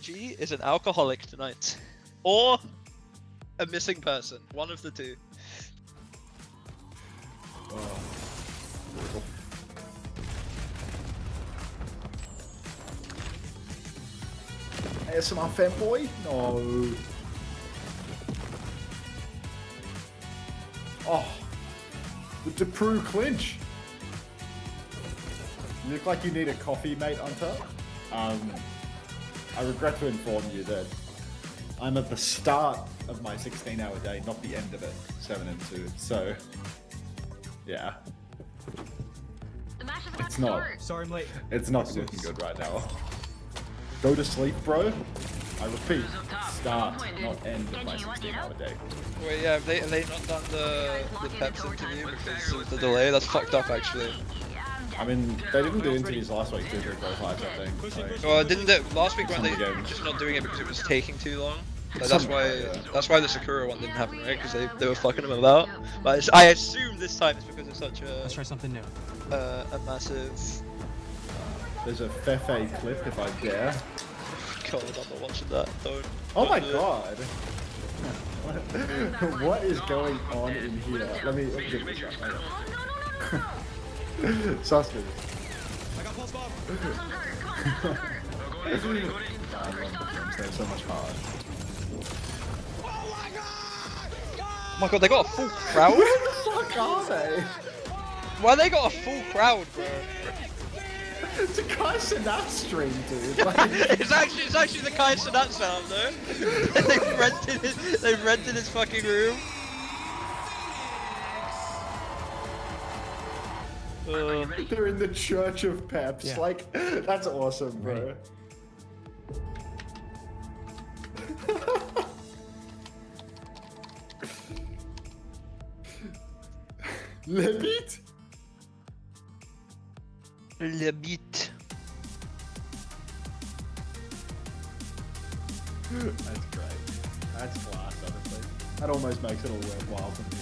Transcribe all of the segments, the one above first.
RNG is an alcoholic tonight. Or a missing person. One of the two. Oh. ASMR fanboy? No. Oh. The Deprue clinch. You look like you need a coffee, mate, Hunter. I regret to inform you that I'm at the start of my 16-hour day, not the end of it. 7 and 2. So, yeah. It's not. Sorry, I'm late. It's not looking good right now. Go to sleep, bro. I repeat, start, not end of my 16-hour day. Wait, yeah, have they not done the Peps interview because of the delay? That's fucked up, actually. I mean, they didn't do interviews last week due to both lives, I think. Like, Well, didn't they, last week when they were just not doing it because it was taking too long? Like, that's why the Sakura one didn't happen, right? Because they were fucking them about. But I assume this time it's because it's such a Let's try something new. a massive. there's a Fefe clip if I dare. God, I'm not watching that. Don't. Oh my god! What is going on in here? Let me give this up. Suspect. I got pulse bomb. I love the films, they're so much hard. Oh my god, they got a full crowd? Where the fuck are they? Why they got a full crowd, bro? It's a Qadsiah stream, dude. Like... it's actually the Kai Cenat sound though. they've rented his fucking room. They're in the Church of Peps. Yeah. Like, that's awesome, bro. Le beat? Le beat. That's great. That's class, honestly. That almost makes it all worthwhile for me.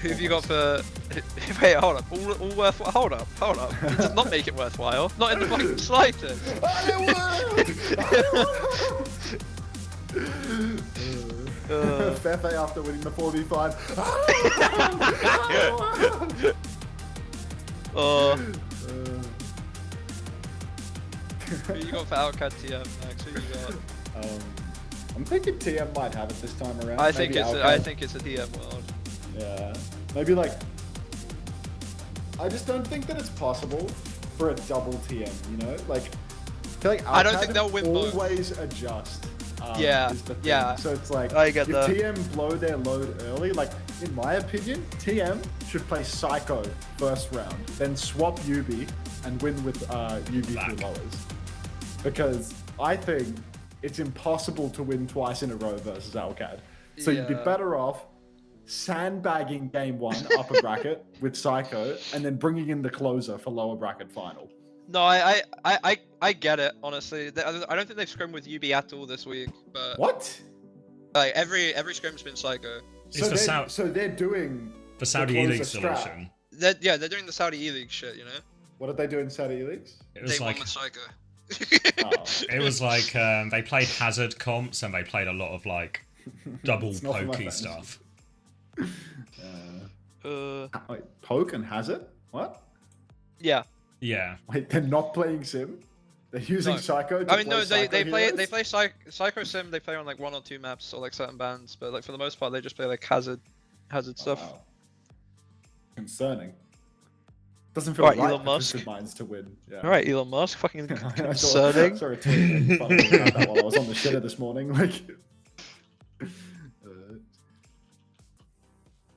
Who have you got for? Wait, hold up. All worthwhile. Hold up. It does not make it worthwhile. Not in the fucking slightest. Fefe after winning the 4v5. Who you got for Outcad TM, Max? Who you got? I'm thinking TM might have it this time around. I think it's a TM world. Yeah. Maybe like. I just don't think that it's possible for a double TM. You know, like. I feel like I don't think they'll win both. Always adjust. Yeah. Yeah. So it's like I get if that. TM blow their load early, like in my opinion, TM should play Psycho first round, then swap Yubi and win with Yubi through lowers. Because I think it's impossible to win twice in a row versus Alcad. So you'd be better off sandbagging game 1 upper bracket with Psycho and then bringing in the closer for lower bracket final. No, I get it, honestly. I don't think they've scrimmed with UB at all this week, but What? like every scrim's been Psycho. So they're doing the Saudi E-League solution. They're doing the Saudi E-League shit, you know? What did they do in Saudi E-Leagues? It was They like won with Psycho. it was like they played Hazard comps and they played a lot of like double It's not for my pokey fans. stuff. Wait, Poke and Hazard? What? Yeah. Yeah. Wait, they're not playing Sim? They're using No. Psycho to I mean, no, they Psycho play Psycho Sim. They play on like 1 or 2 maps or like certain bands, but like for the most part, they just play like Hazard stuff. Wow. Concerning. Doesn't feel Alright, right Elon for Musk. Twisted Minds to win. Yeah. All right, Elon Musk, fucking I concerning. saw a tweet about that while I was on the shitter this morning. Like,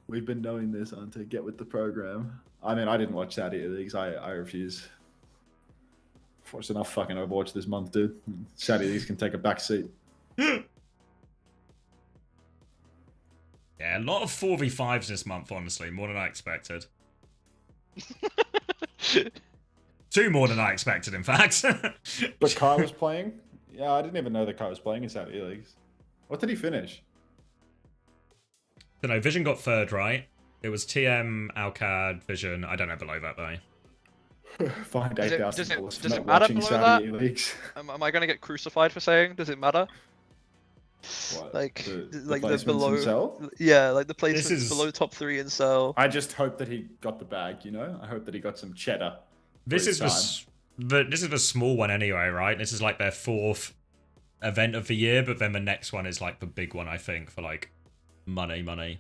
we've been knowing this, to get with the program. I mean, I didn't watch Saudi Leagues. I refuse. Watched enough fucking Overwatch this month, dude. Saudi Leagues can take a back seat. Yeah, a lot of 4v5s this month, honestly, more than I expected. 2 more than I expected, in fact. But Kai was playing? Yeah, I didn't even know that Kai was playing in Saudi Leagues. What did he finish? So no, Vision got 3rd, right? It was TM, Alcad, Vision. I don't know below that, though. Find Does it- $8,000 does it- for does it not matter watching below Saudi that? leagues. Am I gonna get crucified for saying? Does it matter? What, Like, the the placements below. in Cell? Yeah, like the This placements is- below top 3 in Cell. I just hope that he got the bag, you know? I hope that he got some cheddar. This is time. this is the small one anyway, right? This is like their 4th event of the year, but then the next one is like the big one, I think, for like money.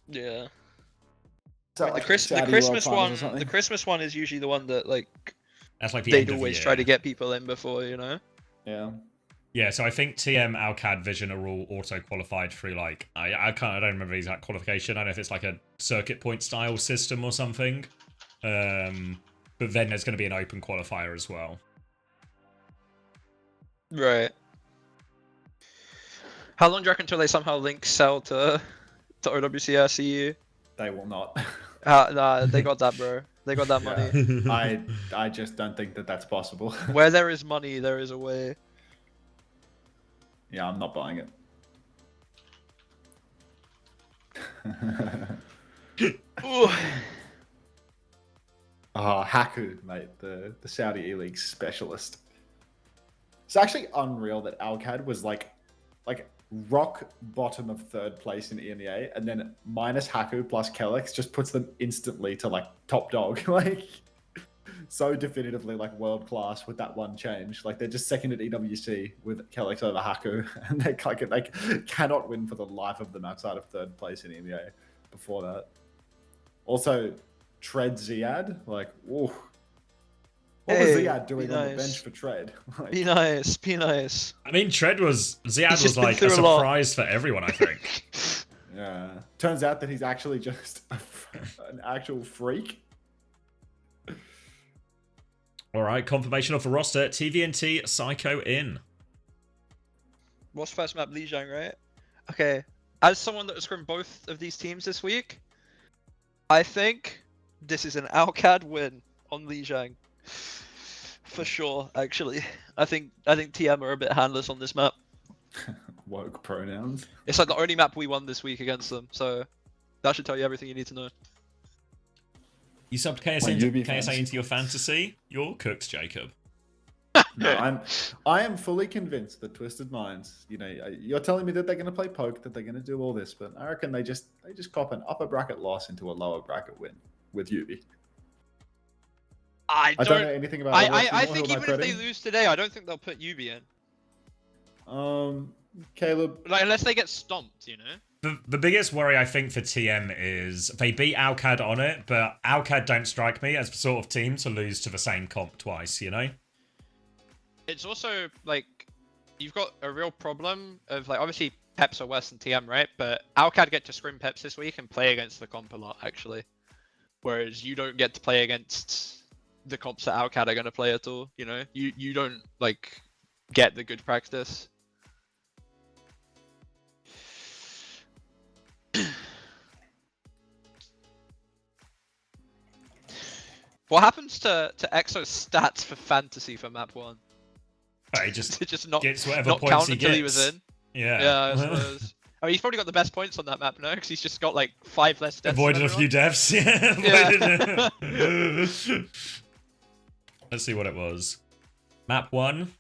Yeah. So, Wait, like, the Saudi Christmas World Finals or one. something? The Christmas one is usually the one that like That's like the they'd end of the always year. try to get people in before, you know. Yeah. Yeah, so I think TM, Alcad, Vision are all auto qualified through like I don't remember the exact qualification. I don't know if it's like a circuit point style system or something. But then there's going to be an open qualifier as well. Right. How long do you reckon until they somehow link Cell to OWCS EU? They will not. Nah, they got that, bro. They got that money. Yeah. I just don't think that that's possible. Where there is money, there is a way. Yeah, I'm not buying it. Ooh. Oh, Haku, mate, the Saudi E-League specialist. It's actually unreal that Alcad was like rock bottom of 3rd place in EMEA, and then minus Haku plus Kellex just puts them instantly to like top dog. Like, so definitively like world class with that one change. Like, they're just second at EWC with Kellex over Haku, and they cannot win for the life of them outside of 3rd place in EMEA before that. Also, Tread Ziad, like, ooh. What was Hey, Ziad doing be on the nice. bench for Tread? Like, Be nice, be nice. I mean, Ziad was just been like through a a lot. surprise for everyone, I think. yeah. Turns out that he's actually just an actual freak. All right, confirmation of the roster. TVNT Psycho in. What's first map? Lijiang, right? Okay. As someone that has scrimmed both of these teams this week, I think this is an Alcad win on Lijiang. For sure, actually. I think TM are a bit handless on this map. Woke pronouns. It's like the only map we won this week against them, so that should tell you everything you need to know. You subbed KSA into your fantasy. You're cooked, Jacob. No, I am fully convinced that Twisted Minds, you know, you're telling me that they're going to play poke, that they're going to do all this, but I reckon they just cop an upper bracket loss into a lower bracket win with Yubi. I don't know anything about I think even if they lose today, I don't think they'll put Yubi in. Caleb. Like, unless they get stomped, you know? The biggest worry, I think, for TM is they beat Alcad on it, but Alcad don't strike me as the sort of team to lose to the same comp twice, you know? It's also, like, you've got a real problem of, like, obviously Peps are worse than TM, right? But Alcad get to scrim Peps this week and play against the comp a lot, actually. Whereas you don't get to play against the comps that Alcad are going to play at all, you know? You don't, like, get the good practice. What happens to Exo's stats for fantasy for map 1? He just It just not gets whatever not points count he until gets. he was in. Yeah. Yeah, I suppose. I mean, he's probably got the best points on that map now because he's just got like 5 less deaths. Avoided a few deaths. Yeah. Yeah. Let's see what it was. Map 1.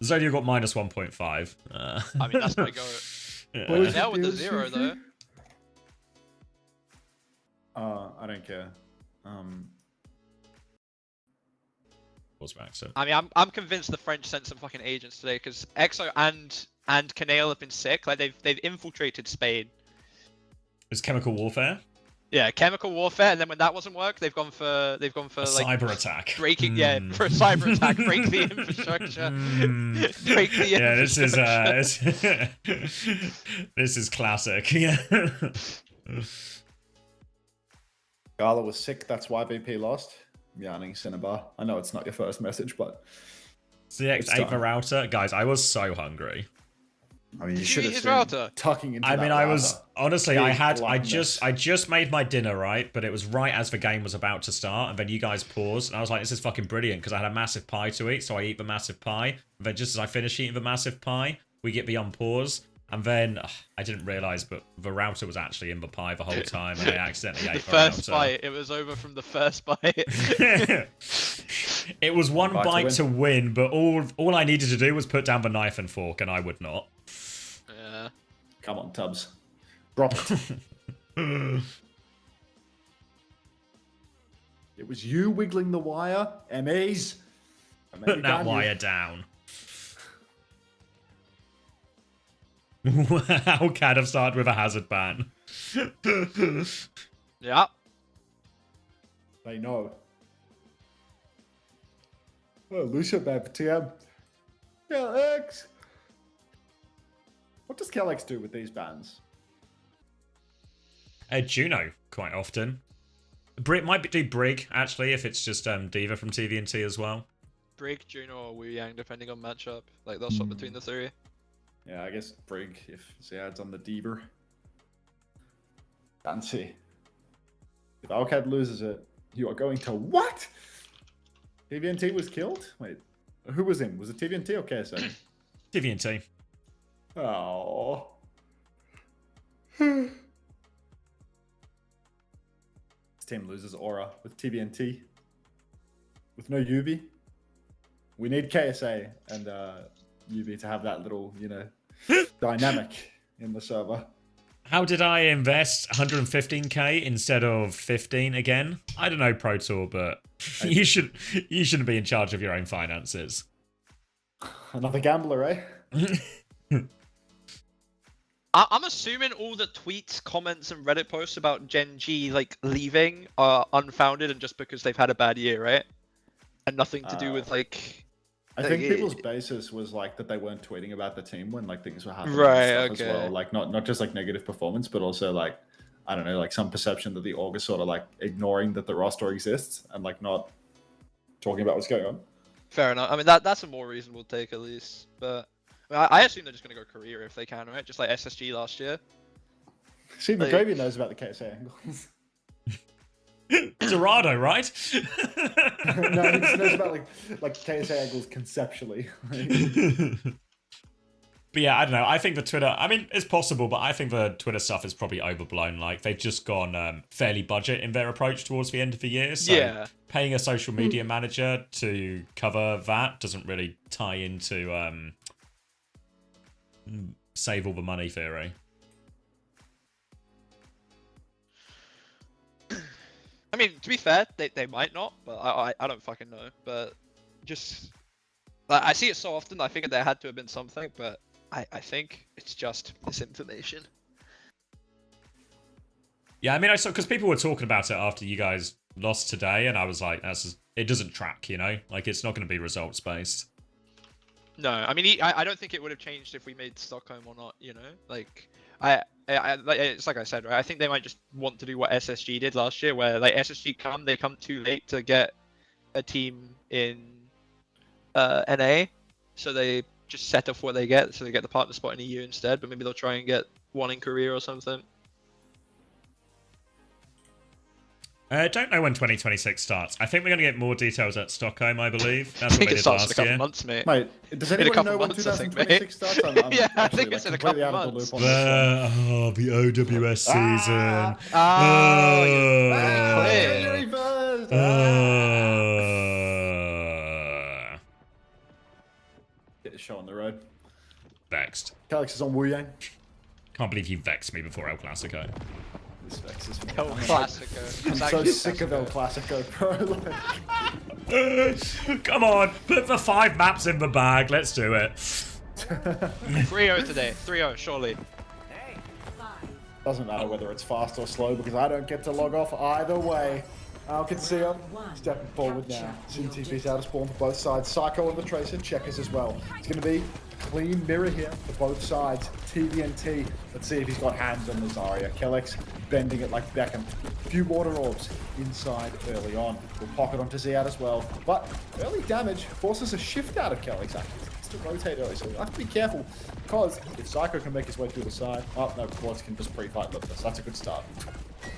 Zodio got minus 1.5. I mean, that's my go. What was Now it, with the dude? 0 though. I don't care. Was back, so. I mean, I'm convinced the French sent some fucking agents today because Exo and Canale have been sick. Like they've infiltrated Spain. It's chemical warfare. Yeah, chemical warfare, and then when that wasn't work, they've gone for A like cyber attack. breaking. Yeah, for a cyber attack, break the infrastructure. Break the infrastructure. This is classic. Yeah. Gala was sick, that's why VP lost. Yarning Cinnabar. I know it's not your first message, but CX ate the router. Guys, I was so hungry. I mean, you Did should you have eat his seen router? tucking into I that mean, I router. was honestly, Big I gluttonous. just made my dinner, right? But it was right as the game was about to start, and then you guys paused, and I was like, this is fucking brilliant because I had a massive pie to eat, so I eat the massive pie. And then just as I finish eating the massive pie, we get the unpause, And then I didn't realize, but the router was actually in the pie the whole time, and I accidentally The ate the first router. bite, it was over from the first bite. It was one Bite to bite win. to win, but all I needed to do was put down the knife and fork, and I would not. Yeah. Come on, Tubbs. Drop it. It was you wiggling the wire, MEs. Put that wire down. How can have started with a hazard ban? Yeah. They know. Oh, Lucia bad for TM. KLX. What does KLX do with these bans? Juno, quite often. Brig might do Brig, actually, if it's just Diva from TVNT as well. Brig, Juno, or Wu Yang, depending on matchup. Like, they'll swap between the three. Yeah, I guess Brig if Ziyad's on the Diva. Fancy. If Alcad loses it, you are going to what? TVNT was killed? Wait, who was in? Was it TVNT or KSA? TVNT. Oh. This team loses aura with TVNT. With no UV. We need KSA and UV to have that little, you know, dynamic in the server. How did I invest 115k instead of 15 again? I don't know, Pro Tour, but you shouldn't be in charge of your own finances. Another gambler, eh? I'm assuming all the tweets, comments, and Reddit posts about Gen G like leaving are unfounded and just because they've had a bad year, right? And nothing to do with like. I think people's basis was like that they weren't tweeting about the team when like things were happening Right, and stuff okay. as well. Like not just like negative performance, but also like I don't know, like some perception that the org is sort of like ignoring that the roster exists and like not talking about what's going on. Fair enough. I mean that's a more reasonable take at least. But I assume they're just gonna go career if they can, right? Just like SSG last year. See, Like- McGravy knows about the KSA angles. Dorado, right? No, he just knows about like KSA angles conceptually. But yeah, I don't know. I think the Twitter, I mean, it's possible, but I think the Twitter stuff is probably overblown. Like, they've just gone fairly budget in their approach towards the end of the year. So Yeah. paying a social media manager to cover that doesn't really tie into save all the money theory. I mean, to be fair, they might not, but I don't fucking know. But just like, I see it so often. I figured there had to have been something, but I think it's just misinformation. Yeah, I mean, I saw, because people were talking about it after you guys lost today, and I was like, it doesn't track, you know? Like, it's not going to be results based. No, I mean, I don't think it would have changed if we made Stockholm or not. You know, like it's like I said, right? I think they might just want to do what SSG did last year, where like SSG they come too late to get a team in NA, so they just set off what they get, so they get the partner spot in EU instead. But maybe they'll try and get one in Korea or something. Don't know when 2026 starts. I think we're going to get more details at Stockholm, I believe. That's I what think they it did starts in a last couple year. months, mate. Mate, does In a anyone couple know when months, I think, 2026 starts? I'm Yeah, I actually, think it's in a completely couple out of the months. loop on this one. The OWS season. Oh, January 1st! Get the show on the road. Vexed. Calix is on Wu Yang. Can't believe you vexed me before El Clasico. This vexes me. El Clasico. I'm It's so actually El sick of El Clasico, bro. Like, Come on, put the 5 maps in the bag. Let's do it. 3-0 today. 3-0, surely. doesn't matter whether it's fast or slow because I don't get to log off either way. Qadsiah stepping forward now. CTP's out of spawn for both sides. Psycho on the Tracer, checkers as well. It's going to be a clean mirror here for both sides. TVNT. Let's see if he's got hands on the Zarya. Kellex bending it like Beckham. A few water orbs inside early on. We'll pocket onto Ziyad as well. But early damage forces a shift out of Kellex actually. To rotate early, so you have to be careful because if Psycho can make his way through the side, oh no, Quads can just pre-fight Liftus. That's a good start.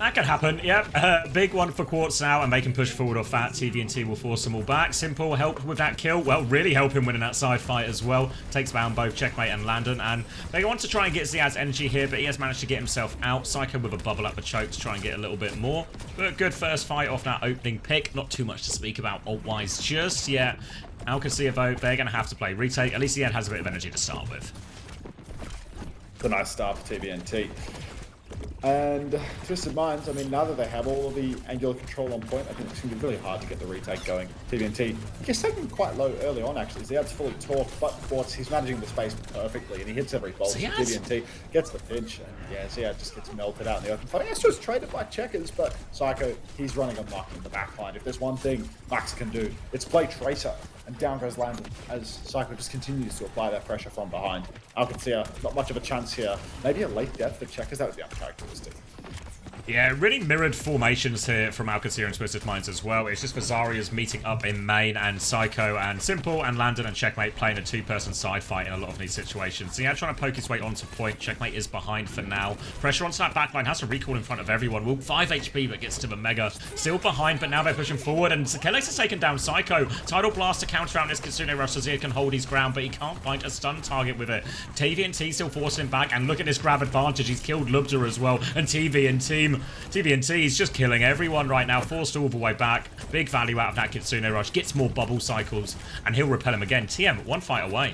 That could happen, yep. Big one for Quartz now, and they can push forward off that. TVNT will force them all back. Simple help with that kill. Well, really help him win in that side fight as well. Takes down both Checkmate and Landon, and they want to try and get Ziad's energy here, but he has managed to get himself out. Psycho with a bubble up the choke to try and get a little bit more. But good first fight off that opening pick. Not too much to speak about ult-wise just yet. Qadsiah, though, they're going to have to play retake. At least Ziad has a bit of energy to start with. It's a nice start for TVNT. And Twisted Minds, I mean, now that they have all of the angular control on point, I think it's going to be really hard to get the retake going. TVNT, he's taken quite low early on, actually. Ziad's fully torqued, but Quartz, he's managing the space perfectly, and he hits every bolt. TVNT gets the pinch, and yeah, Ziad just gets melted out in the open. I think it's just traded by Checkers, but Psycho, he's running amok in the backline. If there's one thing Max can do, it's play Tracer, and down goes Landon as Psycho just continues to apply that pressure from behind. Qadsiah, not much of a chance here. Maybe a late death for Checkers, that would be uncharacteristic. Yeah, really mirrored formations here from Qadsiah and Twisted Minds as well. It's just Vazaria's meeting up in main, and Psycho and Simple and Landon and Checkmate playing a two-person side fight in a lot of these situations. So yeah, trying to poke his way onto point. Checkmate is behind for now. Pressure onto that backline, has to recall in front of everyone. Well, 5 HP, but gets to the Mega. Still behind, but now they're pushing forward, and Kelex has taken down Psycho. Tidal Blast to counter out this Kitsune Rush, so Ziad can hold his ground, but he can't find a stun target with it. TVNT still forcing him back, and look at this grab advantage. He's killed Lubda as well, and TVNT is just killing everyone right now, forced all the way back. Big value out of that Kitsune Rush, gets more bubble cycles, and he'll repel him again. TM, one fight away.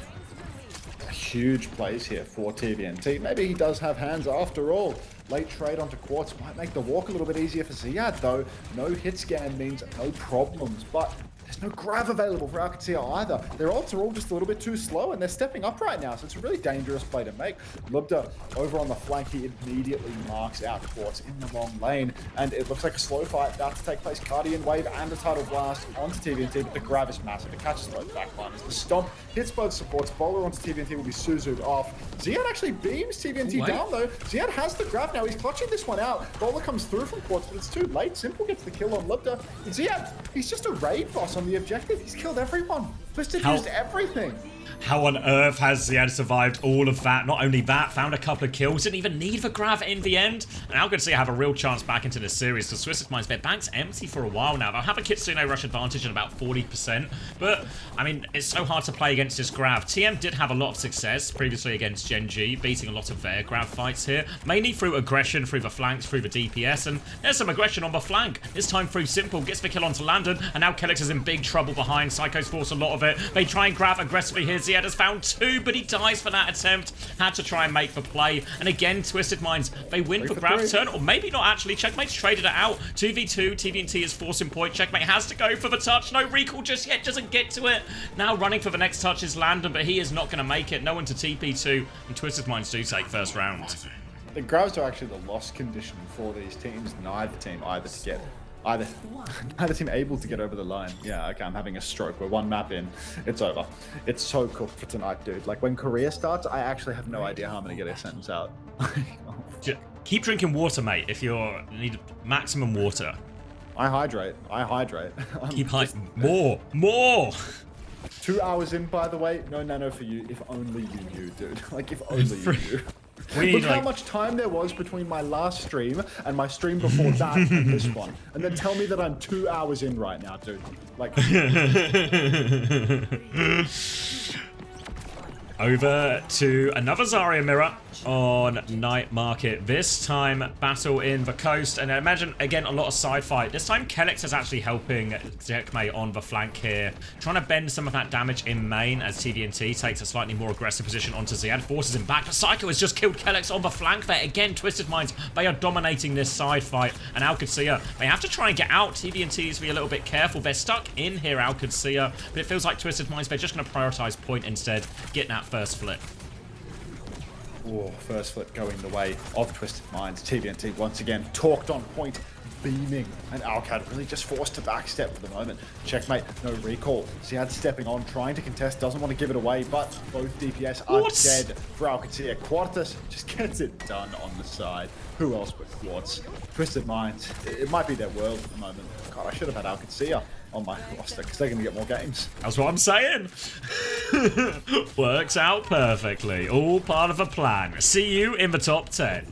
Huge plays here for TVNT. Maybe he does have hands after all. Late trade onto Quartz might make the walk a little bit easier for Ziad, though. No hit scan means no problems, but there's no grab available for Qadsiah either. Their ults are all just a little bit too slow, and they're stepping up right now, so it's a really dangerous play to make. Lubda over on the flank, he immediately marks out Quartz in the wrong lane, and it looks like a slow fight about to take place. Guardian Wave and a Tidal Blast onto TVNT, but the grab is massive. It catches both backliners. The stomp hits both supports. Bowler onto TVNT will be Suzu'd off. Ziad actually beams TVNT down, though. Ziad has the grab now. He's clutching this one out. Bowler comes through from Quartz, but it's too late. Simple gets the kill on Lubda. And Ziad, he's just a raid boss on the objective. He's killed everyone. Twisted used everything. How on earth has Ziad survived all of that? Not only that, found a couple of kills, didn't even need the grab in the end. And now Qadsiah have a real chance back into this series, because Twisted Minds, their bank's empty for a while now. They'll have a Kitsune Rush advantage at about 40%, but, I mean, it's so hard to play against this grab. TM did have a lot of success previously against Gen G, beating a lot of their grab fights here, mainly through aggression, through the flanks, through the DPS, and there's some aggression on the flank. This time through Simple, gets the kill onto Landon, and now Kelex is in big trouble behind. Psycho's forced a lot of it. They try and grab aggressively here. Ziad has found 2, but he dies for that attempt. Had to try and make the play. And again, Twisted Minds, they win for grab turn, or maybe not actually. Checkmate's traded it out. 2v2, TVNT is forcing point. Checkmate has to go for the touch. No recall just yet, doesn't get to it. Now running for the next touch is Landon, but he is not going to make it. No one to TP2, and Twisted Minds do take first round. The grabs are actually the loss condition for these teams. Neither team neither team able to get over the line. Yeah, okay, I'm having a stroke. We're one map in. It's over. It's so cooked for tonight, dude. Like, when Korea starts, I actually have no idea how I'm going to get a sentence out. Keep drinking water, mate, if you need maximum water. I hydrate. Keep hydrating. More! 2 hours in, by the way. No nano for you. If only you knew, dude. Like, if only you knew. Look how much time there was between my last stream and my stream before that and this one. And then tell me that I'm 2 hours in right now, dude. Like... Over to another Zarya mirror on Night Market. This time, battle in the coast. And I imagine, again, a lot of side fight. This time, Kelex is actually helping Checkmate on the flank here. Trying to bend some of that damage in main as TVNT takes a slightly more aggressive position onto Ziad. Forces him back. But Psycho has just killed Kelex on the flank there. Again, Twisted Minds, they are dominating this side fight. And Qadsiah, they have to try and get out. TVNT needs to be a little bit careful. They're stuck in here, Qadsiah. But it feels like Twisted Minds, they're just going to prioritize point instead. Get that first flip. Oh, first flip going the way of Twisted Minds. TVNT once again talked on point, beaming, and Alcad really just forced to backstep for the moment. Checkmate, no recall. Ziad stepping on, trying to contest, doesn't want to give it away, but both DPS are dead for Qadsiah. Quartus just gets it done on the side. Who else but Quartz? Twisted Minds, it might be their world at the moment. God, I should have had Qadsiah on my roster because they're going to get more games. That's what I'm saying. Works out perfectly. All part of a plan. See you in the top 10.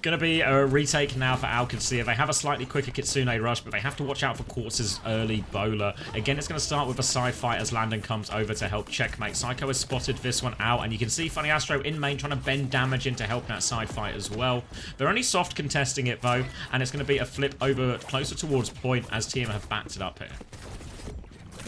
Gonna be a retake now for Qadsiah. They have a slightly quicker Kitsune rush, but they have to watch out for Qadsiah's early bowler. Again, it's gonna start with a side fight as Landon comes over to help checkmate. Psycho has spotted this one out, and you can see Funny Astro in main trying to bend damage into helping that side fight as well. They're only soft contesting it though, and it's gonna be a flip over closer towards point as TM have backed it up here.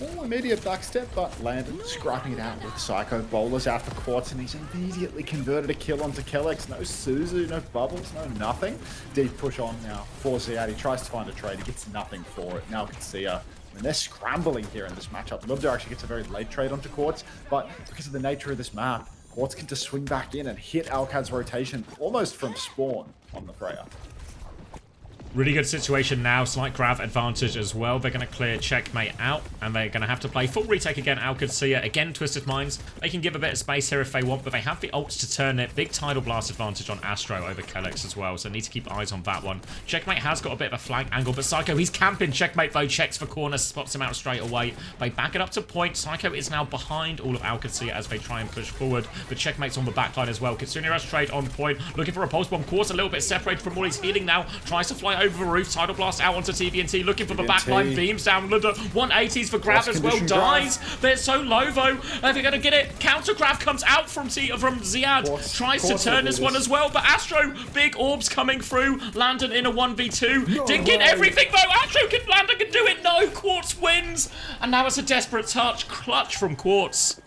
Oh, immediate backstep, but Landon scrapping it out with Psycho. Bowlers out for Quartz, and he's immediately converted a kill onto Kellex. No Suzu, no bubbles, no nothing. Deep push on now for Ziad. He tries to find a trade. He gets nothing for it. Now Qadsiah. And they're scrambling here in this matchup. Lubder actually gets a very late trade onto Quartz, but because of the nature of this map, Quartz can just swing back in and hit Alcad's rotation almost from spawn on the Freya. Really good situation now. Slight grab advantage as well. They're going to clear checkmate out, and they're going to have to play full retake again. Qadsiah again, Twisted Minds. They can give a bit of space here if they want, but they have the ults to turn it. Big Tidal Blast advantage on Astro over Kellex as well, so need to keep eyes on that one. Checkmate has got a bit of a flank angle, but Psycho, he's camping. Checkmate though checks for corner, spots him out straight away. They back it up to point. Psycho is now behind all of Qadsiah as they try and push forward, but checkmate's on the backline as well. Kitsune rush trade on point, looking for a pulse bomb. Quartz a little bit separated from all his healing now, tries to fly over the roof. Tidal Blast out onto TVNT, looking for the backline. Beams down. 180s for grab as well. Dies. They're so low though. Are they going to get it? Counter grab comes out from Ziad. Tries to turn this one as well, but Astro, big orbs coming through. Landon in a 1v2. Didn't get everything though. Landon can do it. No, Quartz wins. And now it's a desperate touch. Clutch from Quartz.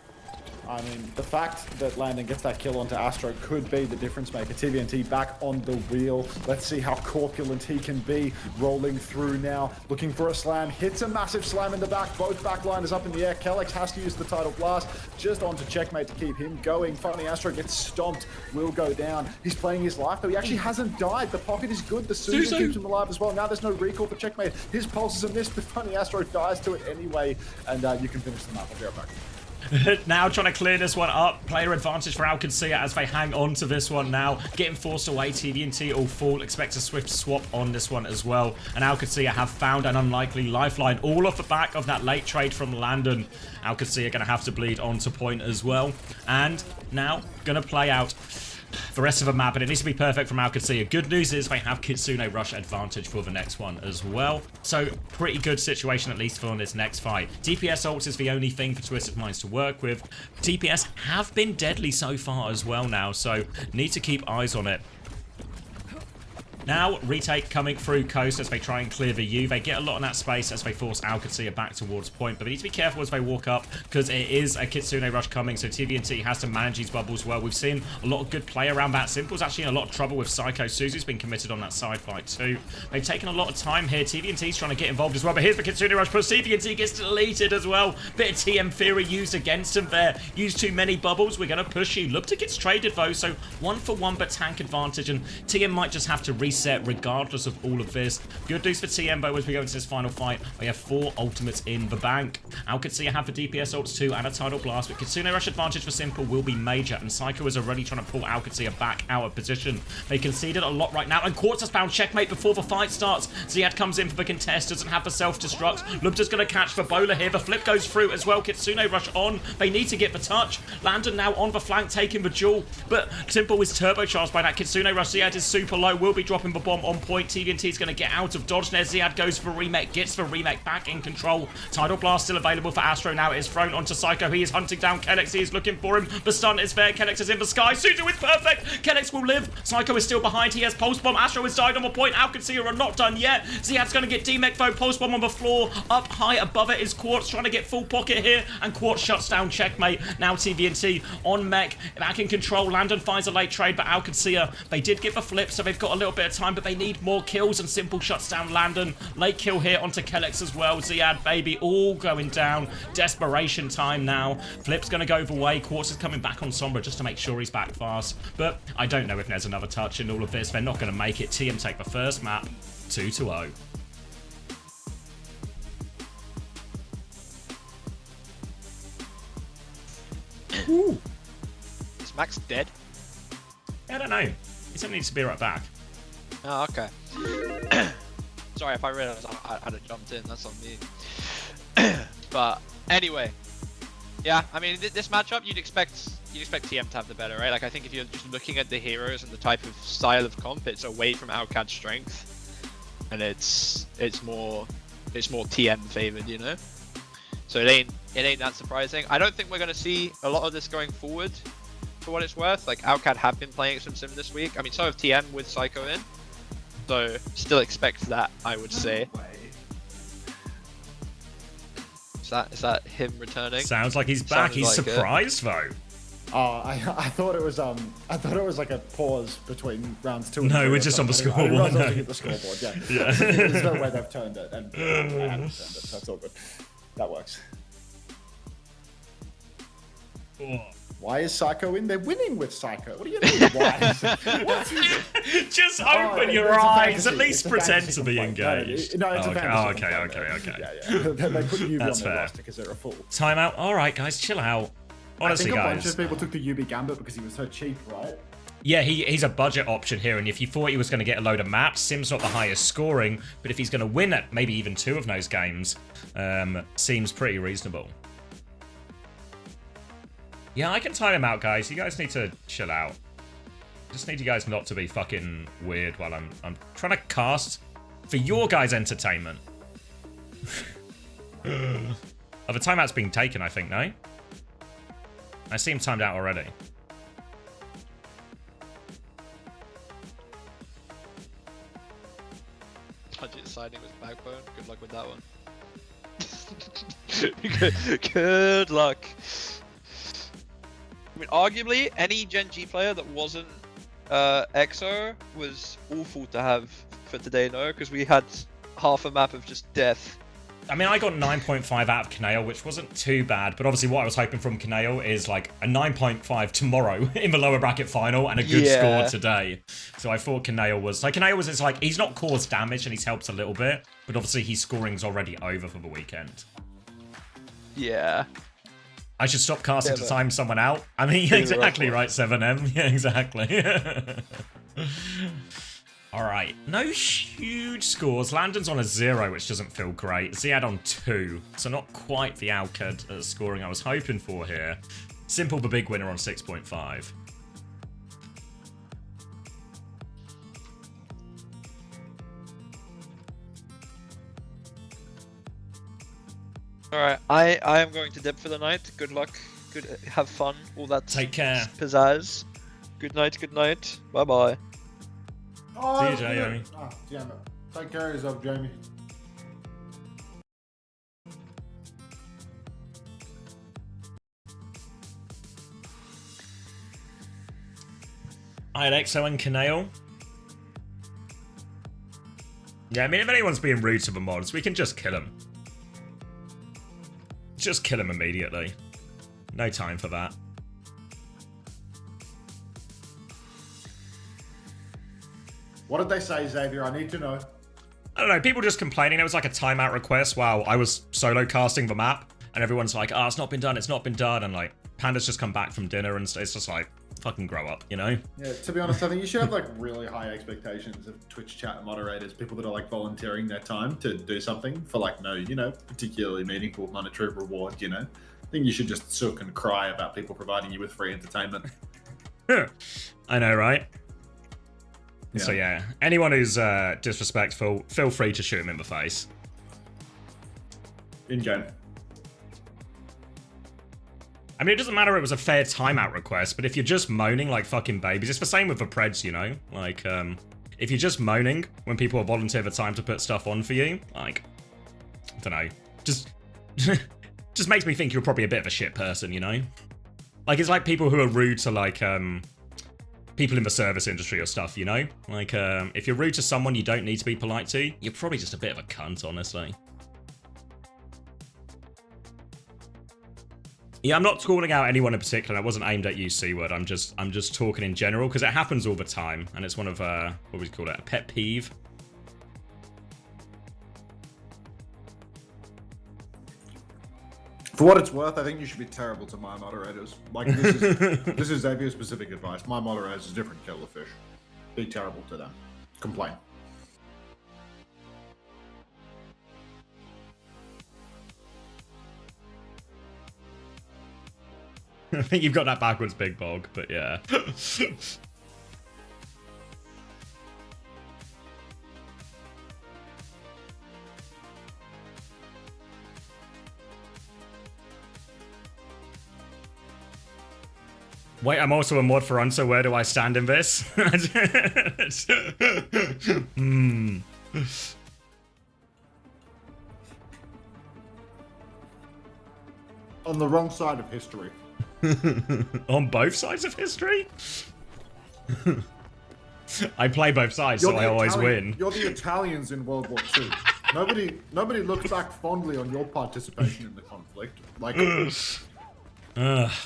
I mean, the fact that Landon gets that kill onto Astro could be the difference maker. TVNT back on the wheel. Let's see how corpulent he can be. Rolling through now, looking for a slam. Hits a massive slam in the back. Both backliners up in the air. Kellex has to use the Tidal Blast just onto checkmate to keep him going. Funny Astro gets stomped. Will go down. He's playing his life, though. He actually hasn't died. The pocket is good. The Suzu keeps him alive as well. Now there's no recall for checkmate. His pulses are missed, but Funny Astro dies to it anyway. And you can finish the map. I'll be right back. Now trying to clear this one up. Player advantage for Qadsiah as they hang on to this one now. Getting forced away. TVNT all full. Expect a swift swap on this one as well. And Qadsiah have found an unlikely lifeline. All off the back of that late trade from Landon. Qadsiah going to have to bleed onto point as well. And now going to play out the rest of the map, and it needs to be perfect from Qadsiah. Good news is they have Kitsune rush advantage for the next one as well. So pretty good situation at least for this next fight. DPS ults is the only thing for Twisted Minds to work with. DPS have been deadly so far as well now, so need to keep eyes on it. Now, retake coming through coast as they try and clear the U. They get a lot in that space as they force Qadsiah back towards point, but they need to be careful as they walk up because it is a Kitsune rush coming, so TVNT has to manage these bubbles well. We've seen a lot of good play around that. Simple's actually in a lot of trouble with Psycho. Suzu's been committed on that side fight too. They've taken a lot of time here. TVNT's trying to get involved as well, but here's the Kitsune rush, but TVNT gets deleted as well. Bit of TM theory used against him there. Used too many bubbles. We're going to push you. Look to gets traded though, so 1-for-1 but tank advantage, and TM might just have to reset regardless of all of this. Good news for TM though as we go into this final fight. We have 4 ultimates in the bank. Qadsiah have the DPS ults too and a Tidal Blast, but Kitsune rush advantage for Simple will be major, and Psycho is already trying to pull Qadsiah back out of position. They conceded a lot right now, and Quartz has found checkmate before the fight starts. Ziad comes in for the contest, doesn't have the self-destruct. Lubta's going to catch the bowler here. The flip goes through as well. Kitsune rush on. They need to get the touch. Landon now on the flank taking the duel, but Simple is turbocharged by that Kitsune rush. Ziad is super low, will be dropping the bomb on point. TVNT is going to get out of dodge there. Ziad goes for remake, gets the remake back in control. Tidal Blast still available for Astro now. It is thrown onto Psycho. He is hunting down Kellex. He is looking for him. The stun is there. Kellex is in the sky. Suzu is perfect. Kellex will live. Psycho is still behind. He has Pulse Bomb. Astro has died on the point. Qadsiah are not done yet. Ziad's going to get D-Mech though. Pulse Bomb on the floor. Up high above it is Quartz trying to get full pocket here, and Quartz shuts down checkmate. Now TVNT on mech. Back in control. Landon finds a late trade, but Qadsiah, they did get the flip, so they've got a little bit of time, but they need more kills, and Simple shuts down Landon. Late kill here onto Kellex as well. Ziad, baby, all going down. Desperation time now. Flip's going to go the way. Quartz is coming back on Sombra just to make sure he's back fast, but I don't know if there's another touch in all of this. They're not going to make it. TM take the first map 2-0. Ooh. Is Max dead? I don't know. He said he needs to be right back. Oh, okay. Sorry if I realised I had jumped in, that's on me. But anyway, yeah, I mean, this matchup, you'd expect expect TM to have the better, right? Like I think if you're just looking at the heroes and the type of style of comp, it's away from Alcad's strength, and it's more TM favored, you know. So it ain't that surprising. I don't think we're gonna see a lot of this going forward, for what it's worth. Like Alcad have been playing some sim this week. I mean, so have TM with Psycho in. So still expect that, I would say. Is that him returning? Sounds like he's back. Sounded He's like it. surprised though. Oh, I thought it was like a pause between rounds 2 and No, 3 we're or just on the something. I didn't scoreboard, realize I was no. looking at the scoreboard. Yeah. Yeah. There's no way they've turned it, and I haven't turned it, so that's all good. That works. Why is Psycho in? They're winning with Psycho. What do you mean? Why? What? Just Oh, open it's your a eyes. fantasy. At least It's a pretend fantasy to be complaint. engaged. No, it's a okay. fantasy Oh, complaint. okay. Yeah. They put UB That's on their fair. roster because they're a fool. Timeout. All right, guys, chill out. Honestly, I think a bunch guys. of people took the UB Gambit because he was so cheap, right? Yeah, he's a budget option here, and if you thought he was going to get a load of maps, Sim's not the highest scoring, but if he's going to win at maybe even 2 of those games, seems pretty reasonable. Yeah, I can time him out, guys. You guys need to chill out. Just need you guys not to be fucking weird while I'm trying to cast for your guys' entertainment. Oh, the timeout's being taken, I think, no? I see him timed out already. Budget signing with Backbone. Good luck with that one. Good luck. I mean, arguably, any Gen G player that wasn't EXO was awful to have for today, no? Because we had half a map of just death. I mean, I got 9.5 out of Kanail, which wasn't too bad, but obviously what I was hoping from Kanail is like a 9.5 tomorrow in the lower bracket final and a good score today. So I thought Kanail was... Like, Kanail was just like, he's not caused damage and he's helped a little bit, but obviously his scoring's already over for the weekend. Yeah. I should stop casting to but- time someone out. I mean, Pretty exactly rough one. right, 7M. Yeah, exactly. All right, no huge scores. Landon's on a 0, which doesn't feel great. Ziad on 2, so not quite the Alcad scoring I was hoping for here. Simple, the big winner on 6.5. Alright, I am going to dip for the night. Good luck. Good, have fun. All that Take care. pizzazz. Good night, good night. Bye bye. Oh, See you, Jamie. Ah, damn it. Take care of yourself, Jamie. I had EXO and Kanail. Yeah, I mean, if anyone's being rude to the mods, we can just kill them. Just kill them immediately. No time for that. What did they say, Xavier? I need to know. I don't know, people just complaining. It was like a timeout request while I was solo casting the map, and everyone's like, oh, it's not been done, and like, Panda's just come back from dinner, and it's just like, fucking grow up, you know? Yeah, to be honest, I think you should have like really high expectations of Twitch chat moderators, people that are like volunteering their time to do something for like no, you know, particularly meaningful monetary reward, you know? I think you should just sook and cry about people providing you with free entertainment. I know, right? Yeah. So yeah, anyone who's disrespectful, feel free to shoot him in the face. In game. I mean, it doesn't matter if it was a fair timeout request, but if you're just moaning like fucking babies, it's the same with the Preds, you know? Like, if you're just moaning when people volunteer the time to put stuff on for you, like, I don't know, just makes me think you're probably a bit of a shit person, you know? Like, it's like people who are rude to, like, people in the service industry or stuff, you know? Like, if you're rude to someone you don't need to be polite to, you're probably just a bit of a cunt, honestly. Yeah, I'm not calling out anyone in particular. I wasn't aimed at you, C-word. I'm just talking in general, because it happens all the time, and it's one of, what would we call it, a pet peeve? For what it's worth, I think you should be terrible to my moderators. Like, this is Xavier's specific advice. My moderators is different kettle of fish. Be terrible to them. Complain. I think you've got that backwards, Big Bog, but yeah. Wait, I'm also a mod for Unso. Where do I stand in this? On the wrong side of history. On both sides of history? I play both sides, You're so the I always Italian- win. You're the Italians in World War II. Nobody looks back fondly on your participation in the conflict. Like,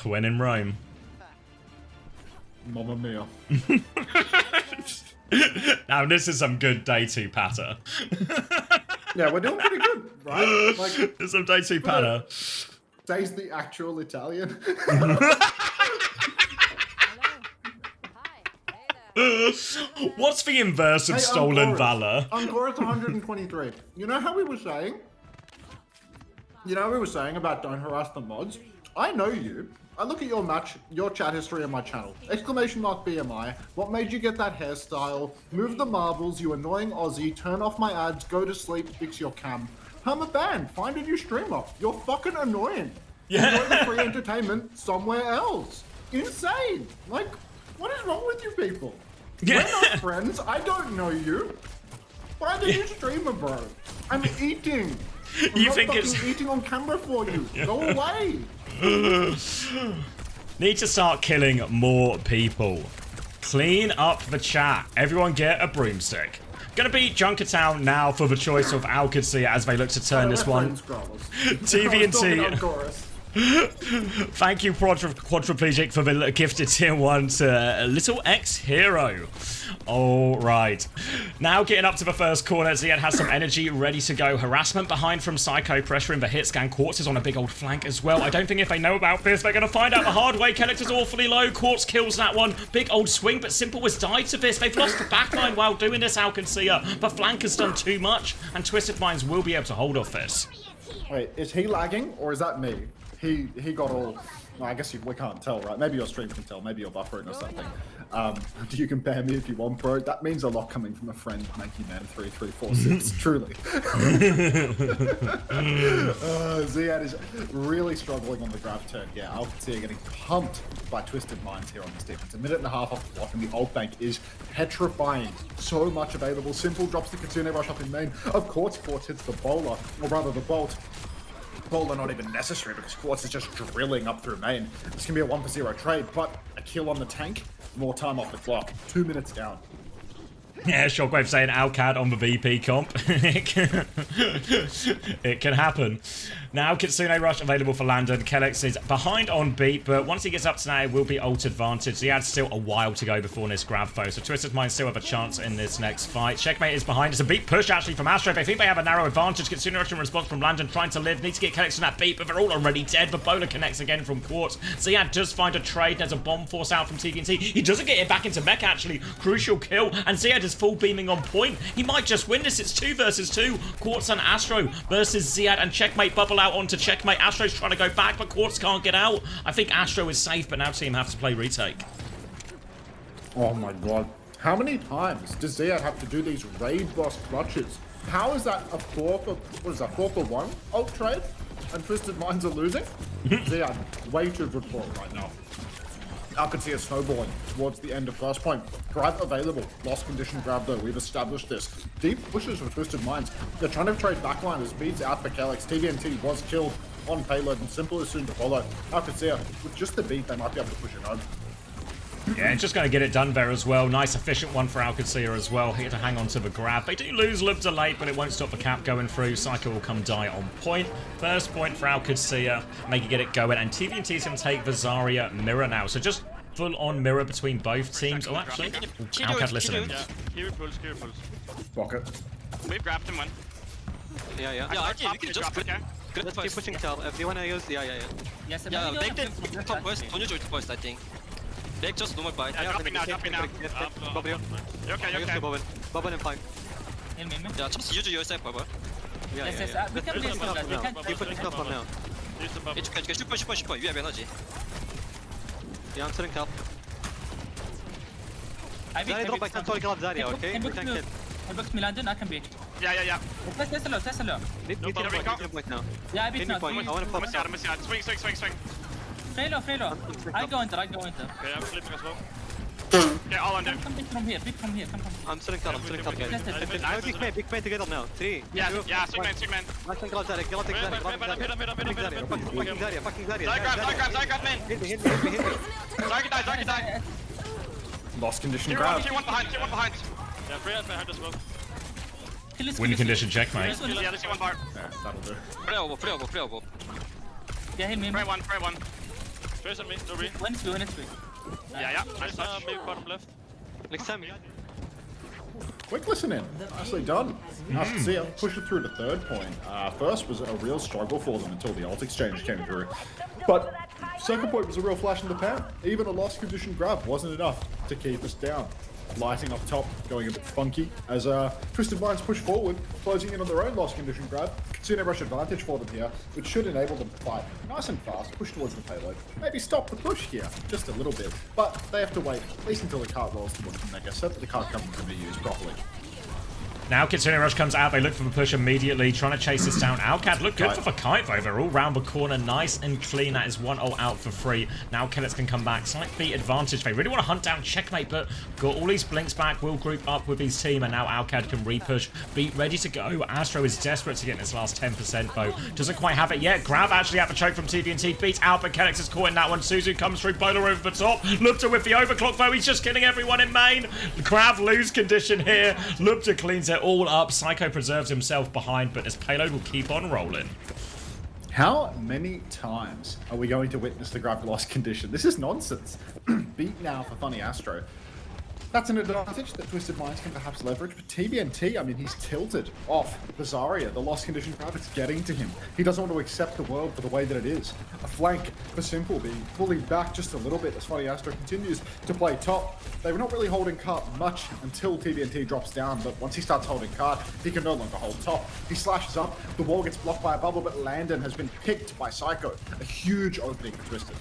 When in Rome. Mamma mia. Now this is some good day 2 patter. Yeah, we're doing pretty good, right? Like, There's some day 2 patter. Say's the actual Italian. What's the inverse of Hey, stolen Unchorus. valor? Unchorus 123. You know how we were saying? You know how we were saying about don't harass the mods? I know you. I look at your chat history on my channel. Exclamation mark BMI. What made you get that hairstyle? Move the marbles, you annoying Aussie. Turn off my ads, go to sleep, fix your cam. Perma ban, find a new streamer. You're fucking annoying. Yeah. Enjoy the free entertainment somewhere else. Insane. Like, what is wrong with you people? Yeah. We're not friends. I don't know you. Find a new streamer, bro. I'm eating. I'm You not think fucking it's- eating on camera for you? Go away. Need to start killing more people. Clean up the chat. Everyone get a broomstick. Gonna beat Junkertown now for the choice of Qadsiah as they look to turn this one. TVNT. Thank you, Quadriplegic, for the gifted tier 1 to Little X Hero. All right. Now getting up to the first corner, Ziad has some energy ready to go. Harassment behind from Psycho, pressure in the hit scan. Quartz is on a big old flank as well. I don't think if they know about this, they're going to find out the hard way. Kellector's awfully low. Quartz kills that one. Big old swing, but Simple was died to this. They've lost the backline while doing this, Qadsiah. The flank has done too much, and Twisted Minds will be able to hold off this. Wait, is he lagging or is that me? He got all. No, I guess we can't tell, right? Maybe your stream can tell. Maybe you're buffering or something. You can compare me if you want, bro. That means a lot coming from a friend, MankyMan3346. Truly. Ziad is really struggling on the grab turn. Yeah, Qadsiah getting pumped by Twisted Minds here on this defense. A minute and a half off the block, and the ult bank is petrifying. So much available. Simple drops the Kitsune rush up in main. Of course, Quartz hits the bowler, or rather the bolt. Bowler not even necessary because Quartz is just drilling up through main. This can be a 1-for-0 trade, but a kill on the tank, more time off the clock. 2 minutes down. Yeah, Shockwave saying Alcad on the VP comp. It can happen. Now, Kitsune Rush available for Landon. Kellex is behind on beat, but once he gets up to now, it will be ult advantage. He had still a while to go before this grab foe, so Twisted Minds still have a chance in this next fight. Checkmate is behind. It's a beat push, actually, from Astro. They think they have a narrow advantage. Kitsune Rush in response from Landon, trying to live. Needs to get Kellex from that beat, but they're all already dead. But Bowler connects again from Quartz. Ziad does find a trade. There's a bomb force out from TVNT. He doesn't get it back into mech, actually. Crucial kill, and Ziad is full beaming on point. He might just win this. It's 2 versus 2. Quartz and Astro versus Ziad, and Checkmate bubble out onto Checkmate. Astro's trying to go back, but Quartz can't get out. I think Astro is safe, but now Team have to play retake. Oh my god. How many times does Ziad have to do these raid boss clutches? How is that a 4 for 1 ult trade? And Twisted Minds are losing? Ziad, way too good for it right now. Qadsiah snowballing towards the end of first point. Grab available. Lost condition grab though. We've established this. Deep pushes for Twisted Minds. They're trying to trade backliners. Beats out for Kellex. TVNT was killed on payload and Simple is soon to follow. Qadsiah, with just the beat, they might be able to push it home. Yeah, just going to get it done there as well. Nice, efficient one for Qadsiah as well. Here to hang on to the grab. They do lose a little bit late, but it won't stop the cap going through. Psycho will come die on point. First point for Qadsiah. Make it get it going. And TVNT's going to take the Zarya mirror now. So just full-on mirror between both teams. Oh, actually, Alcad listening. Yeah, here pulls. Rocket. We've grabbed him one. Yeah, I actually, we can just grab it, let's keep pushing Cal. If you wanna use, yeah. Yes, Yeah, make them top first. Don't use it first, I think. Make just normal bite. Yeah, dropping now. Bubble you. You're okay. Bubble and flank. In me. Yeah, just use yourself, bubble. Yeah. Yes, we can play Keep from that. We can pushing top now. Use the bubble. It's okay. Shoot. You have energy. Yeah, I'm sitting Cal. I beat. Zarya drop, I can totally kill up Zarya, okay? We can kill. Inbox me London, I can beat. Yeah. Test alone. Need No, to no, no. point now. Yeah, I beat Hit me now. point. I wanna pop. I'm missing out. Swing. Frey low. I go enter. Okay, I'm flipping as well. Okay, all under. Come pick from here. Come. I'm sitting Cal, guys. Big pain together now. 3. Yeah, swing man. I can kill up Zarya, kill up Zarya. Fucking Zarya. Zai grab, man. Hit me. Zai die. Lost condition Tier grab. 1 behind. Yeah, Freya behind as well. Win condition checkmate. Yeah, let's see one bar. Yeah, that'll do. Free over. Yeah, hit me. Frey one. Freya's on me, no re. When it's me. Yeah. Nice touch. Maybe bottom left. Next time. Quick listening. Nicely done. Nice to see them push it through to third point. First was a real struggle for them until the ult exchange came through. But second point was a real flash in the pan. Even a lost condition grab wasn't enough to keep us down. Lighting up top, going a bit funky as Twisted Minds push forward, closing in on their own lost condition grab. Qadsiah rush advantage for them here, which should enable them to fight nice and fast, push towards the payload. Maybe stop the push here, just a little bit. But they have to wait at least until the cart rolls towards the mega, so that the cart can be used properly. Now Qadsiah Rush comes out, they look for the push immediately, trying to chase this down. Alcad look good for the kite over, all round the corner, nice and clean. That is one ult out for free. Now Killets can come back, slight beat advantage. They really want to hunt down checkmate, but got all these blinks back, will group up with his team, and now Alcad can repush. Beat ready to go. Astro is desperate to get this last 10% though. Doesn't quite have it yet. Grab actually out the choke from TVNT, beats out, but Kelex is caught in that one. Suzu comes through, Bowler over the top. Lupta with the overclock though, he's just killing everyone in main. Grav lose condition here. Lupta cleans it all up. Psycho preserves himself behind, but his payload will keep on rolling. How many times are we going to witness the grab lost condition? This is nonsense. Beat now for Funny Astro. That's an advantage that Twisted Minds can perhaps leverage, but TVNT, I mean, he's tilted off the Zarya. The lost condition grab, it's getting to him. He doesn't want to accept the world for the way that it is. A flank for Simple being pulled back just a little bit as Funny Astro continues to play top. They were not really holding cart much until TVNT drops down, but once he starts holding cart, he can no longer hold top. He slashes up, the wall gets blocked by a bubble, but Landon has been picked by Psycho. A huge opening for Twisted.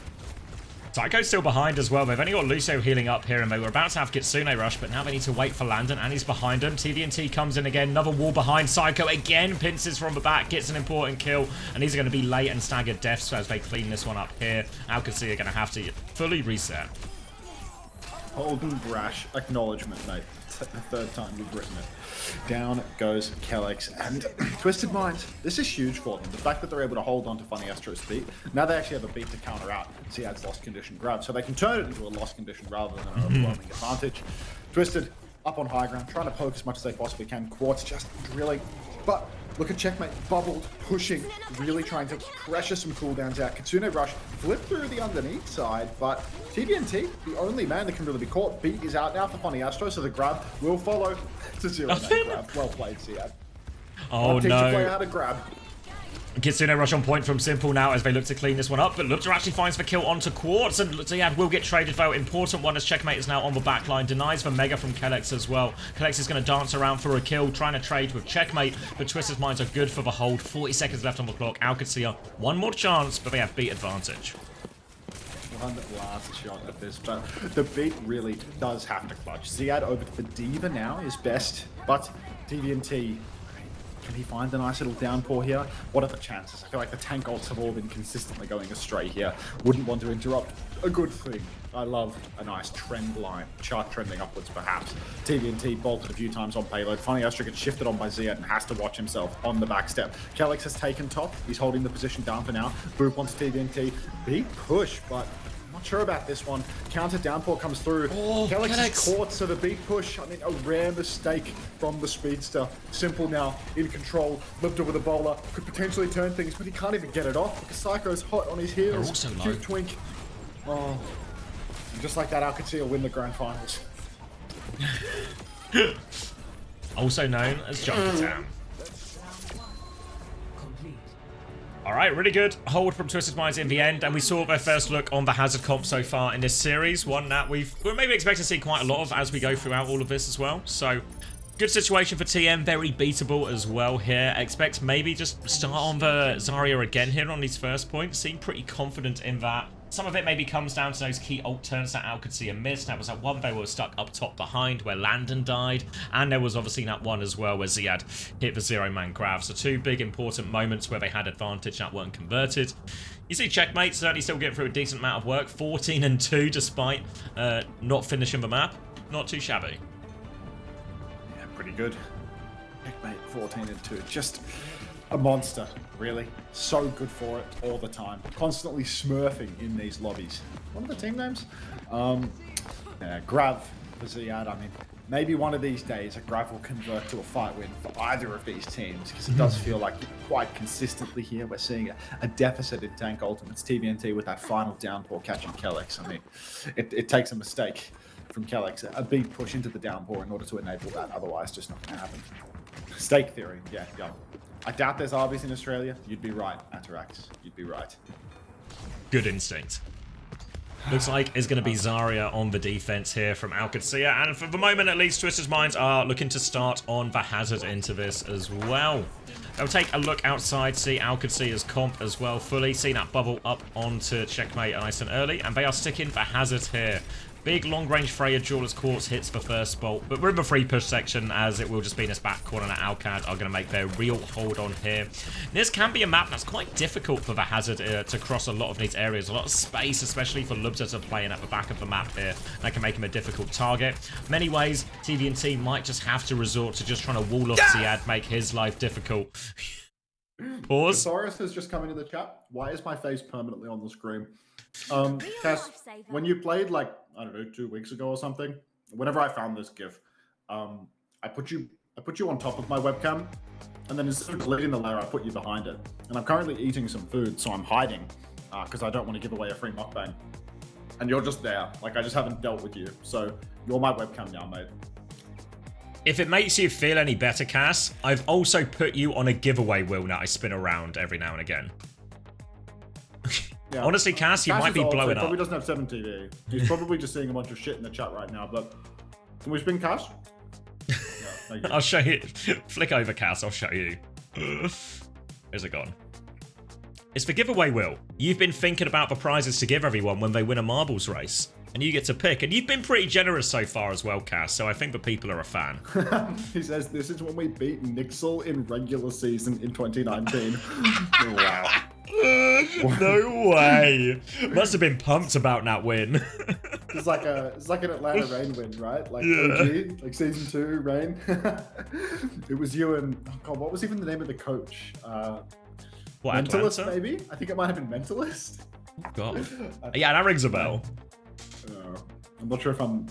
Psycho's still behind as well. They've only got Lucio healing up here, and they were about to have Qadsiah rush, but now they need to wait for Landon, and he's behind him. TVNT comes in again, another wall behind. Psycho again pinces from the back, gets an important kill, and these are going to be late and staggered deaths as they clean this one up here. Qadsiah are going to have to fully reset. Holden brash acknowledgement, mate. It's like the third time we've written it. Down goes Kellex and Twisted Minds. This is huge for them. The fact that they're able to hold on to Funny Astro's beat. Now they actually have a beat to counter out. Ziad's lost condition grab. So they can turn it into a lost condition rather than an overwhelming advantage. Twisted up on high ground, trying to poke as much as they possibly can. Quartz just drilling. But look at checkmate, bubbled, pushing, really trying to pressure some cooldowns out. Qadsiah rush, flip through the underneath side, but TVNT, the only man that can really be caught. Beat is out now for Funny Astro, so the grab will follow to zero. Grab. Well played, Ziad. Oh Teach the player no. how to grab. Qadsiah rush on point from Simple now as they look to clean this one up, but Lupta actually finds the kill onto Quartz, and Ziad will get traded though. Important one as checkmate is now on the back line, denies the mega from Kellex as well. Kellex is going to dance around for a kill, trying to trade with checkmate, but Twisted Minds are good for the hold. 40 seconds left on the clock. Qadsiah, one more chance, but they have beat advantage. One last shot at this, but the beat really does have to clutch. Ziad over to the Diva now is best, but TVNT, can he find a nice little downpour here? What are the chances? I feel like the tank ults have all been consistently going astray here. Wouldn't want to interrupt a good thing. I love a nice trend line, chart trending upwards perhaps. TVNT bolted a few times on payload. Funny Astro gets shifted on by Ziad and has to watch himself on the back step. Kellex has taken top. He's holding the position down for now. Boop onto TVNT. Big push, but not sure about this one. Counter downpour comes through. Oh, Kellex is caught, so the beat push, I mean, a rare mistake from the speedster. Simple now, in control. Lupta with a bowler. Could potentially turn things, but he can't even get it off because Psycho's hot on his heels. They're also low. Cute twink. Oh. And just like that, Qadsiah will win the grand finals. Also known as Junkertown. Alright, really good hold from Twisted Minds in the end, and we saw their first look on the Hazard comp so far in this series, one that we're maybe expecting to see quite a lot of as we go throughout all of this as well. So, good situation for TM, very beatable as well here. Expect maybe just start on the Zarya again here on these first points, seem pretty confident in that. some of it maybe comes down to those key ult turns that Qadsiah missed. That was that one they were stuck up top behind where Landon died. And there was obviously that one as well where Ziad hit the 0-man grab. So 2 big important moments where they had advantage that weren't converted. You see Checkmate certainly still getting through a decent amount of work. 14-2 despite not finishing the map. Not too shabby. Yeah, pretty good. Checkmate 14-2. Just a monster, really. So good for it all the time. Constantly smurfing in these lobbies. What are the team names? Grav for Ziad. I mean, maybe one of these days a Grav will convert to a fight win for either of these teams, because it does feel like quite consistently here we're seeing a deficit in tank ultimates. TVNT with that final downpour catching Kellex. I mean, it takes a mistake from Kellex, a big push into the downpour in order to enable that. Otherwise, just not going to happen. Stake theory, yeah. I doubt there's Arby's in Australia. You'd be right, Atarax. You'd be right. Good instinct. Looks like it's going to be Zarya on the defense here from Qadsiah. And for the moment, at least, Twisted Minds are looking to start on the hazard into this as well. They'll take a look outside, see Qadsiah's comp as well fully. See that bubble up onto Checkmate nice and early. And they are sticking the hazard here. Big long-range Freya Jeweler's Quartz hits the first bolt, but we're in the free push section as it will just be in this back corner that Alcad are going to make their real hold on here. This can be a map that's quite difficult for the Hazard to cross a lot of these areas. A lot of space, especially for Lubza to play in at the back of the map here. That can make him a difficult target. Many ways, TVNT might just have to resort to just trying to wall off Ziad, make his life difficult. Pause. Thesaurus has just come into the chat. Why is my face permanently on the screen? Cass, when you played like, I don't know, 2 weeks ago or something, whenever I found this GIF, I put you on top of my webcam, and then instead of deleting the layer, I put you behind it. And I'm currently eating some food, so I'm hiding, because I don't want to give away a free mukbang. And you're just there, like I just haven't dealt with you. So you're my webcam now, mate. If it makes you feel any better, Cass, I've also put you on a giveaway wheel that I spin around every now and again. Yeah. Honestly, Cass, you might be old, so blowing he up. probably doesn't have 7 TV. He's probably just seeing a bunch of shit in the chat right now, but can we spin Cass? Yeah, thank you. I'll show you. Flick over, Cass. I'll show you. Where's it gone? It's the giveaway wheel. You've been thinking about the prizes to give everyone when they win a marbles race. And you get to pick. And you've been pretty generous so far as well, Cass. So I think the people are a fan. He says, this is when we beat Nixel in regular season in 2019. Wow. No way. Must have been pumped about that win. It's like an Atlanta Rain win, right? Like Yeah. OG, like season 2 Rain. It was you and, oh God, what was even the name of the coach? What, Mentalist, Atlanta? maybe? I think it might have been Mentalist. God. Yeah, that rings a bell. I'm not sure if I'm,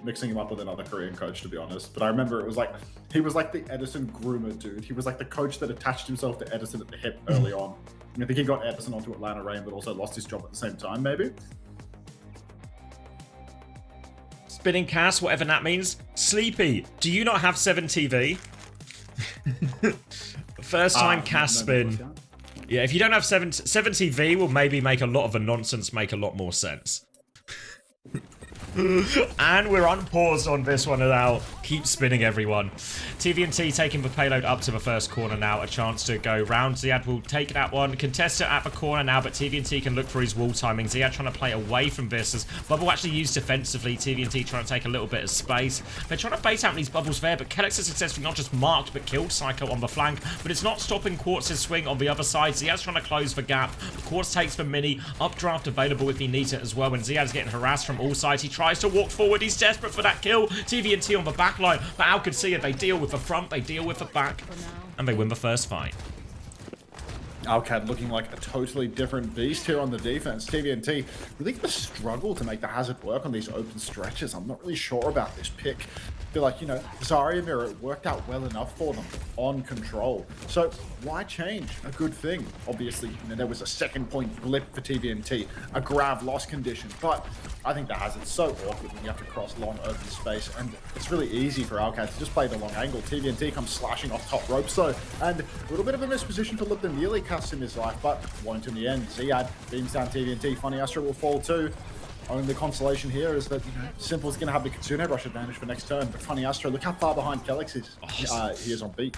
mixing him up with another Korean coach, to be honest. But I remember it was like, he was like the Edison groomer dude. He was like the coach that attached himself to Edison at the hip early on. I think he got Edison onto Atlanta Rain, but also lost his job at the same time, maybe. Spinning Cass, whatever that means. Sleepy, do you not have 7 TV? First time Cass spin. Yeah, if you don't have 7 TV, will maybe make a lot of the nonsense make a lot more sense. And we're unpaused on this one now. Keep spinning, everyone. TVNT taking the payload up to the first corner now. A chance to go round. Ziad will take that one. Contest it at the corner now, but TVNT can look for his wall timing. Ziad trying to play away from this as Bubble actually used defensively. TVNT trying to take a little bit of space. They're trying to bait out these bubbles there, but Kellex has successfully not just marked, but killed Psycho on the flank. But it's not stopping Quartz's swing on the other side. Ziad's trying to close the gap. Quartz takes the mini. Updraft available if he needs it as well. When Ziad's getting harassed from all sides, he tries to walk forward. He's desperate for that kill. TVNT on the back line, but Qadsiah, they deal with the front, they deal with the back, and they win the first fight. Alcad looking like a totally different beast here on the defense. TVNT really gonna struggle to make the hazard work on these open stretches. I'm not really sure about this pick. I feel like, Zarya Mirror, it worked out well enough for them on control. So why change a good thing? Obviously, there was a second point blip for TVNT, a grav loss condition, but I think the hazard's so awkward when you have to cross long open space, and it's really easy for Alcad to just play the long angle. TVNT comes slashing off top ropes though, and a little bit of a misposition for Lip that nearly cost him his life, but won't in the end. Ziad beams down TVNT, Funny Astro will fall too. only consolation here is that, you know, Simple's going to have the Kitsune rush advantage for next turn. But Funny Astro, look how far behind Kellex is. He is on beat.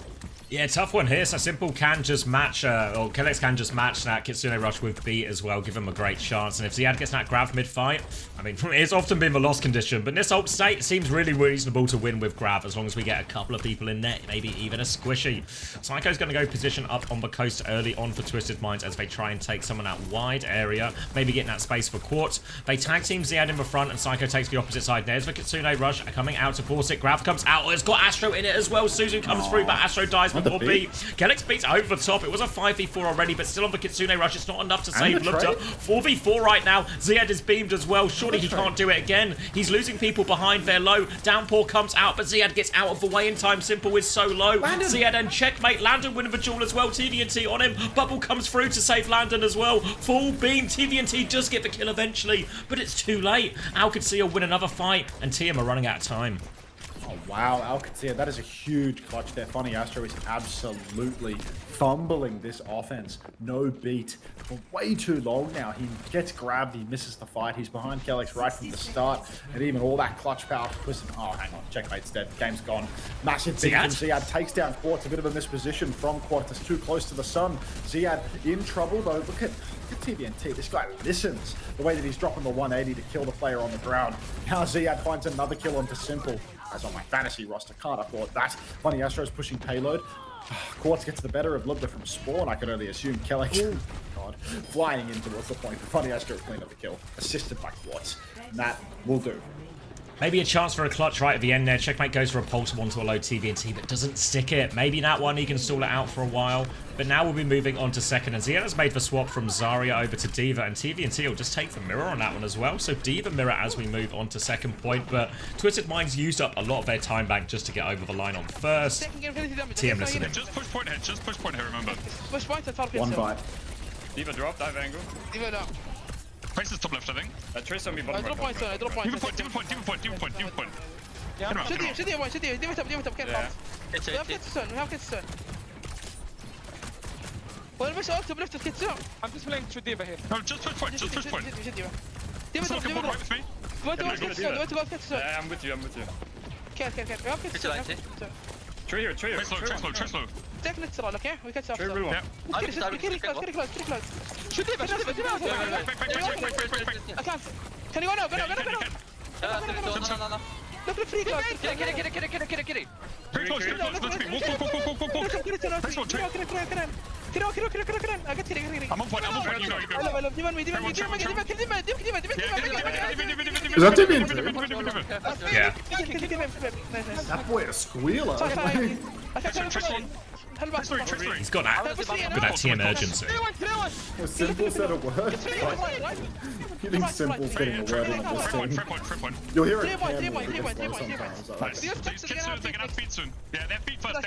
Yeah, tough one here. So Simple can just match, or Kellex can just match that Kitsune rush with beat as well, give him a great chance. And if Ziad gets that grab mid-fight, I mean, it's often been the loss condition, but in this old state, it seems really reasonable to win with grab as long as we get a couple of people in net, maybe even a squishy. Psycho's going to go position up on the coast early on for Twisted Minds as they try and take someone out wide area, maybe getting that space for Quartz. They tag team Ziad in the front, and Psycho takes the opposite side. There's the Kitsune rush coming out to force it. Grab comes out. Oh, it's got Astro in it as well. Suzu comes through, but Astro dies before beat. Kellex beats over the top. It was a 5v4 already, but still on the Kitsune rush. It's not enough to save Lupta. 4v4 right now. Ziad is beamed as well. Surely he can't do it again. He's losing people behind. They're low. Downpour comes out, but Ziad gets out of the way in time. Simple is so low. Ziad and checkmate. Landon winning the duel as well. TVNT on him. Bubble comes through to save Landon as well. Full beam. TVNT does get the kill eventually, but it's too late. Qadsiah win another fight, and TM are running out of time. Oh, wow, Qadsiah, that is a huge clutch there. Funny Astro is absolutely fumbling this offense. No beat for way too long now. He gets grabbed, he misses the fight. He's behind Kellex right from the start. And even all that clutch power twisted. Oh, hang on, checkmate's dead. Game's gone. Massive beat from Ziad. Takes down Quartz. A bit of a misposition from Quartz. It's too close to the sun. Ziad in trouble though. Look at TVNT. This guy listens. The way that he's dropping the 180 to kill the player on the ground. Now Ziad finds another kill onto Simple. As on my fantasy roster, can't afford that. Funny Astro's pushing payload. Quartz gets the better of Lubda from spawn. I can only assume Kellex. Oh, God. Flying in towards the point. But Funny Astro cleaned up the kill. Assisted by Quartz. And that will do. Maybe a chance for a clutch right at the end there. Checkmate goes for a pulse one to a low TVNT, but doesn't stick it. Maybe that one he can stall it out for a while. But now we'll be moving on to second. And Ziad has made the swap from Zarya over to D.Va, and TVNT will just take the mirror on that one as well. So D.Va mirror as we move on to second point. But Twisted Minds used up a lot of their time bank just to get over the line on first. TM listening. Just push point here, remember. Push point and One bite. D.Va drop, dive angle. D.Va down. Face is top left, I think. Trace on me bottom Drop point, I drop point. Give a point. Shoot the point, D.Va top, get fast. We have Kitsune. Well, we're up to left of Kitsune. I'm just playing through D.Va here. No, just push point. D.Va top, Right with me. Go to Kitsune. Yeah, I'm with you. Okay. We have Kitsune. Tree here. Trace low. Take literal, okay? We catch up. Tree real. Yeah. Get close. Shoot D.Va. Back. I can't. Can you go now? Go. No. Look free close. Get it. Very close. Let's be. Walk. I get it. I'm on point. You go. I love you. Is that TVNT? Yeah. That boy a squealer. He's got that TM urgency. A simple set of words. You think Simple's getting a word in on this team? You'll hear it sometimes. They're gonna feed soon. Yeah, they're feet first.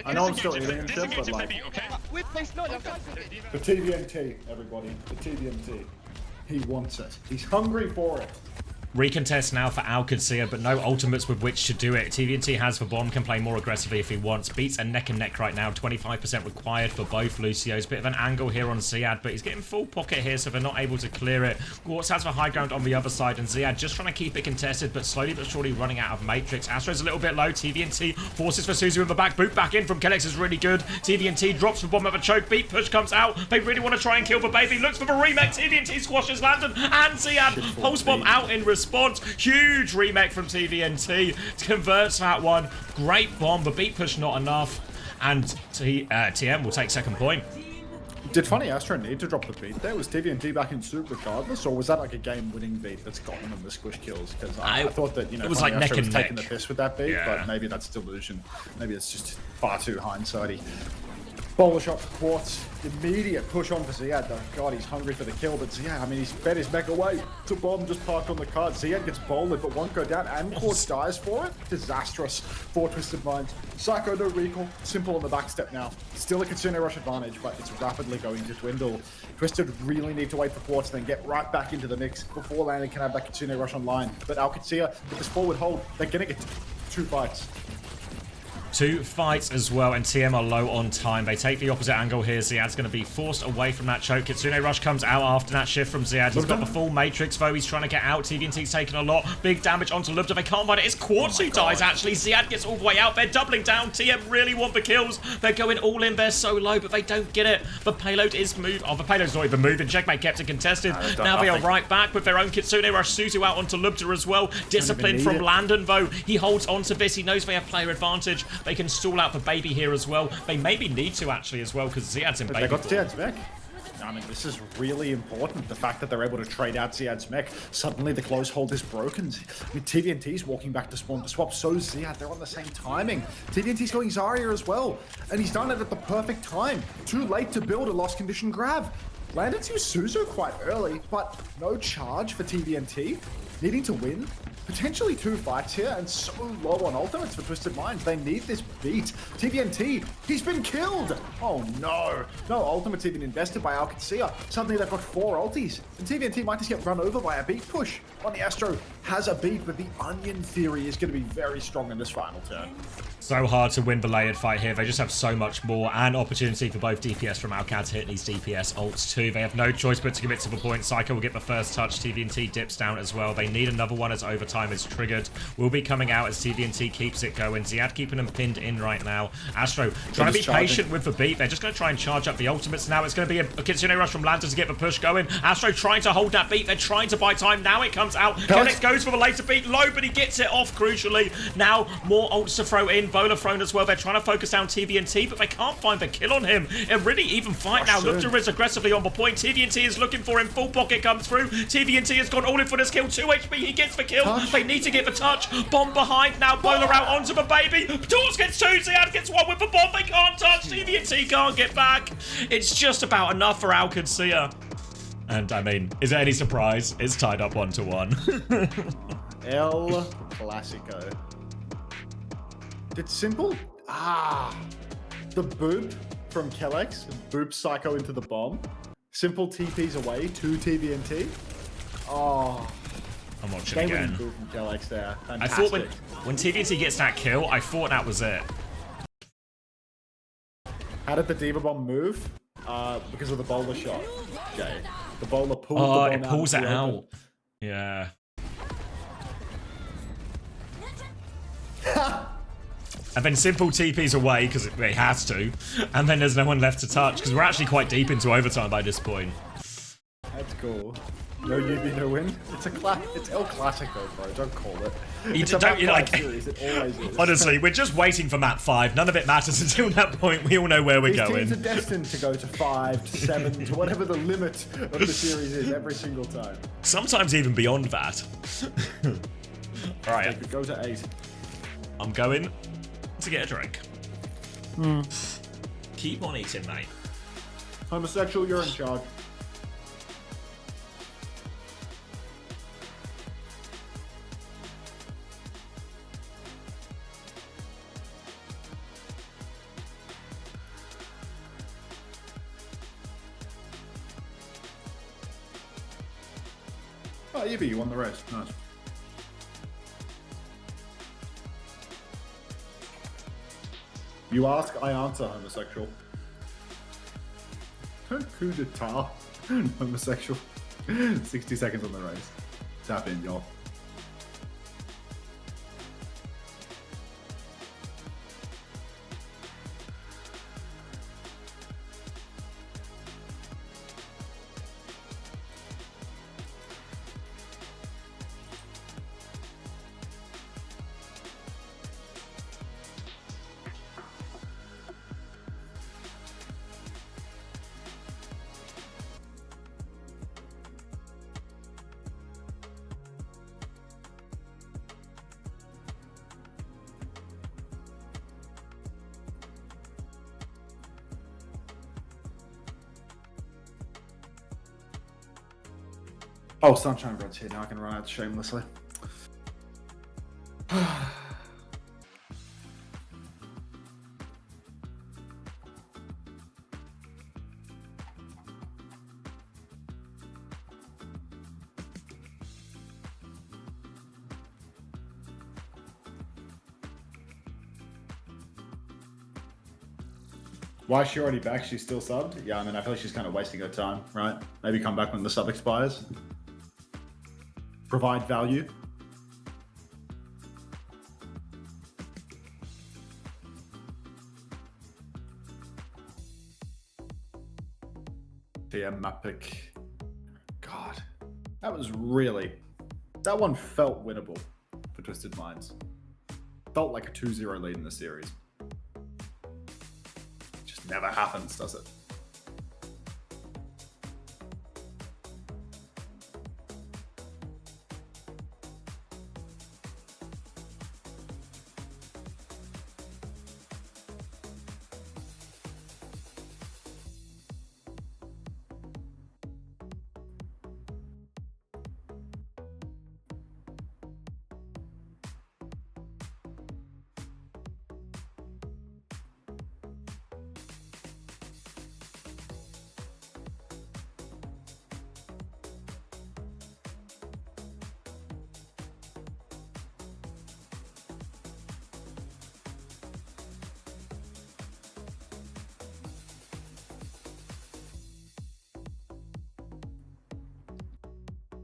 I know I'm still eating and shit, but like... The TVNT, everybody. The TVNT. He wants it. He's hungry for it. Recontest now for Qadsiah, but no ultimates with which to do it. TVNT has the bomb, can play more aggressively if he wants. Beats are neck and neck right now. 25% required for both Lucios. Bit of an angle here on Ziad, but he's getting full pocket here, so they're not able to clear it. Quartz has the high ground on the other side, and Ziad just trying to keep it contested, but slowly but surely running out of Matrix. Astro's a little bit low. TVNT forces for Suzu in the back. Boot back in from Kellex is really good. TVNT drops the bomb of a choke. Beat push comes out. They really want to try and kill the baby. Looks for the remake. TVNT squashes Landon, and Ziad pulse bomb out in response. Huge remake from TVNT. Converts that one. Great bomb, but beat push not enough. And TM will take second point. Did Funny Astro need to drop the beat there? Was TVNT back in soup regardless, or was that like a game-winning beat that's gotten them the squish kills? Because I thought that, you know, it was Funny like Astro neck was and taking the neck. piss with that beat, Yeah. but maybe that's delusion. Maybe it's just far too hindsighty. Bowler shot to Quartz. Immediate push on for Ziad though. God, he's hungry for the kill, but Ziad, I mean, he's fed his mech away. The bomb just parked on the card. Ziad gets bowled, but won't go down, and Quartz dies for it. Disastrous for Twisted Minds. Psycho, no recall. Simple on the back step now. Still a Kitsune rush advantage, but it's rapidly going to dwindle. Twisted really need to wait for Quartz, then get right back into the mix before Landon can have that Kitsune rush online. But Qadsiah, with this forward hold, they're gonna get 2 fights. 2 fights as well, and TM are low on time. They take the opposite angle here. Ziad's going to be forced away from that choke. Kitsune Rush comes out after that shift from Ziad. He's got the full Matrix, though. He's trying to get out. TVNT's taking a lot. Big damage onto Lubda. They can't find it. It's Quartz who dies, actually. Ziad gets all the way out. They're doubling down. TM really want the kills. They're going all in. They're so low, but they don't get it. The payload is moved. Oh, the payload's not even moving. Checkmate kept it contested. Now they are right back with their own Kitsune Rush. Suzu out onto Lubda as well. Discipline from Landon, though. He holds onto this. He knows they have player advantage. They can stall out for Baby here as well. They maybe need to actually as well because Ziad's in Baby. They got Ziad's mech. I mean, this is really important. The fact that they're able to trade out Ziad's mech. Suddenly the close hold is broken. I mean, TVNT's walking back to spawn to swap. So is Ziad. They're on the same timing. TVNT's going Zarya as well. And he's done it at the perfect time. Too late to build a lost condition grab. Landon's used Suzu quite early, but no charge for TVNT. Needing to win. Potentially 2 fights here, and so low on ultimates for Twisted Minds. They need this beat. TVNT, he's been killed! Oh no! No ultimates even invested by Qadsiah. Suddenly they've got 4 ultis, and TVNT might just get run over by a beat push. On the Astro has a beat, but the Onion theory is going to be very strong in this final turn. So hard to win the layered fight here. They just have so much more, and opportunity for both DPS from Alcad to hit these DPS ults too. They have no choice but to commit to the point. Psycho will get the first touch. TVNT dips down as well. They need another one as overtime is triggered. Will be coming out as TVNT keeps it going. Ziad keeping them pinned in right now. Astro trying to be patient with the beat. They're just going to try and charge up the ultimates now. It's going to be a Kitsune Rush from Lanta to get the push going. Astro trying to hold that beat. They're trying to buy time. Now it comes out. Kennex goes for the later beat low, but he gets it off crucially. Now more ults to throw in. Bola thrown as well. They're trying to focus down TVNT, but they can't find the kill on him. A really even fight now. Lubda is aggressively on the point. TVNT is looking for him. Full pocket comes through. TVNT has gone all in for this kill. 2 HP. He gets the kill. They need to get the touch. Bomb behind now. Bola out onto the baby. Torts gets 2. Ziad gets 1 with the bomb. They can't touch. TVNT can't get back. It's just about enough for Qadsiah. And I mean, is there any surprise? It's tied up 1-1. El Clasico. Did Simple? The boop from Kellex. Boop Psycho into the bomb. Simple TPs away to TVNT. Oh. I'm watching again. Boop from Kellex there. Fantastic. I thought when TVNT gets that kill, I thought that was it. How did the Diva Bomb move? Because of the bowler shot. Jay. The bowler pulled the bomb out. It pulls it out. Yeah. And then Simple TP's away because it has to. And then there's no one left to touch because we're actually quite deep into overtime by this point. That's cool. No UB, no win. It's El Clasico, bro. Don't call it. Series. It always is. Honestly, we're just waiting for map 5. None of it matters until that point. We all know where we're going. These teams are destined to go to 5, to 7, to whatever the limit of the series is every single time. Sometimes even beyond that. All right. If it goes to 8. I'm going to get a drink. Keep on eating, mate. Homosexual, you're in charge. Oh, you won the race. Nice. You ask, I answer, homosexual. Coup d'etat. Homosexual. 60 seconds on the race. Tap in, y'all. Oh, Sunshine Rod's here. Now I can run out shamelessly. Why is she already back? She's still subbed? Yeah, I mean, I feel like she's kind of wasting her time, right? Maybe come back when the sub expires. Provide value. TM map pick. God, that was really... That one felt winnable for Twisted Minds. Felt like a 2-0 lead in the series. Just never happens, does it?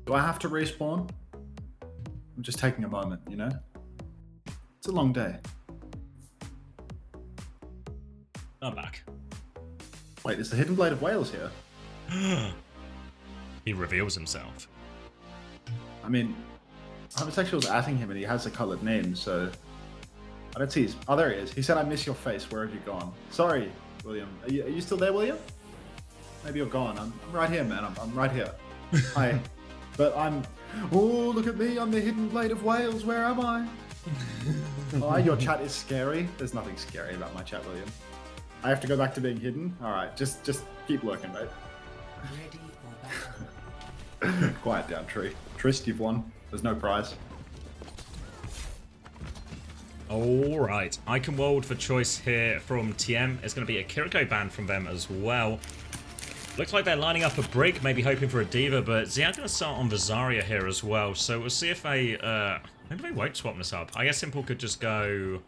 Do I have to respawn? I'm just taking a moment, you know? It's a long day. I'm back. Wait, is the Hidden Blade of Wales here? He reveals himself. I mean, Homosexual's atting him and he has a coloured name, so... I don't see his... Oh, there he is. He said, I miss your face. Where have you gone? Sorry, William. Are you still there, William? Maybe you're gone. I'm right here, man. I'm right here. Hi. But I'm... Oh, look at me. I'm the Hidden Blade of Wales. Where am I? Oh, your chat is scary. There's nothing scary about my chat, William. I have to go back to being hidden? Alright, just keep lurking, mate. Quiet down, Tree. Trist, you've won. There's no prize. Alright, Icon World for choice here from TM. It's going to be a Kiriko ban from them as well. Looks like they're lining up a Brig, maybe hoping for a Diva, but Ziad's going to start on Visaria here as well. So we'll see if they... maybe they won't swap this up. I guess Simple could just go...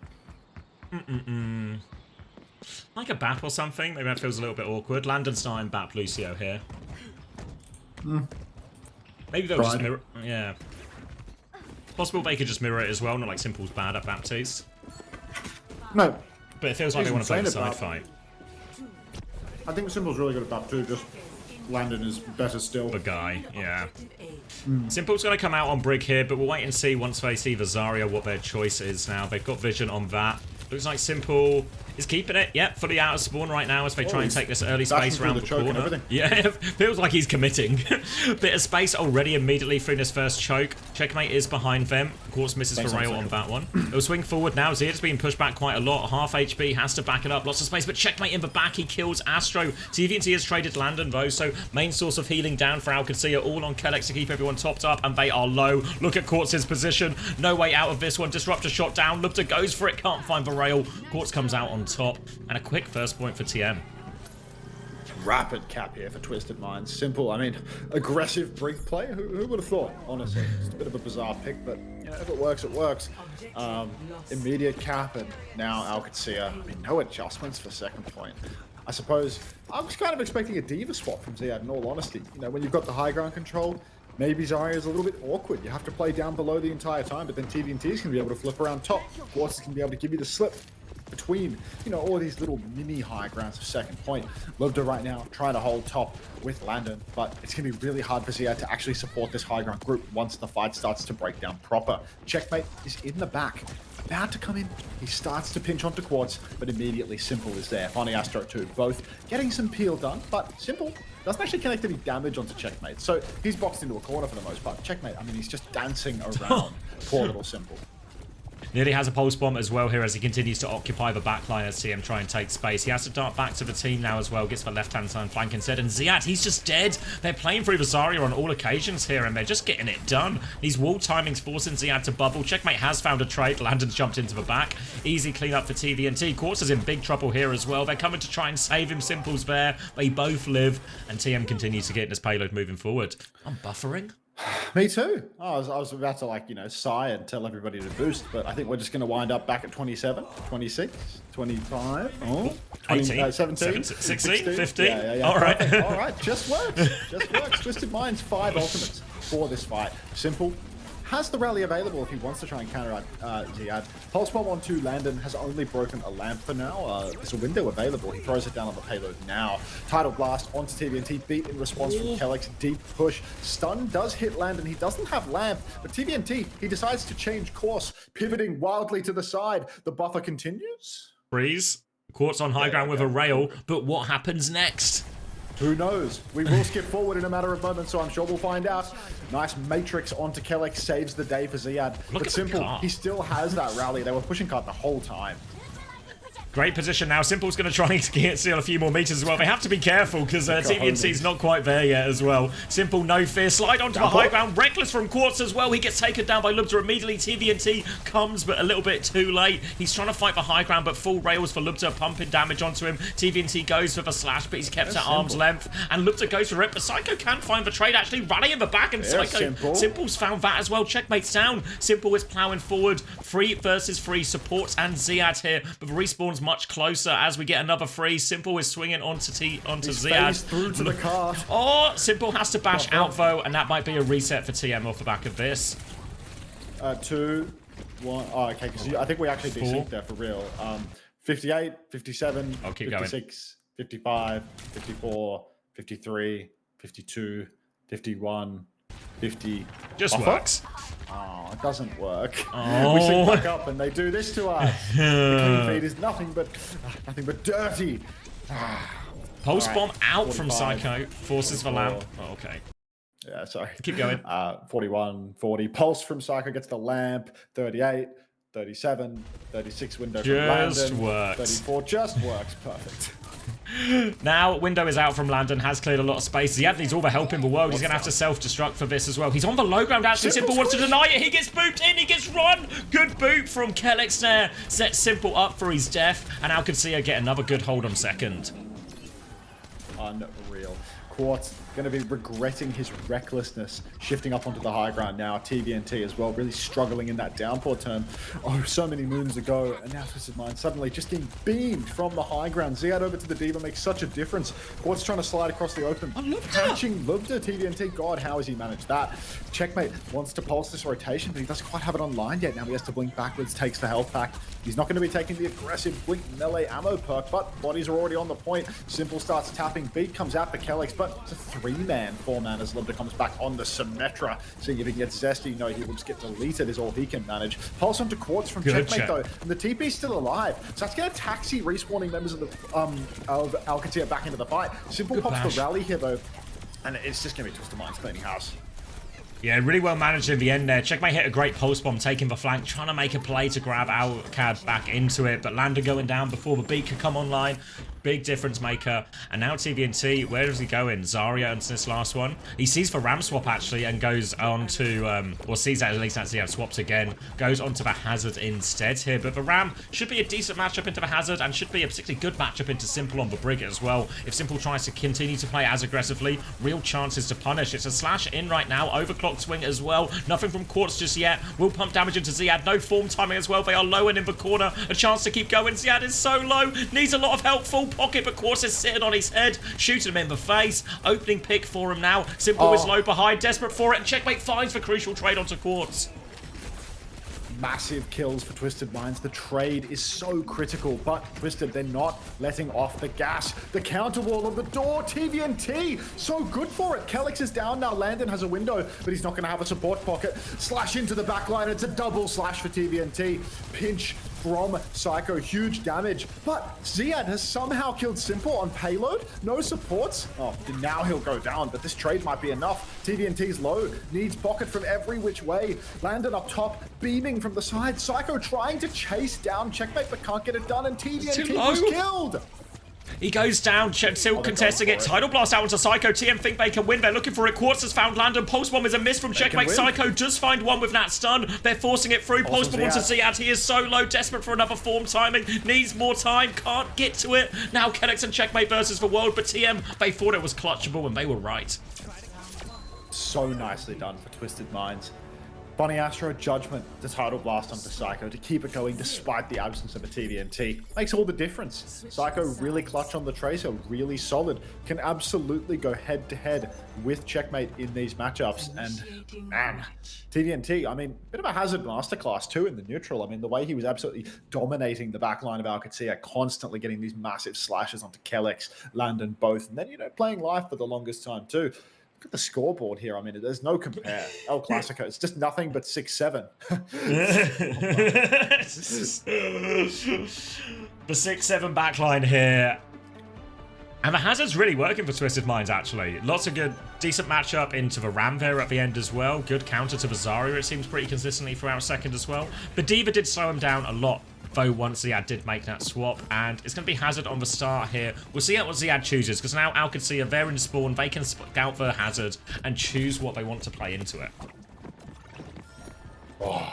like a BAP or something. Maybe that feels a little bit awkward. Landon starting BAP Lucio here. Maybe they'll just mirror... Yeah. Possible they could just mirror it as well, not like Simple's bad at Baptiste. No. But it feels like they want to play the side fight. I think Simple's really good at BAP too, just Landon is better still. The guy, yeah. Simple's going to come out on Brig here, but we'll wait and see once they see Visaria what their choice is now. They've got vision on that. Looks like Simple is keeping it. Yep, fully out of spawn right now as they try and take this early space around the corner. Yeah, feels like he's committing. Bit of space already immediately through this first choke. Checkmate is behind them. Of course, misses for rail on that one. They'll swing forward now. Ziad's being pushed back quite a lot. Half HP, has to back it up. Lots of space, but Checkmate in the back. He kills Astro. TVNT has traded Landon though, so main source of healing down for Qadsiah. All on Kellex to keep everyone topped up, and they are low. Look at Qadsiah's position. No way out of this one. Disruptor shot down. Lupta goes for it. Can't find the rail. Quartz comes out on top, and a quick first point for TM. Rapid cap here for Twisted Minds. Simple, I mean, aggressive Brig play. Who would have thought, honestly? It's a bit of a bizarre pick, but you know, if it works, it works. Immediate cap, and now Qadsiah. I mean, no adjustments for second point. I suppose I was kind of expecting a Diva swap from Ziad, in all honesty. You know, when you've got the high ground control, maybe Zarya is a little bit awkward. You have to play down below the entire time, but then TVNT is going to be able to flip around top. Quartz is going to be able to give you the slip between, you know, all these little mini high grounds of second point. Lupta right now trying to hold top with Landon, but it's going to be really hard for Ziad to actually support this high ground group once the fight starts to break down proper. Checkmate is in the back, about to come in. He starts to pinch onto Quartz, but immediately Simple is there. Finding Astro too, both getting some peel done, but Simple doesn't actually connect any damage onto Checkmate. So he's boxed into a corner for the most part. Checkmate, I mean, he's just dancing around. Poor little Simple. Nearly has a pulse bomb as well here as he continues to occupy the backline as TM try and take space. He has to dart back to the team now as well. Gets the left-hand side flank instead. And Ziad, he's just dead. They're playing through Visaria on all occasions here, and they're just getting it done. These wall timings forcing Ziad to bubble. Checkmate has found a trade. Landon's jumped into the back. Easy clean up for TVNT. Quartz is in big trouble here as well. They're coming to try and save him. Simple's there. They both live. And TM continues to get in this payload moving forward. I'm buffering. Me too. I was about to, like, sigh and tell everybody to boost, but I think we're just going to wind up back at 27, 26, 25, 18, 17, 16, 15. Yeah. All right. Perfect. All right, just works. Twisted Mind's 5 ultimates for this fight. Simple. Has the rally available if he wants to try and counteract Ziad. Pulse Bomb on 2, Landon has only broken a lamp for now. There's a window available. He throws it down on the payload now. Tidal Blast onto TVNT, beat in response from Kellex. Deep push. Stun does hit Landon. He doesn't have lamp, but TVNT, he decides to change course, pivoting wildly to the side. The buffer continues. Freeze. Quartz on high ground with a rail, but what happens next? Who knows? We will skip forward in a matter of moments, so I'm sure we'll find out. Nice Matrix onto Kellex, saves the day for Ziad. But Simple, he still has that rally. They were pushing card the whole time. Great position now. Simple's going to try and steal a few more meters as well. They have to be careful because TVNC's not quite there yet as well. Simple, no fear. Slide onto the high ground. Reckless from Quartz as well. He gets taken down by Lubda immediately. TVNT comes, but a little bit too late. He's trying to fight for high ground, but full rails for Lubda, pumping damage onto him. TVNT goes for the slash, but he's kept at arm's length. And Lubda goes for it, but Psycho can find the trade, actually running in the back, and Psycho. Simple's found that as well. Checkmate's down. Simple is plowing forward. 3 versus 3 supports and Ziad here, but the respawn's much closer as we get another free. Simple is swinging onto Ziad. Through to the car. Oh, Simple has to bash out though, and that might be a reset for TM off the back of this. 2, 1. Oh, okay, because I think we actually desynced there for real. 58, 57, 56, 55, 54, 53, 52, 51, 50. Just works. Oh, it doesn't work. Oh. We sync back up and they do this to us. The clean feed is nothing but dirty. Pulse bomb out from Psycho. Forces the lamp. Oh, okay. Yeah, sorry. Keep going. 41, 40. Pulse from Psycho gets the lamp. 38, 37, 36 window from Landon. Just works. 34 just works. Perfect. Now, window is out from Landon, has cleared a lot of space. Ziad needs all the help in the world. He's going to have to self-destruct for this as well. He's on the low ground, actually. Simple wants to deny it. He gets booped in. He gets run. Good boot from Kellex there. Sets Simple up for his death. And now Qadsiah get another good hold on second. Unreal. Quartz going to be regretting his recklessness, shifting up onto the high ground now. TVNT as well, really struggling in that downpour turn. Oh, so many moons ago, and now Twisted Mind suddenly just getting beamed from the high ground. Ziad over to the Diva makes such a difference. Quartz trying to slide across the open, catching Lubda. TVNT, God, how has he managed that? Checkmate wants to pulse this rotation, but he doesn't quite have it online yet. Now he has to blink backwards, takes the health pack. He's not going to be taking the aggressive blink melee ammo perk, but bodies are already on the point. Simple starts tapping, beat comes out for Kellex, but it's a 3-man, 4-man as Lubda comes back on the Symmetra. Seeing if he gets Zesty, no, he will just get deleted is all he can manage. Pulse onto Quartz from Checkmate though, and the TP's still alive. So that's going to taxi respawning members of the of Qadsiah back into the fight. Simple pops the rally here though, and it's just going to be Twisted Mind's cleaning house. Yeah, really well managed in the end there. Checkmate hit a great pulse bomb, taking the flank, trying to make a play to grab Alcad back into it, but Landon going down before the beat could come online. Big difference maker. And now TVNT, where does he go in? Zarya into this last one. He sees for Ram swap actually and goes on to, or sees that at least actually swaps again. Goes onto the Hazard instead here. But the Ram should be a decent matchup into the Hazard and should be a particularly good matchup into Simple on the Brig as well. If Simple tries to continue to play as aggressively, real chances to punish. It's a slash in right now. Overclock swing as well. Nothing from Quartz just yet. Will pump damage into Ziad. No form timing as well. They are low and in the corner. A chance to keep going. Ziad is so low. Needs a lot of help. Full pocket, but Quartz is sitting on his head, shooting him in the face. Opening pick for him now. Simple is low behind, desperate for it, and Checkmate finds the crucial trade onto Quartz. Massive kills for Twisted Minds. The trade is so critical, but Twisted, they're not letting off the gas. The counter wall of the door, TVNT, so good for it. Kellex is down now. Landon has a window, but he's not going to have a support pocket. Slash into the backline. It's a double slash for TVNT. Pinch from Psycho, huge damage, but Ziad has somehow killed Simple on payload. No supports. Oh, now he'll go down, but this trade might be enough. TVNT's low, needs pocket from every which way. Landon up top, beaming from the side. Psycho trying to chase down Checkmate, but can't get it done, and TVNT was killed. He goes down, still contesting it. Tidal Blast out onto Psycho. TM think they can win. They're looking for it. Quartz has found Landon. Pulse Bomb is a miss from Checkmate. Psycho does find one with that stun. They're forcing it through. Pulse Bomb onto Ziad. He is so low, desperate for another form timing. Needs more time, can't get to it. Now Kellex and Checkmate versus the world, but TM, they thought it was clutchable and they were right. so nicely done for Twisted Minds. Funny Astro Judgment, the title blast onto Psycho to keep it going despite the absence of a TVNT. Makes all the difference. Psycho really clutch on the Tracer, really solid. Can absolutely go head to head with Checkmate in these matchups. And man, TVNT, I mean, bit of a hazard masterclass too in the neutral. I mean, the way he was absolutely dominating the backline of Qadsiah, constantly getting these massive slashes onto Kellex, Landon both. And then, you know, playing live for the longest time too. Look at the scoreboard here. I mean, there's no compare. El Clasico, it's just nothing but 6-7. The 6-7 backline here. And the hazard's really working for Twisted Minds, actually. Lots of good, decent matchup into the Ram there at the end as well. Good counter to the Zarya, it seems pretty consistently throughout second as well. But Diva did slow him down a lot, though once Ziad did make that swap, and it's going to be Hazard on the start here. We'll see what Ziad chooses, because now Qadsiah, they're in spawn, they can scout for Hazard and choose what they want to play into it. Oh,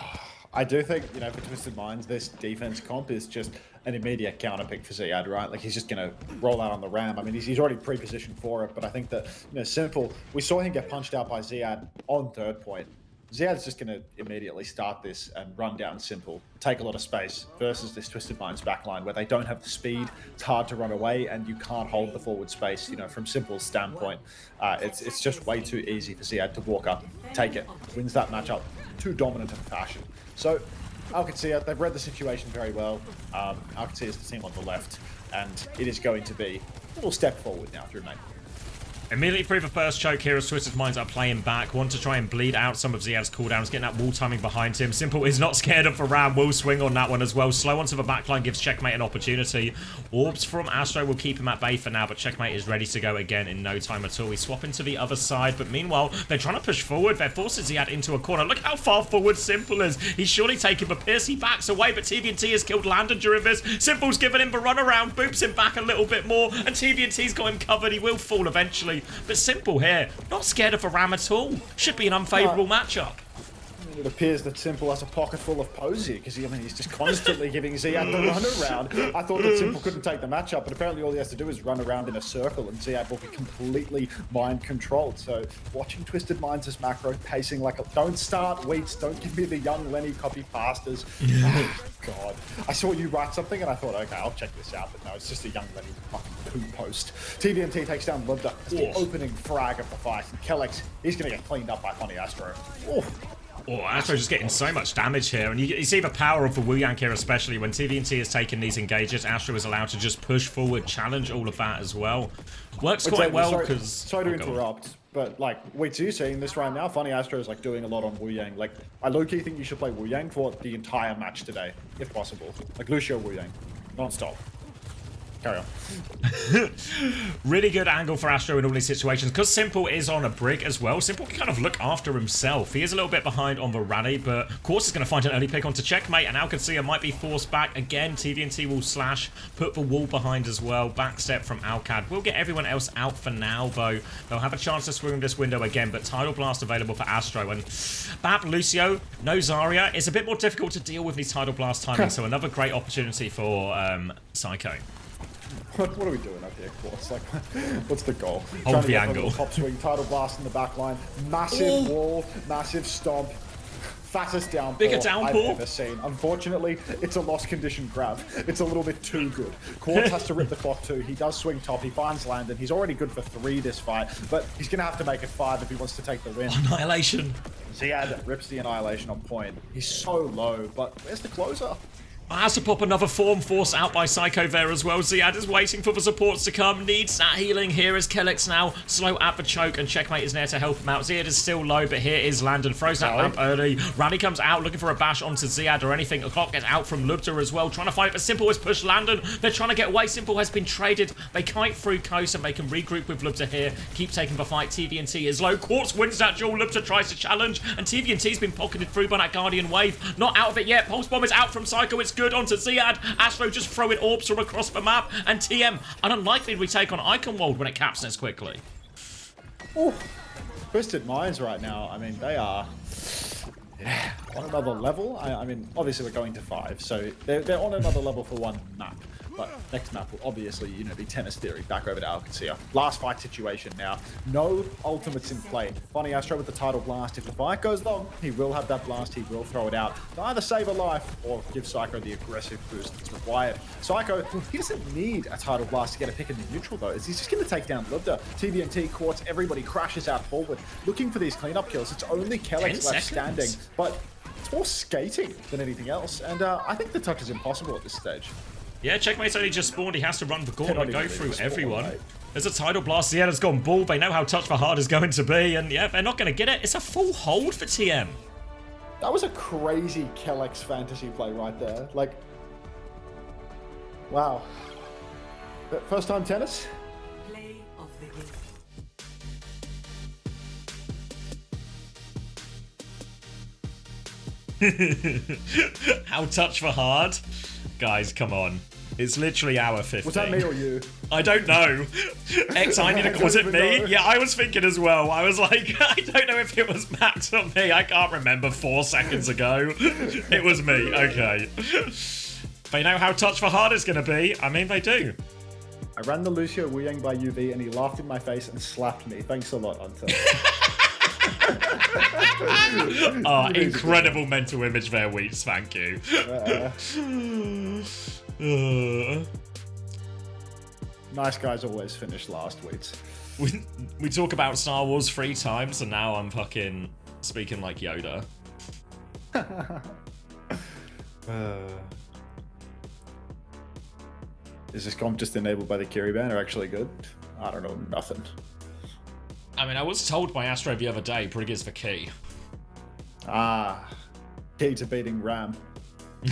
I do think, you know, for Twisted Minds, this defense comp is just an immediate counter pick for Ziad, right? Like, he's just going to roll out on the Ram. I mean, he's already pre-positioned for it, but I think that, you know, Simple, we saw him get punched out by Ziad on third point. Ziad's just going to immediately start this and run down Simple, take a lot of space versus this Twisted Minds backline where they don't have the speed, it's hard to run away, and you can't hold the forward space, you know, from Simple's standpoint. It's just way too easy for Ziad to walk up, take it, wins that matchup, too dominant of a fashion. So, Qadsiah, they've read the situation very well. Qadsiah is the team on the left, and it is going to be a little step forward now through mate. Immediately through the first choke here as Twisted Minds are playing back. Want to try and bleed out some of Ziad's cooldowns, getting that wall timing behind him. Simple is not scared of the Ram, will swing on that one as well. Slow onto the backline gives Checkmate an opportunity. Orbs from Astro will keep him at bay for now, but Checkmate is ready to go again in no time at all. We swap into the other side, but meanwhile, they're trying to push forward. They're forcing Ziad into a corner. Look how far forward Simple is. He's surely taking the Pierce. He backs away, but TVNT has killed Landon during this. Simple's given him the runaround, boops him back a little bit more, and TVNT's got him covered. He will fall eventually, but Simple here, not scared of a Ram at all. Should be an unfavourable matchup. It appears that Simple has a pocket full of Posey because he's just constantly giving Ziad the runaround. I thought that Simple couldn't take the matchup, but apparently all he has to do is run around in a circle and Ziad will be completely mind controlled. So watching Twisted Minds as macro, pacing like a don't start Wheats, don't give me the young Lenny copy pastas. God. I saw you write something and I thought, okay, I'll check this out, but no, it's just a young Lenny fucking poo post. TVNT takes down Libda. It's the opening frag of the fight. And Kellex, he's going to get cleaned up by Funny Astro. Oh, Astro's just getting so much damage here. And you see the power of the Wu Yang here, especially when TVNT has taken these engages. Astro is allowed to just push forward, challenge all of that as well. Works quite well because... Sorry to interrupt, but like, wait, so you're saying this right now? Funny Astro is like doing a lot on Wu Yang. Like, I low-key think you should play Wu Yang for the entire match today, if possible. Like Lucio Wu Yang, non-stop. Carry on. Really good angle for Astro in all these situations because Simple is on a brig as well. Simple can kind of look after himself. He is a little bit behind on the rally, but Quartz is going to find an early pick onto Checkmate, and Qadsiah might be forced back again. TVNT will slash, put the wall behind as well. Backstep from Alcad. We'll get everyone else out for now, though. They'll have a chance to swing this window again, but Tidal Blast available for Astro. And Bap, Lucio, no Zarya. It's a bit more difficult to deal with these Tidal Blast timings, so another great opportunity for Psycho. What are we doing up here, Quartz? Like, what's the goal? Hold the angle. Top swing, Tidal Blast in the back line, massive wall, massive stomp, fattest downpour Bigger downpour I've ever seen. Unfortunately, it's a lost condition grab. It's a little bit too good. Quartz has to rip the clock too. He does swing top. He finds Landon. He's already good for 3 this fight, but he's going to have to make it 5 if he wants to take the win. Annihilation. Ziad rips the Annihilation on point. He's so low, but where's the closer? Has to pop another form force out by Psycho there as well. Ziad is waiting for the supports to come. Needs that healing. Here is Kellex now. Slow at the choke, and Checkmate is there to help him out. Ziad is still low, but here is Landon. Throws that lamp early. Rally comes out looking for a bash onto Ziad or anything. A clock gets out from Lubda as well. Trying to fight, but Simple has pushed Landon. They're trying to get away. Simple has been traded. They kite through coast, and they can regroup with Lubda here. Keep taking the fight. TVNT is low. Quartz wins that duel. Lubda tries to challenge, and TVNT's been pocketed through by that Guardian Wave. Not out of it yet. Pulse Bomb is out from Psycho. It's good onto Ziad. Astro just throwing orbs from across the map, and TM an unlikely retake on Icon World when it caps this quickly. Ooh. Twisted Minds right now, I mean, they are on another level. I mean, obviously we're going to 5, so they're on another level for one map. But next map will obviously, you know, be Tennis Theory back over to Qadsiah. Last fight situation now. No ultimates in play. Funny Astro with the Tidal Blast. If the fight goes long, he will have that blast. He will throw it out to either save a life or give Psycho the aggressive boost that's required. Psycho, he doesn't need a Tidal Blast to get a pick in the neutral though, as he's just going to take down Lubda. TVNT, Quartz, everybody crashes out forward, looking for these cleanup kills. It's only Kellex left standing, but it's more skating than anything else. And I think the touch is impossible at this stage. Yeah, Checkmate's only just spawned. He has to run the gauntlet, go through everyone. Right? There's a Tidal Blast. Sienna's gone ball. They know how touch for hard is going to be. And yeah, they're not going to get it. It's a full hold for TM. That was a crazy Kellex fantasy play right there. Like, wow. But first time tennis? Play of the game. How touch for hard? Guys, come on. It's literally hour 15. Was that me or you? I don't know. X, I need to... Was it me? Yeah, I was thinking as well. I was like, I don't know if it was Max or me. I can't remember 4 seconds ago. It was me. Okay. They know how touch for hard is going to be. I mean, they do. I ran the Lucio Wu Yang by UV and he laughed in my face and slapped me. Thanks a lot, Hunter. Oh, incredible mental image there, Wheats. Thank you. Nice guys always finish last, Wheats. We talk about Star Wars 3 times, and now I'm fucking speaking like Yoda. Is this comp just enabled by the Kiri ban or actually good? I don't know, nothing. I mean, I was told by Astro the other day, Brig is the key. Ah, key to beating Ram.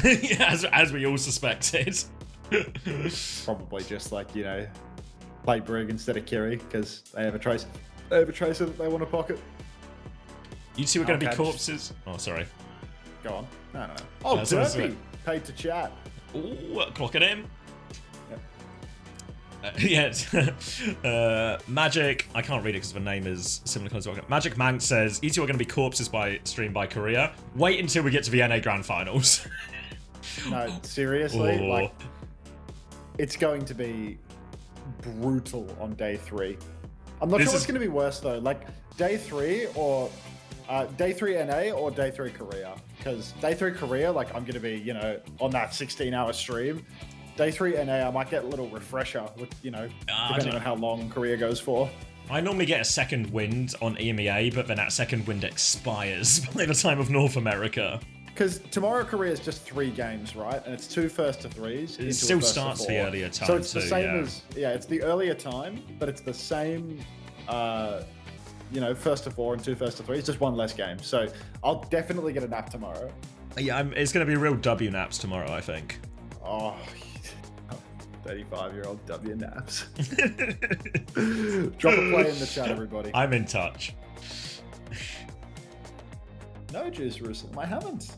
Yeah, as we all suspected. Probably just like, you know, play Brig instead of Kiri because they have a tracer. They have a tracer that they want to pocket. You two are going to be Okay, corpses. Oh, sorry. Go on. No. Oh, That's what I Derpy. Paid to chat. Ooh, clocking him. Yep. Yeah. Magic. I can't read it because the name is similar to Magic Mank says, you two are going to be corpses by stream by Korea. Wait until we get to the NA Grand Finals. No, seriously, Ooh. like, it's going to be brutal on day 3. I'm not sure what's going to be worse though, like day 3 or day 3 NA or day 3 Korea. Because day 3 Korea, like I'm going to be, you know, on that 16-hour stream. Day 3 NA, I might get a little refresher with, you know, depending on how long Korea goes for. I normally get a second wind on EMEA, but then that second wind expires by the time of North America. Because tomorrow Korea is just 3 games, right? And it's 2 first to 3s. It still starts the earlier time, so it's the too, same yeah. as, yeah, it's the earlier time, but it's the same, you know, first to 4 and 2 first to 3. It's just 1 less game. So I'll definitely get a nap tomorrow. Yeah, it's going to be real W naps tomorrow, I think. Oh, 35-year-old W naps. Drop a play in the chat, everybody. I'm in touch. No juice recently. I haven't.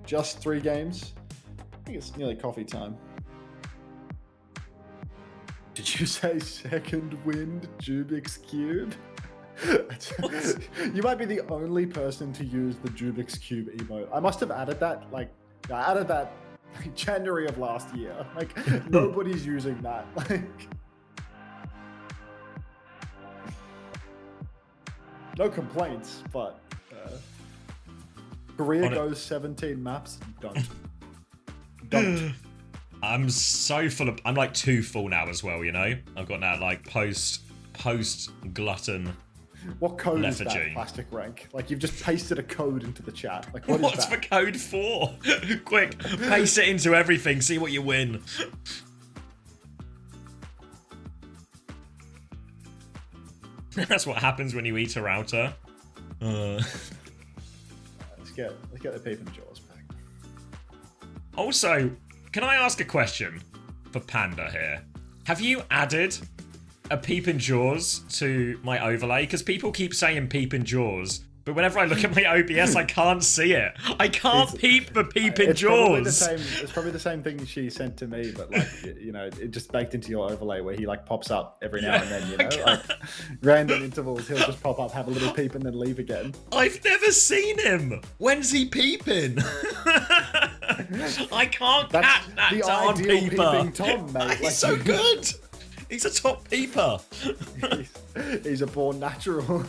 Just 3 games. I think it's nearly coffee time. Did you say second wind Jubix Cube? You might be the only person to use the Jubix Cube emote. I must have added that, like, I added that like, January of last year. Like, nobody's using that. Like, no complaints, but Korea goes 17 maps. Don't. I'm so full of... I'm like 2 full now as well, you know? I've got now like post glutton. What code is lethargy. that, plastic rank? Like, you've just pasted a code into the chat. Like, what is What's that? the code for? Quick, paste it into everything, see what you win. That's what happens when you eat a router. Let's get the peep and jaws back. Also, can I ask a question for Panda here? Have you added a peep and jaws to my overlay? Because people keep saying peep and jaws, but whenever I look at my OBS, I can't see it. I can't peep the peep and jaws. It's probably the same thing she sent to me, but like, you know, it just baked into your overlay where he like pops up every now and then, you know, like random intervals. He'll just pop up, have a little peep, and then leave again. I've never seen him. When's he peeping? I can't That's cat that the darn ideal peeper. peeping Tom, mate. He's so good. He's a top peeper. He's a born natural.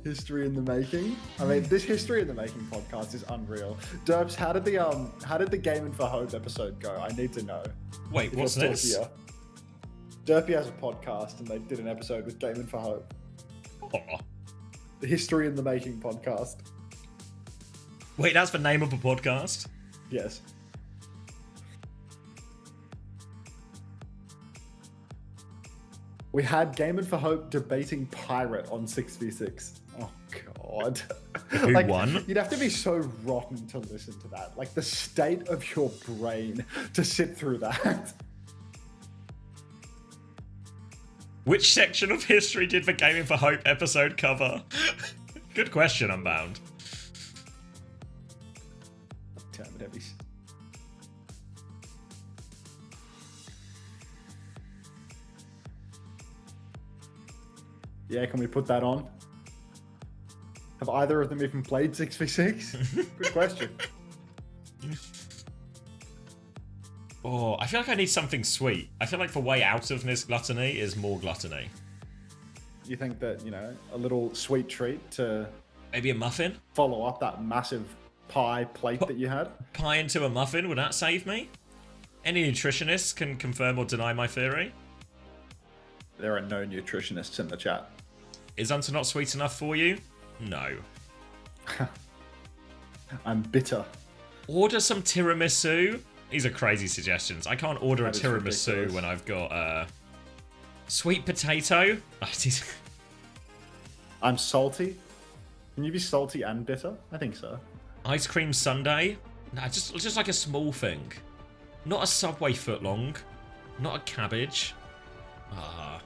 History in the making. I mean, this history in the making podcast is unreal. Derps, how did the Gaming for Hope episode go? I need to know. Wait, what's this? Derpy has a podcast, and they did an episode with Gaming for Hope. Oh. The History in the Making podcast. Wait, that's the name of a podcast? Yes. We had Gaming for Hope debating Pirate on 6v6. Oh, God. Who won? You'd have to be so rotten to listen to that. Like, the state of your brain to sit through that. Which section of history did the Gaming for Hope episode cover? Good question, Unbound. Damn it, Evie. Yeah, can we put that on? Have either of them even played 6v6? Good question. Oh, I feel like I need something sweet. I feel like the way out of this gluttony is more gluttony. You think that, you know, a little sweet treat to Maybe a muffin? follow up that massive pie plate that you had? Pie into a muffin, would that save me? Any nutritionists can confirm or deny my theory? There are no nutritionists in the chat. Is Unter not sweet enough for you? No. I'm bitter. Order some tiramisu. These are crazy suggestions. I can't order That a is tiramisu ridiculous. when I've got sweet potato. I'm salty. Can you be salty and bitter? I think so. Ice cream sundae. Nah, just like a small thing. Not a Subway footlong. Not a cabbage. Ah.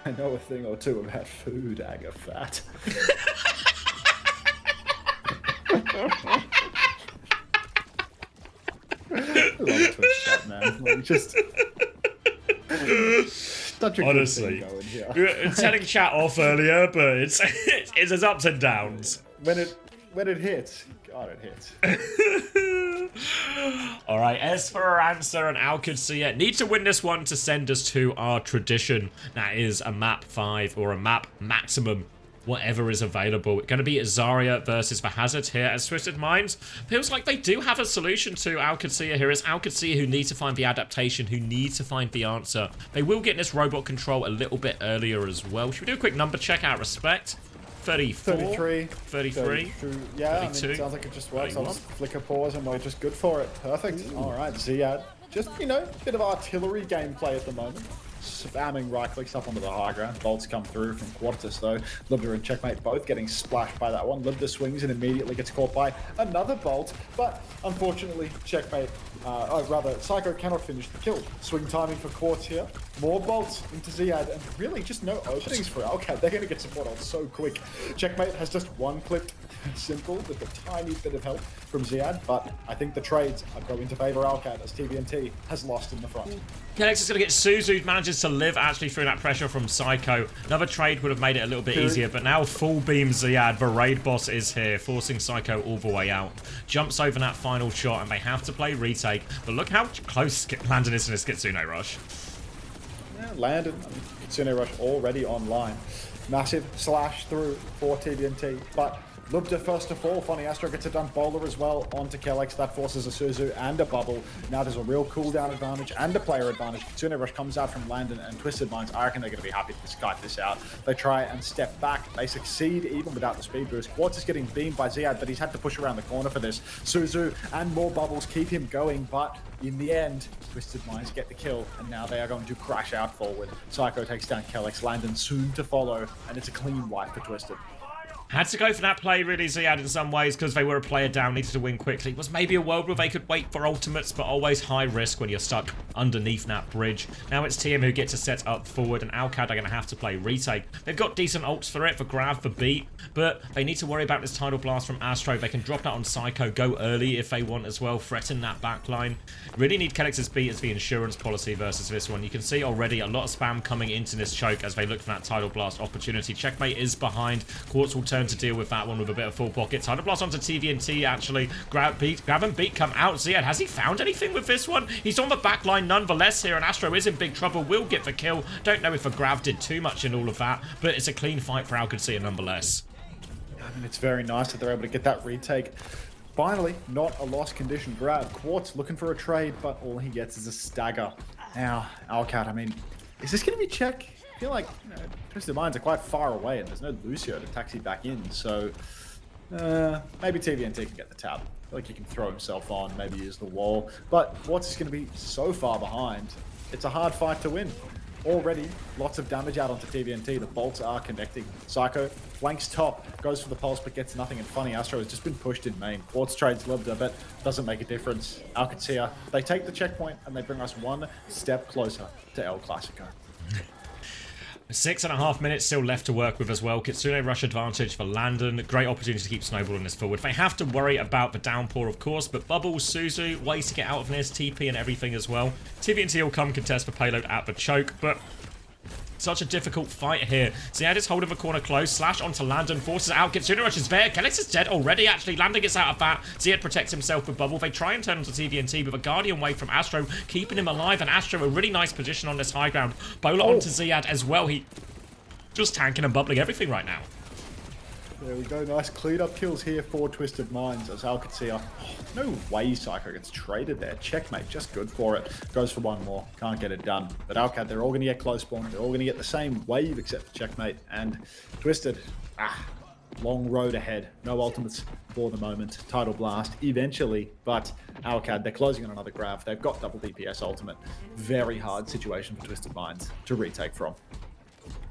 I know a thing or two about food, Agathat. I love Twitch chat, man. Like, just such a Honestly, good thing going here. we were telling chat off earlier, but it's there's ups and downs. When it hits, God, it hits. All right, Esperanza and Qadsiah need to win this one to send us to our tradition. That is a map 5 or a map maximum, whatever is available. It's going to be Zarya versus the Hazard here as Twisted Minds. Feels like they do have a solution to Qadsiah here. It's Qadsiah who need to find the adaptation, who need to find the answer. They will get this robot control a little bit earlier as well. Should we do a quick number check out of respect? 34? 33. 33? 32. Yeah, 32. I mean, it sounds like it just works. I'll 31. just flick a pause and we're just good for it. Perfect. All right, Ziad. Just, you know, a bit of artillery gameplay at the moment. Spamming right clicks up onto the high ground. Bolts come through from Qadsiah though. Libda and Checkmate both getting splashed by that one. Libda swings and immediately gets caught by another bolt, but unfortunately Checkmate, Psycho cannot finish the kill. Swing timing for Qadsiah. More bolts into Ziad and really just no openings for Alcad. They're going to get support ult so quick. Checkmate has just one clip simple with a tiny bit of help from Ziad, but I think the trades are going to favor Alcad as TVNT has lost in the front. Kellex is going to get Suzu, manages to live actually through that pressure from Psycho. Another trade would have made it a little bit easier, but now full beam Ziad. The raid boss is here, forcing Psycho all the way out. Jumps over that final shot, and they have to play retake. But look how close Landon is to this Kitsune rush. Yeah, Landon, Kitsune Rush already online. Massive slash through for TVNT, but Lubda first to fall. Funny Astro gets a dunk bowler as well onto Kellex. That forces a Suzu and a bubble. Now there's a real cooldown advantage and a player advantage. Kitsune Rush comes out from Landon and Twisted Minds. I reckon they're going to be happy to Skype this out. They try and step back. They succeed even without the speed boost. Quartz is getting beamed by Ziad, but he's had to push around the corner for this. Suzu and more bubbles keep him going, but in the end, Twisted Minds get the kill, and now they are going to crash out forward. Psycho takes down Kellex. Landon soon to follow, and it's a clean wipe for Twisted. Had to go for that play, really, Ziad, in some ways, because they were a player down, needed to win quickly. It was maybe a world where they could wait for ultimates, but always high risk when you're stuck underneath that bridge. Now it's TM who get to set up forward, and Alcad are going to have to play retake. They've got decent ults for it, for grab, for beat, but they need to worry about this tidal blast from Astro. They can drop that on Psycho, go early if they want as well, threaten that backline. Really need Kellex's beat as the insurance policy versus this one. You can see already a lot of spam coming into this choke as they look for that tidal blast opportunity. Checkmate is behind. Quartz will turn to deal with that one with a bit of full pocket. Thunderblast onto TVNT, actually. Grab and beat come out. Ziad, has he found anything with this one? He's on the back line nonetheless here, and Astro is in big trouble. Will get the kill. Don't know if a Grav did too much in all of that, but it's a clean fight for Qadsiah nonetheless. I mean, it's very nice that they're able to get that retake. Finally, not a lost condition grab. Quartz looking for a trade, but all he gets is a stagger. Now, OWCS, I mean, is this going to be check? I feel like Twisted Minds are quite far away, and there's no Lucio to taxi back in, so maybe TVNT can get the tab. I feel like he can throw himself on, maybe use the wall, but Quartz is going to be so far behind. It's a hard fight to win. Already, lots of damage out onto TVNT. The bolts are connecting. Psycho flanks top, goes for the pulse, but gets nothing. And Funny Astro has just been pushed in main. Quartz trades Libda, but doesn't make a difference. Qadsiah, they take the checkpoint, and they bring us one step closer to El Clasico. 6.5 minutes still left to work with as well. Kitsune rush advantage for Landon. Great opportunity to keep snowballing this forward. They have to worry about the downpour, of course, but Bubbles, Suzu, ways to get out of this, TP and everything as well. TVNT will come contest for payload at the choke, but such a difficult fight here. Ziad is holding the corner close. Slash onto Landon. Forces out. Kitsune rush is there. Kellex is dead already, actually. Landon gets out of that. Ziad protects himself with Bubble. They try and turn onto TVNT, but a Guardian wave from Astro, keeping him alive. And Astro, a really nice position on this high ground. Bola onto Ziad as well. He just tanking and bubbling everything right now. There we go. Nice cleared up kills here for Twisted Minds as Qadsiah. No way Psycho gets traded there. Checkmate, just good for it. Goes for one more. Can't get it done. But OWCS, they're all going to get close spawn. They're all going to get the same wave except for Checkmate. And Twisted, long road ahead. No ultimates for the moment. Tidal Blast eventually, but OWCS, they're closing on another grab. They've got double DPS ultimate. Very hard situation for Twisted Minds to retake from.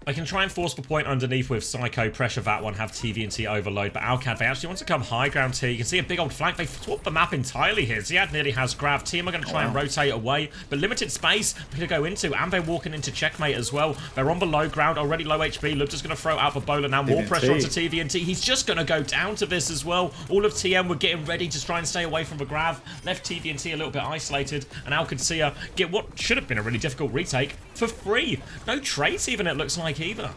I can try and force the point underneath with Psycho, pressure that one, have TVNT overload, but OWCS, they actually want to come high ground here. You can see a big old flank. They swapped the map entirely here. Ziad nearly has Grav. Team are going to try and rotate away, but limited space to go into, and they're walking into Checkmate as well. They're on the low ground, already low HP. Lubda's going to throw out the bowler now. More pressure onto TVNT. He's just going to go down to this as well. All of TM were getting ready to try and stay away from the Grav. Left TVNT a little bit isolated, and Qadsiah get what should have been a really difficult retake for free. No trades even, it looks like, either.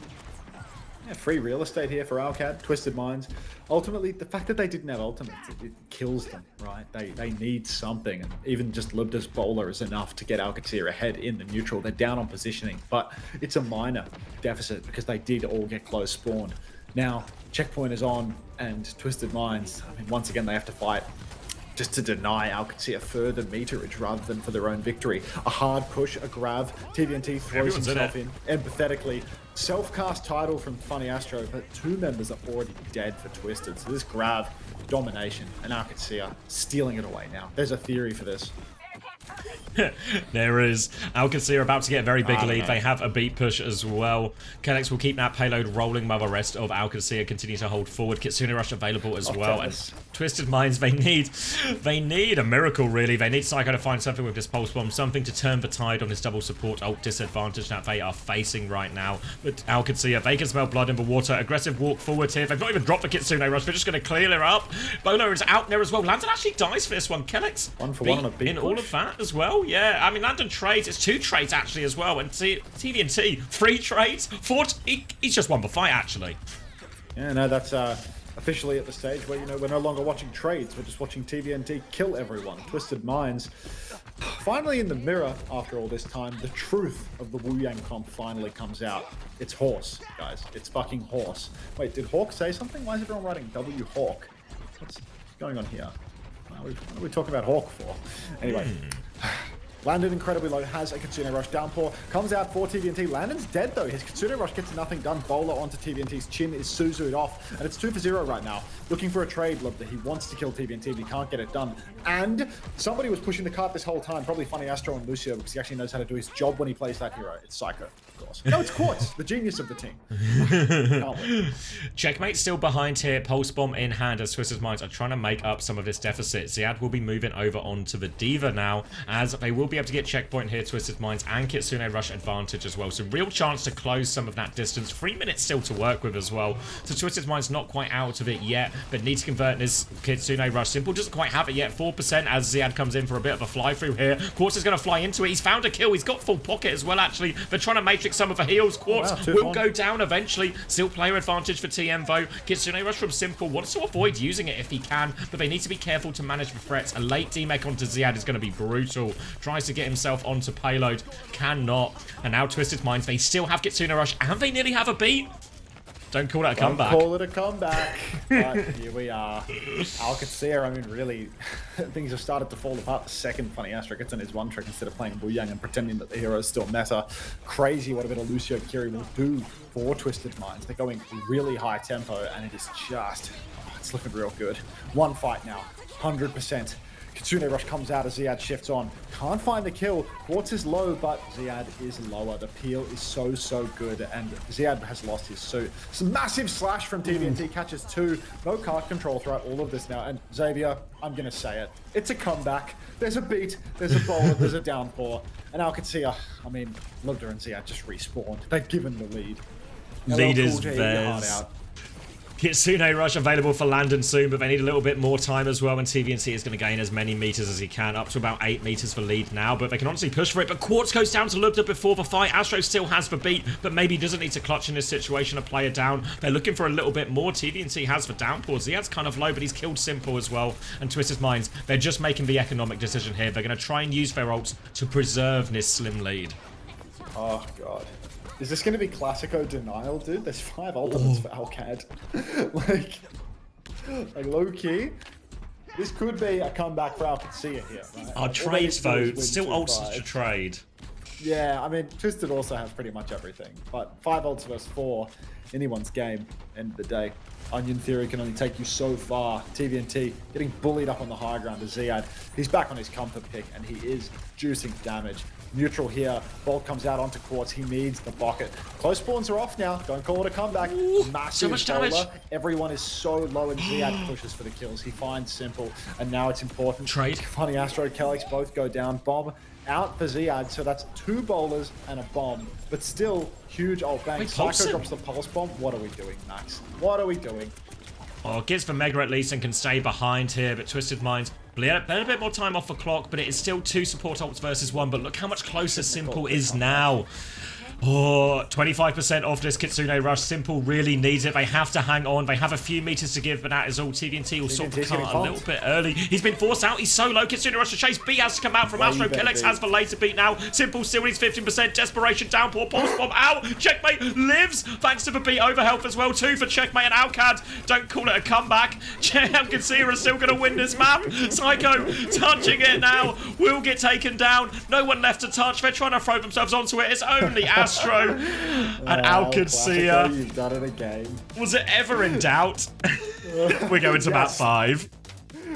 Yeah, free real estate here for OWCS, Twisted Minds. Ultimately, the fact that they didn't have ultimates, it kills them, right? They need something, and even just Lubda's bowler is enough to get Qadsiah ahead in the neutral. They're down on positioning, but it's a minor deficit because they did all get close spawned. Now, checkpoint is on, and Twisted Minds, I mean, once again, they have to fight just to deny Qadsiah further meterage rather than for their own victory. A hard push, a grab. TVNT throws himself in empathetically. Self-cast title from Funny Astro, but two members are already dead for Twisted. So this grab, domination, and Qadsiah stealing it away now. There's a theory for this. There is. Qadsiah about to get a very big lead. They have a beat push as well. Kellex will keep that payload rolling while the rest of Qadsiah continue to hold forward. Kitsune Rush available as well. And Twisted Minds, they need a miracle, really. They need Psycho to find something with this pulse bomb, something to turn the tide on this double support ult disadvantage that they are facing right now. But Qadsiah, they can smell blood in the water. Aggressive walk forward here. They've not even dropped the Kitsune Rush. They're just going to clear it up. Bowler is out there as well. Landon actually dies for this one. Kellex one for one on a beat in push. all of that as well. Yeah, I mean, Landon trades. It's 2 trades, actually, as well. And TVNT, 3 trades. 4... He's just won the fight, actually. Yeah, no, that's officially at the stage where, you know, we're no longer watching trades. We're just watching TVNT kill everyone. Twisted Minds. Finally in the mirror, after all this time, the truth of the Wu Yang comp finally comes out. It's horse, guys. It's fucking horse. Wait, did Hawk say something? Why is everyone writing W Hawk? What's going on here? What are we talking about Hawk for? Anyway. Landon incredibly low, has a Kitsune Rush downpour, comes out for TVNT. Landon's dead though. His Kitsune Rush gets nothing done. Bowler onto TVNT's chin is Suzu'd off, and it's 2 for 0 right now. Looking for a trade, Lubda. He wants to kill TVNT, but he can't get it done. And somebody was pushing the cart this whole time, probably Funny Astro and Lucio, because he actually knows how to do his job when he plays that hero. It's Psycho, of course. No, it's Quartz, the genius of the team. Can't wait. Checkmate still behind here. Pulse bomb in hand as Twisted Minds are trying to make up some of this deficit. Ziad will be moving over onto the Diva now, as they will be be able to get checkpoint here, Twisted Minds, and Kitsune Rush advantage as well. So real chance to close some of that distance. 3 minutes still to work with as well. So Twisted Minds not quite out of it yet, but needs to convert in this Kitsune Rush. Simple doesn't quite have it yet. 4% as Ziad comes in for a bit of a fly through here. Quartz is going to fly into it. He's found a kill. He's got full pocket as well, actually. They're trying to matrix some of the heals. Quartz will go down eventually. Still player advantage for TM though. Kitsune Rush from Simple wants to avoid using it if he can, but they need to be careful to manage the threats. A late D-Mech onto Ziad is going to be brutal. Tries to get himself onto payload. Cannot. And now Twisted Minds, they still have Kitsune Rush and they nearly have a beat. Don't call that a comeback. Call it a comeback. But here we are. Qadsiah, I mean, really, things have started to fall apart. The second Funny Astro gets in his one trick instead of playing Booyang and pretending that the heroes still matter. Crazy what a bit of Lucio Kiri will do for Twisted Minds. They're going really high tempo, and it is just, it's looking real good. One fight now, 100%. Kitsune Rush comes out as Ziad shifts on. Can't find the kill. Quartz is low, but Ziad is lower. The peel is so good, and Ziad has lost his suit. Some massive slash from TVNT, catches 2. No card control throughout all of this now. And Xavier, I'm going to say it. It's a comeback. There's a beat, there's a bowler, there's a downpour. And Qadsiah, I mean, Lugda and Ziad just respawned. They've given the lead. Lead is theirs. Kitsune Rush available for Landon soon, but they need a little bit more time as well, and TVNC is going to gain as many meters as he can, up to about 8 meters for lead now, but they can honestly push for it. But Quartz goes down to Lugda before the fight. Astro still has the beat, but maybe doesn't need to clutch in this situation. A player down. They're looking for a little bit more. TVNC has the downpour. Ziad's kind of low, but he's killed Simple as well. And Twisted Minds, they're just making the economic decision here. They're going to try and use their ults to preserve this slim lead. Oh, God. Is this going to be Classico denial, dude? There's 5 ultimates for Alcad. like low-key, this could be a comeback for Qadsiah here, right? Our trades, though, still ults to trade. Yeah, I mean, Twisted also has pretty much everything, but 5 ults versus 4, anyone's game, end of the day. Onion Theory can only take you so far. TVNT getting bullied up on the high ground as Ziad. He's back on his comfort pick, and he is juicing damage. Neutral here. Bolt comes out onto Quartz. He needs the bucket. Close spawns are off now. Don't call it a comeback. Massive so much damage. bowler. Everyone is so low, and Ziad pushes for the kills. He finds Simple, and now it's important. Trade. Funny Astro, Kelix both go down. Bomb out for Ziad, so that's 2 bowlers and a bomb. But still, huge ult bang. Wait, Psycho drops the pulse bomb. What are we doing, Max? What are we doing? Oh, gets the Mega at least and can stay behind here, but Twisted Minds, a bit more time off the clock, but it is still 2 support ults versus 1, but look how much closer Simple is now. Oh, 25% off this Kitsune Rush. Simple really needs it. They have to hang on. They have a few meters to give, but that is all. TVNT will sort the cut a little bit early. He's been forced out. He's so low. Kitsune Rush to chase. B has to come out from Astro. Kelix has the later beat now. Simple still needs 15%. Desperation downpour. Pulse bomb out. Checkmate lives thanks to the beat over health as well. 2 for Checkmate and Alcad. Don't call it a comeback. Qadsiah is still going to win this map. Psycho touching it now. Will get taken down. No one left to touch. They're trying to throw themselves onto it. It's only Astro and Qadsiah. You've done it again. Was it ever in doubt? We're going to map 5.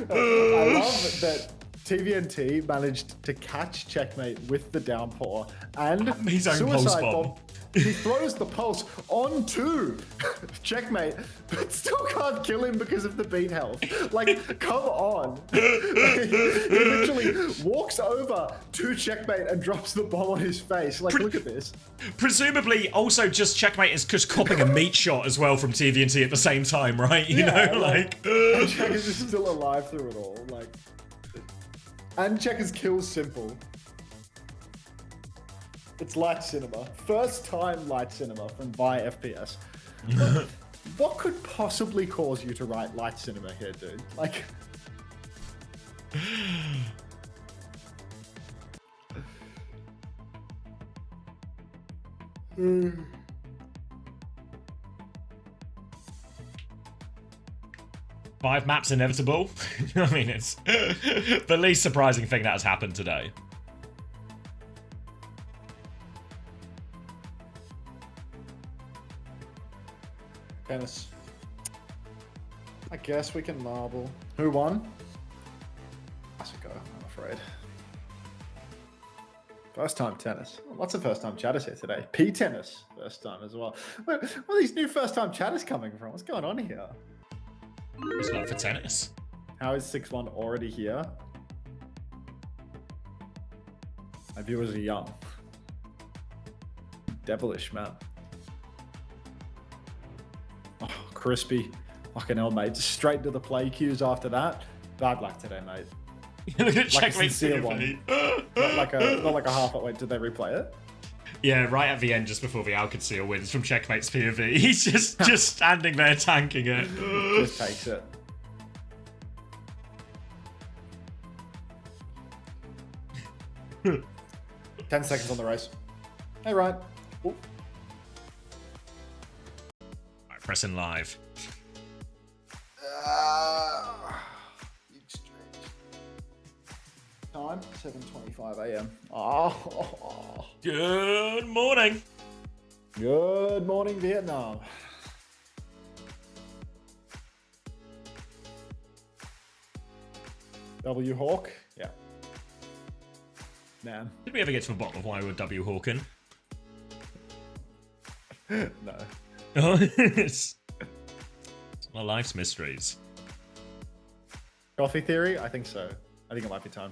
I love that TVNT managed to catch Checkmate with the downpour and his own suicide pulse bomb. He throws the pulse onto Checkmate, but still can't kill him because of the beat health. Like, come on. He literally walks over to Checkmate and drops the bomb on his face. Like, look at this. Presumably, also just Checkmate is just copping a meat shot as well from TVNT at the same time, right? You know, like... And Checkers is still alive through it all. Like, and Checkers kills Simple. It's light cinema. First time light cinema from Vi FPS. What could possibly cause you to write light cinema here, dude? Like... Five maps inevitable. I mean, it's the least surprising thing that has happened today. Tennis. I guess we can marble. Who won? Classico, I'm afraid. First time tennis. Lots of first time chatters here today. P-tennis, first time as well. Where are these new first time chatters coming from? What's going on here? It's not for tennis. How is 6-1 already here? My viewers are young. Devilish, man. Oh, crispy. Fucking hell, mate. Just straight to the play cues after that. Bad luck today, mate. Look at Like a checkmate sincere POV. not like a half. Wait, did they replay it? Yeah, right at the end, just before the Qadsiah wins from checkmate's POV. He's just standing there tanking it. Just takes it. Ten seconds on the race. Hey, Ryan. Ooh. Right, pressing live. Time 7:25 a.m. Oh. Good morning. Good morning, Vietnam. W Hawk. Yeah. Man. Did we ever get to the bottom of why we're W Hawking? No. Oh, it's my life's mysteries. Coffee theory? I think so. I think it might be time.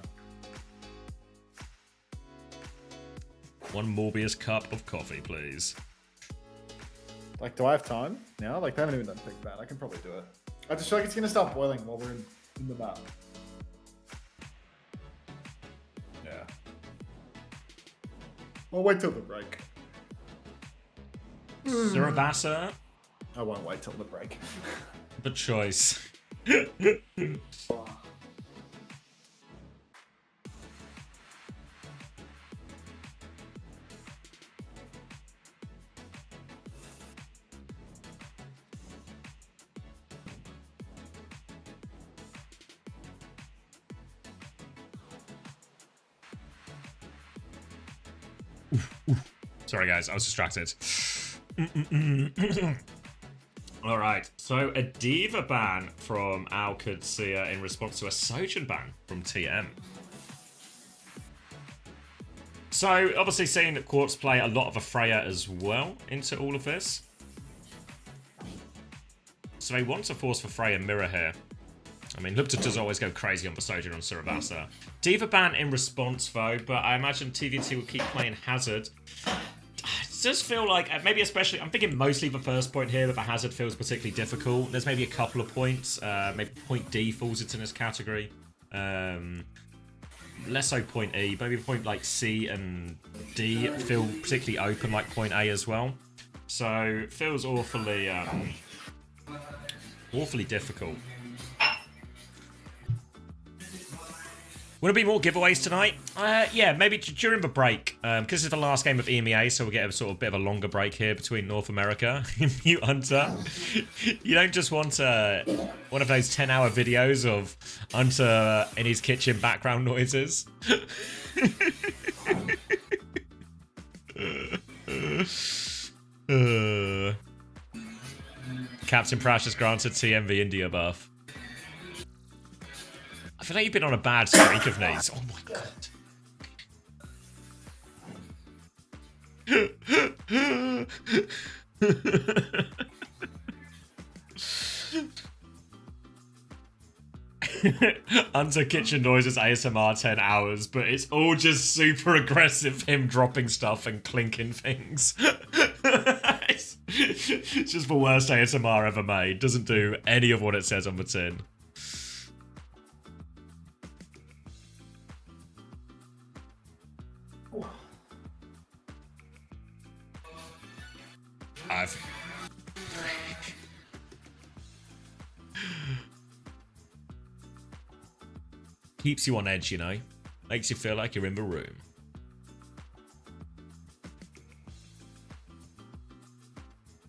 One Morbius cup of coffee, please. Like, do I have time now? Like, they haven't even done Big Bad. I can probably do it. I just feel like it's gonna start boiling while we're in the map. Yeah. I'll wait till the break. Suravasa, I won't wait till the break. the choice. Sorry, guys, I was distracted. All right, so a Diva ban from Qadsiah in response to a Sojourn ban from TM. So, obviously seeing that Quartz play a lot of a Freya as well into all of this. So they want to force for Freya Mirror here. I mean, Lupta does always go crazy on the Sojourn on Suravasa. Diva ban in response, though, but I imagine TVT will keep playing Hazard. It does feel like, maybe especially, I'm thinking mostly the first point here, that the Hazard feels particularly difficult. There's maybe a couple of points. Maybe point D falls into this category. Less so point E. Maybe point like C and D feel particularly open like point A as well. So, it feels awfully, awfully difficult. Will there be more giveaways tonight? Yeah, maybe during the break. Because this is the last game of EMEA, so we'll get a sort of bit of a longer break here between North America. Mute Hunter. You don't just want one of those 10-hour videos of Hunter in his kitchen background noises. Captain Prash has granted TMV India buff. I feel like you've been on a bad streak of these. Oh my god. Under kitchen noises ASMR 10 hours, but it's all just super aggressive, him dropping stuff and clinking things. It's just the worst ASMR ever made. Doesn't do any of what it says on the tin. Keeps you on edge, you know. Makes you feel like you're in the room.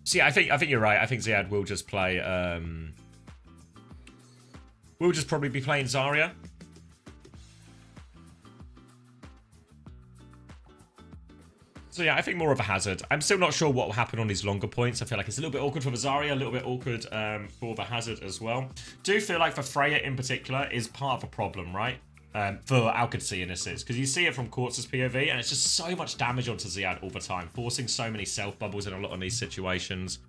See, I think you're right. I think Ziad will just play. We'll just probably be playing Zarya. So yeah, I think more of a Hazard. I'm still not sure what will happen on these longer points. I feel like it's a little bit awkward for the Zarya, a little bit awkward for the Hazard as well. Do feel like for Freya in particular is part of the problem, right? For Qadsiah in this is. Because you see it from Quartz's POV, and it's just so much damage onto Ziad all the time, forcing so many self-bubbles in a lot of these situations.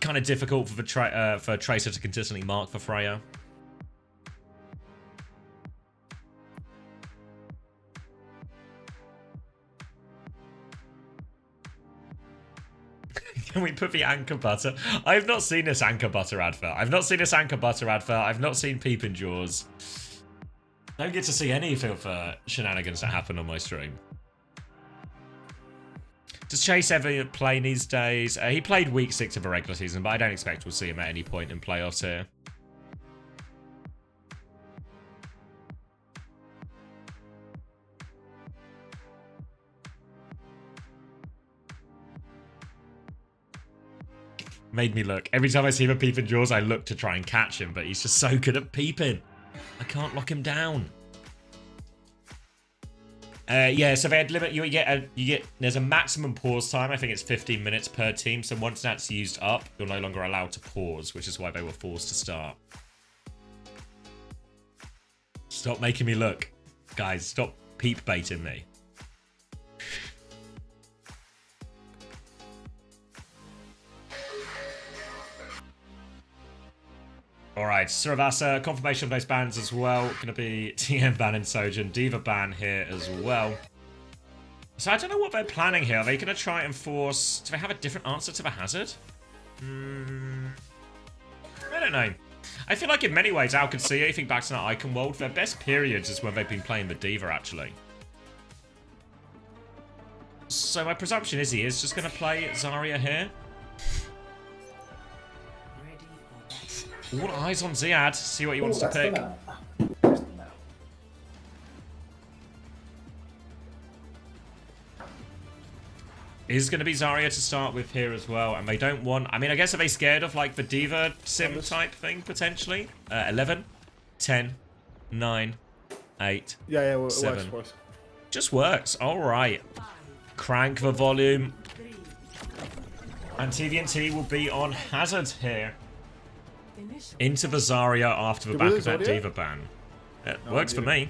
Kind of difficult for Tracer to consistently mark for Freya. Can we put the anchor butter? I've not seen this anchor butter advert. I've not seen this anchor butter advert. I've not seen Peeping Jaws. Don't get to see any of the shenanigans that happen on my stream. Does Chase ever play these days? He played week 6 of the regular season, but I don't expect we'll see him at any point in playoffs here. Made me look. Every time I see him at Peeping Jaws, I look to try and catch him, but he's just so good at peeping. I can't lock him down. Yeah, so they had limit. You get. There's a maximum pause time. I think it's 15 minutes per team. So once that's used up, you're no longer allowed to pause, which is why they were forced to start. Stop making me look, guys. Stop peep baiting me. Alright, Suravasa, confirmation of those bans as well. Gonna be TM ban and Sojin, Diva ban here as well. So I don't know what they're planning here. Are they gonna try and force... Do they have a different answer to the hazard? I don't know. I feel like in many ways, Qadsiah, you think back to that Icon World, their best periods is when they've been playing the Diva, actually. So my presumption is he is just gonna play Zarya here. All eyes on Ziad. See what he wants to pick. Is going to be Zarya to start with here as well, and they don't want... I mean, I guess are they scared of like the Diva sim type thing potentially? 11, 10, 9, 8, Yeah, it 7. works. Just works. All right. Crank the volume, and TVNT will be on Hazard here. Into the Zarya after the back of that Diva ban. It works for me.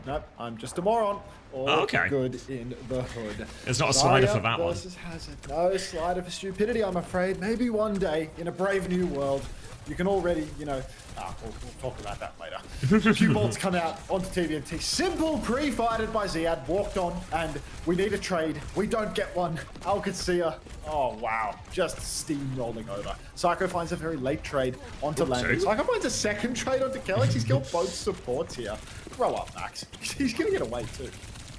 Nope, I'm just a moron. All okay. Good in the hood. There's not a slider Zarya for that one. versus Hazard. No slider for stupidity, I'm afraid. Maybe one day, in a brave new world, you can already, you know... we'll talk about that later. A few bolts come out onto TVNT. Simple pre-fighted by Ziad, walked on, and we need a trade. We don't get one. Qadsiah, oh wow, just steamrolling over. Psycho finds a very late trade onto Landon. Psycho finds a second trade onto Kellex. He's killed both supports here. Grow up, Max. He's gonna get away too.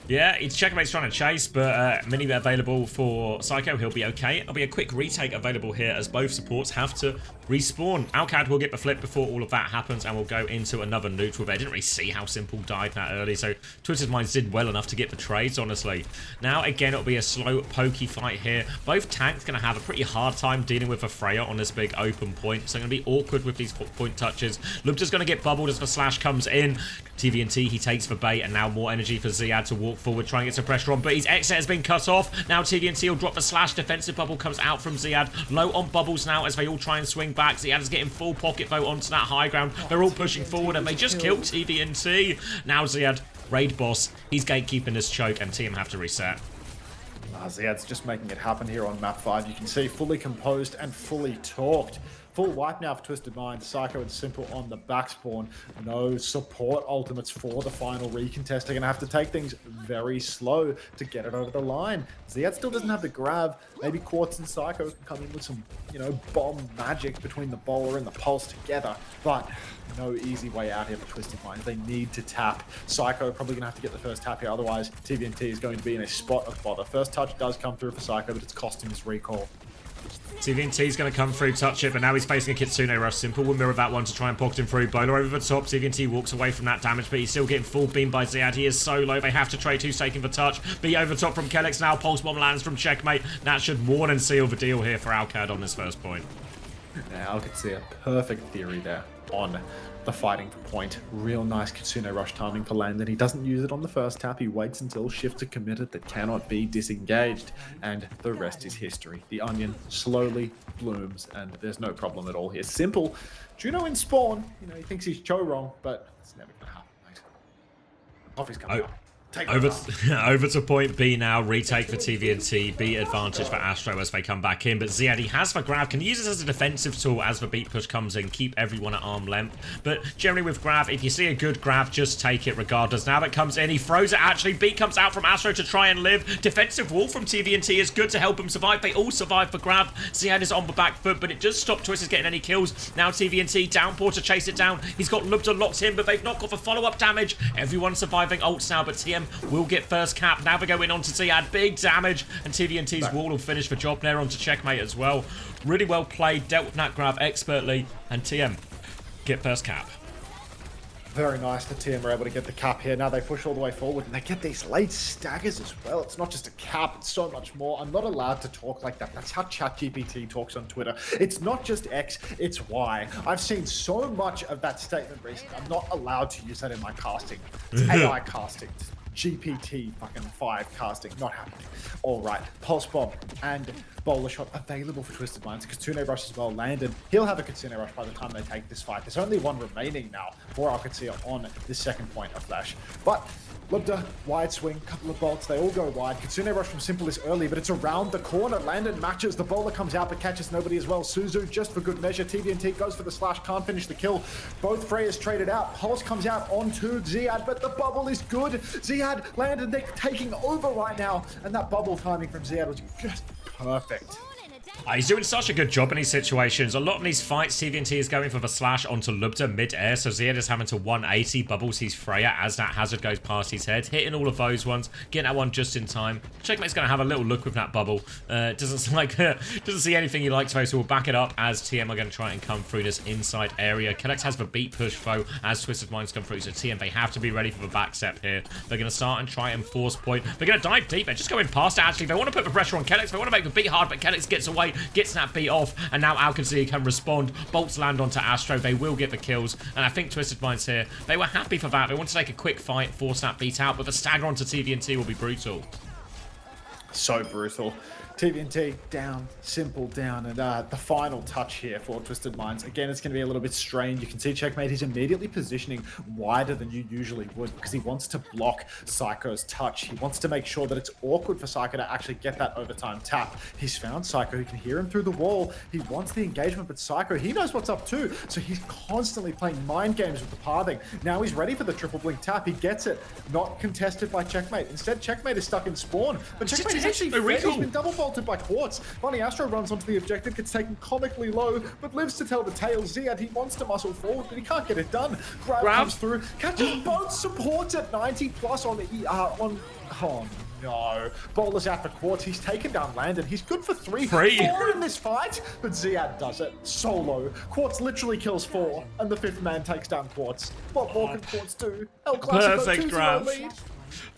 Yeah, it's Checkmate's trying to chase, but mini available for Psycho. He'll be okay. There'll be a quick retake available here as both supports have to respawn. Alcad will get the flip before all of that happens, and we'll go into another neutral there. I didn't really see how Simple died that early, so Twitter's Minds did well enough to get the trades, honestly. Now, again, it'll be a slow, pokey fight here. Both tanks going to have a pretty hard time dealing with a Freya on this big open point, so going to be awkward with these point touches. Lupta's going to get bubbled as the slash comes in. TVNT, he takes the bait, and now more energy for Ziad to walk forward, try and get some pressure on, but his exit has been cut off. Now TVNT will drop the slash. Defensive bubble comes out from Ziad. Low on bubbles now as they all try and swing back. Ziad is getting full pocket vote onto that high ground. They're all pushing forward, and they just killed TVNT. Now Ziad, raid boss, he's gatekeeping this choke, and TM have to reset. Ziad's just making it happen here on map 5. You can see fully composed and fully talked. Full wipe now for Twisted Mind. Psycho and Simple on the back spawn. No support ultimates for the final recontest. They're going to have to take things very slow to get it over the line. Ziad still doesn't have the grab. Maybe Quartz and Psycho can come in with some, you know, bomb magic between the bowler and the pulse together. But no easy way out here for Twisted Mind. They need to tap. Psycho probably going to have to get the first tap here. Otherwise, TVNT is going to be in a spot of bother. First touch does come through for Psycho, but it's costing his recall. TVNT's going to come through, touch it, but now he's facing a Kitsune Rush. Simple will mirror that one to try and pocket him through. Bowler over the top. TVNT walks away from that damage, but he's still getting full beam by Ziad. He is so low. They have to trade who's taking the touch. Be over top from Kellex now. Pulse bomb lands from Checkmate. That should warn and seal the deal here for Alcad on this first point. Now, Qadsiah, perfect theory there on the fighting point. Real nice Kitsune Rush timing for Landon. He doesn't use it on the first tap. He waits until shifts are committed that cannot be disengaged. And the rest is history. The onion slowly blooms, and there's no problem at all here. Simple. Juno in spawn. You know, he thinks he's Cho wrong, but it's never going to happen, mate. Coffee's coming up. Take Over, over. over to point B now. Retake for TVNT. B advantage for Astro as they come back in. But Ziad, he has the grab. Can use this as a defensive tool as the beat push comes in. Keep everyone at arm length. But generally with grab, if you see a good grab, just take it regardless. Now that comes in, he throws it actually. Beat comes out from Astro to try and live. Defensive wall from TVNT is good to help him survive. They all survive the grab. Ziad is on the back foot, but it does stop Twisters getting any kills. Now TVNT downpour to chase it down. He's got Lubda locked in, but they've not got the follow-up damage. Everyone's surviving ults now, but TM will get first cap. Now we're going on to Ziad. Big damage, and TVNT's wall will finish the job there onto checkmate as well. Really well played, dealt with that grab expertly, and TM get first cap. Very nice that TM are able to get the cap here. Now they push all the way forward and they get these late staggers as well. It's not just a cap, it's so much more. I'm not allowed to talk like that. That's how ChatGPT talks on Twitter. It's not just X, it's Y. I've seen so much of that statement recently. I'm not allowed to use that in my casting. It's AI casting. GPT fucking 5 casting, not happening. Alright, Pulse Bomb and Bowler Shot available for Twisted Minds. Kitsune Rush as well landed. He'll have a Kitsune Rush by the time they take this fight. There's only one remaining now for Qadsiah on this second point of Flash. But Lubda, wide swing, couple of bolts, they all go wide. Kitsune Rush from Simple is early, but it's around the corner. Landon matches, the bowler comes out but catches nobody as well. Suzu just for good measure. TVNT goes for the slash, can't finish the kill. Both Freyas traded out. Pulse comes out onto Ziad, but the bubble is good. Ziad, Landon, they're taking over right now. And that bubble timing from Ziad was just perfect. He's doing such a good job in these situations. A lot of these fights, TVNT is going for the slash onto Lubda mid-air, so Ziad is having to 180, bubbles his Freya as that hazard goes past his head, hitting all of those ones, getting that one just in time. Checkmate's going to have a little look with that bubble. Doesn't see anything he likes though, so we'll back it up as TM are going to try and come through this inside area. CommanderX has the beat push though as Twisted Minds come through, so TM, they have to be ready for the back step here. They're going to start and try and force point. They're going to dive deep. They're just going past it actually. They want to put the pressure on CommanderX. They want to make the beat hard, but CommanderX gets away, gets that beat off, and now Qadsiah can respond. Bolts land onto Astro. They will get the kills, and I think Twisted Minds here, they were happy for that. They want to take a quick fight, force that beat out, but the stagger onto TVNT will be brutal. So brutal. TVNT down, Simple down, and the final touch here for Twisted Minds. Again, it's going to be a little bit strained. You can see Checkmate, he's immediately positioning wider than you usually would because he wants to block Psycho's touch. He wants to make sure that it's awkward for Psycho to actually get that overtime tap. He's found Psycho, he can hear him through the wall. He wants the engagement, but Psycho, he knows what's up too. So he's constantly playing mind games with the pathing. Now he's ready for the triple blink tap. He gets it. Not contested by Checkmate. Instead, Checkmate is stuck in spawn. But Checkmate is actually fed. He's been double bolted by Quartz. Funny Astro runs onto the objective, gets taken comically low, but lives to tell the tale. Ziad, he wants to muscle forward, but he can't get it done. Grab comes through, catches both supports at 90 plus on oh no. Bowler's out for Quartz. He's taken down Landon. He's good for 4 in this fight, but Ziad does it solo. Quartz literally kills 4, and the 5th man takes down Quartz. What more can Quartz do? El Clasico 2-0 lead.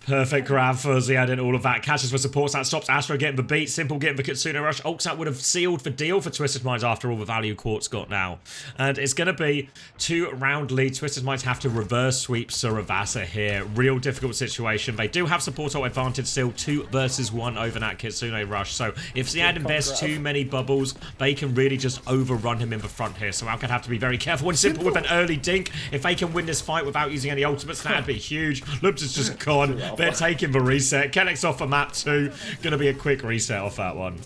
Perfect grab for Ziad and all of that. Catches for supports. That stops Astro getting the beat. Simple getting the Kitsune Rush. Ults would have sealed the deal for Twisted Minds after all the value Quartz got now. And it's going to be 2-round lead. Twisted Minds have to reverse sweep Suravasa here. Real difficult situation. They do have support ult advantage still. 2 versus 1 over that Kitsune Rush. So if Ziad invests too many bubbles, they can really just overrun him in the front here. So Alcad have to be very careful. And Simple with an early dink. If they can win this fight without using any ultimates, that'd be huge. Loops is just gone. They're taking the reset. Kennex off for map 2. Gonna be a quick reset off that one.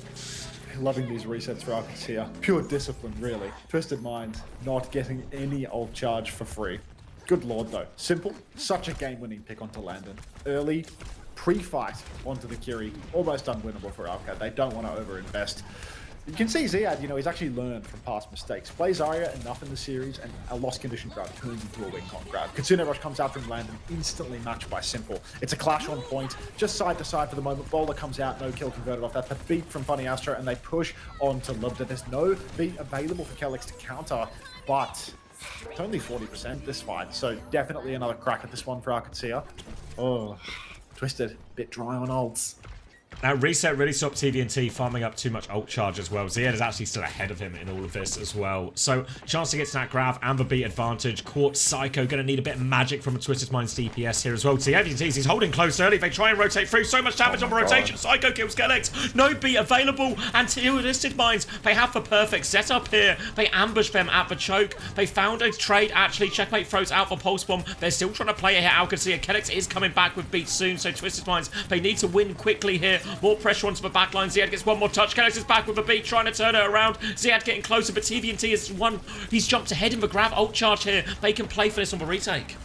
Loving these resets for Qadsiah. Pure discipline, really. Twisted Minds not getting any ult charge for free. Good lord, though. Simple. Such a game-winning pick onto Landon. Early, pre-fight onto the Kiri. Almost unwinnable for Alcad. They don't want to overinvest. You can see Ziad, he's actually learned from past mistakes. Plays Zarya enough in the series, and a lost condition grab turns into a wing con grab. Kitsune Rush comes out from Landon, instantly matched by Simple. It's a clash on point, just side to side for the moment. Bowler comes out, no kill converted off that. The beat from Funny Astro, and they push on to Lubda. There's no beat available for CommanderX to counter, but it's only 40% this fight, so definitely another crack at this one for Qadsiah. Oh, Twisted, bit dry on ults. Now, Reset really stopped TVNT farming up too much ult charge as well. Ziad is actually still ahead of him in all of this as well. So, chance to get to that grab and the beat advantage. Qadsiah going to need a bit of magic from a Twisted Minds DPS here as well. TVNT, he's holding close early. They try and rotate through. So much damage on the rotation. Psycho kills Kellex. No beat available. And Twisted Minds, they have the perfect setup here. They ambush them at the choke. They found a trade, actually. Checkmate throws out the pulse bomb. They're still trying to play it here. Qadsiah, Kellex is coming back with beats soon. So, Twisted Minds, they need to win quickly here. More pressure onto the backline. Ziad gets one more touch. Kellex is back with a beat, trying to turn it around. Ziad getting closer, but TVNT is one. He's jumped ahead in the grab ult charge here. They can play for this on the retake.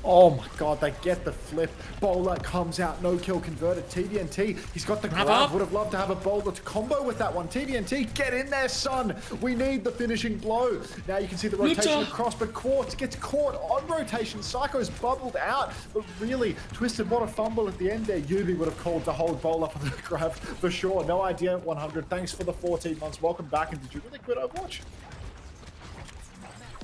Oh my god, they get the flip. Bowler comes out, no kill converted. TVNT, he's got the grab. Up. Would have loved to have a bowler to combo with that one. TVNT, get in there, son. We need the finishing blow. Now you can see the rotation across, but Quartz gets caught on rotation. Psycho's bubbled out, but really, Twisted, what a fumble at the end there. Yubi would have called the hold bowler for the grab for sure. No idea, 100. Thanks for the 14 months. Welcome back. And did you really quit Overwatch?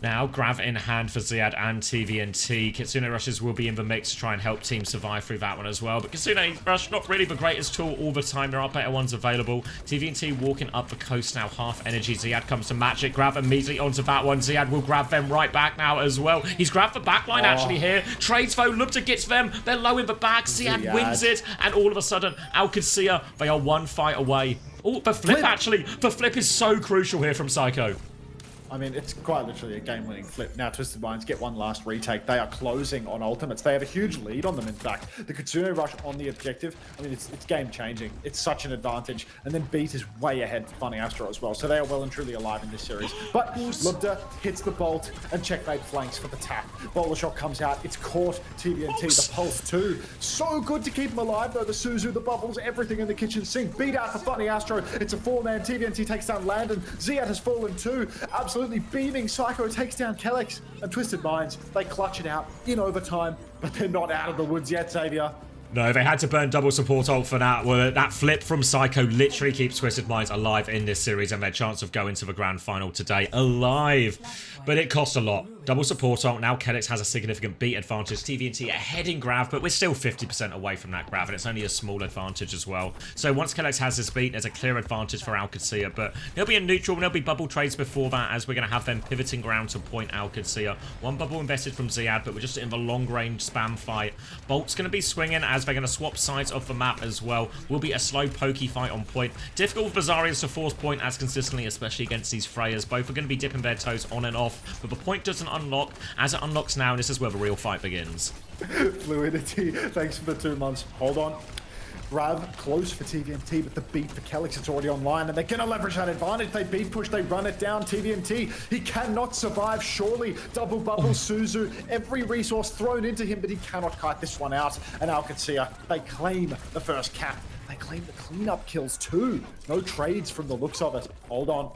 Now, Grav in hand for Ziad and TVNT. Kitsune Rushes will be in the mix to try and help teams survive through that one as well. But Kitsune Rush, not really the greatest tool all the time. There are better ones available. TVNT walking up the coast now, half energy. Ziad comes to match it. Grav immediately onto that one. Ziad will grab them right back now as well. He's grabbed the backline actually here. Trades though, Lubta gets them. They're low in the back. Ziad wins it. And all of a sudden, Qadsiah, they are one fight away. Oh, the flip actually. The flip is so crucial here from Psycho. I mean, it's quite literally a game-winning flip. Now, Twisted Minds get one last retake. They are closing on ultimates. They have a huge lead on them, in fact. The Kitsune Rush on the objective, I mean, it's game-changing. It's such an advantage. And then Beat is way ahead for Funny Astro as well. So they are well and truly alive in this series. But Lubta hits the bolt and Checkmate flanks for the tap. Bowler shot comes out. It's caught. TVNT, the Pulse 2. So good to keep them alive, though. The Suzu, the bubbles, everything in the kitchen sink. Beat out for Funny Astro. It's a 4-man. TVNT takes down Landon. Ziad has fallen too. Absolutely beaming. Psycho takes down Kellex, and Twisted Minds, they clutch it out in overtime, but they're not out of the woods yet, Xavier. No, they had to burn double support ult for that. Well, that flip from Psycho literally keeps Twisted Minds alive in this series and their chance of going to the grand final today alive. But it cost a lot. Double support ult. Now Kellex has a significant beat advantage. TVNT ahead in grab, but we're still 50% away from that grab, and it's only a small advantage as well. So once Kellex has this beat, there's a clear advantage for Qadsiah, but there'll be a neutral, and there'll be bubble trades before that, as we're going to have them pivoting ground to point Qadsiah. One bubble invested from Ziad, but we're just in the long-range spam fight. Bolt's going to be swinging, as they're going to swap sides of the map as well. Will be a slow, pokey fight on point. Difficult for Bizarrians to force point as consistently, especially against these Freyas. Both are going to be dipping their toes on and off, but the point doesn't unlock. As it unlocks now, and this is where the real fight begins. Fluidity, thanks for the 2 months. Hold on. Grav close for TVNT, but the beat for Kellex, it's already online, and they're going to leverage that advantage. They beat push, they run it down. TVNT, he cannot survive, surely. Double bubble, Suzu, every resource thrown into him, but he cannot kite this one out. And Qadsiah, they claim the first cap. They claim the cleanup kills too. No trades from the looks of it. Hold on.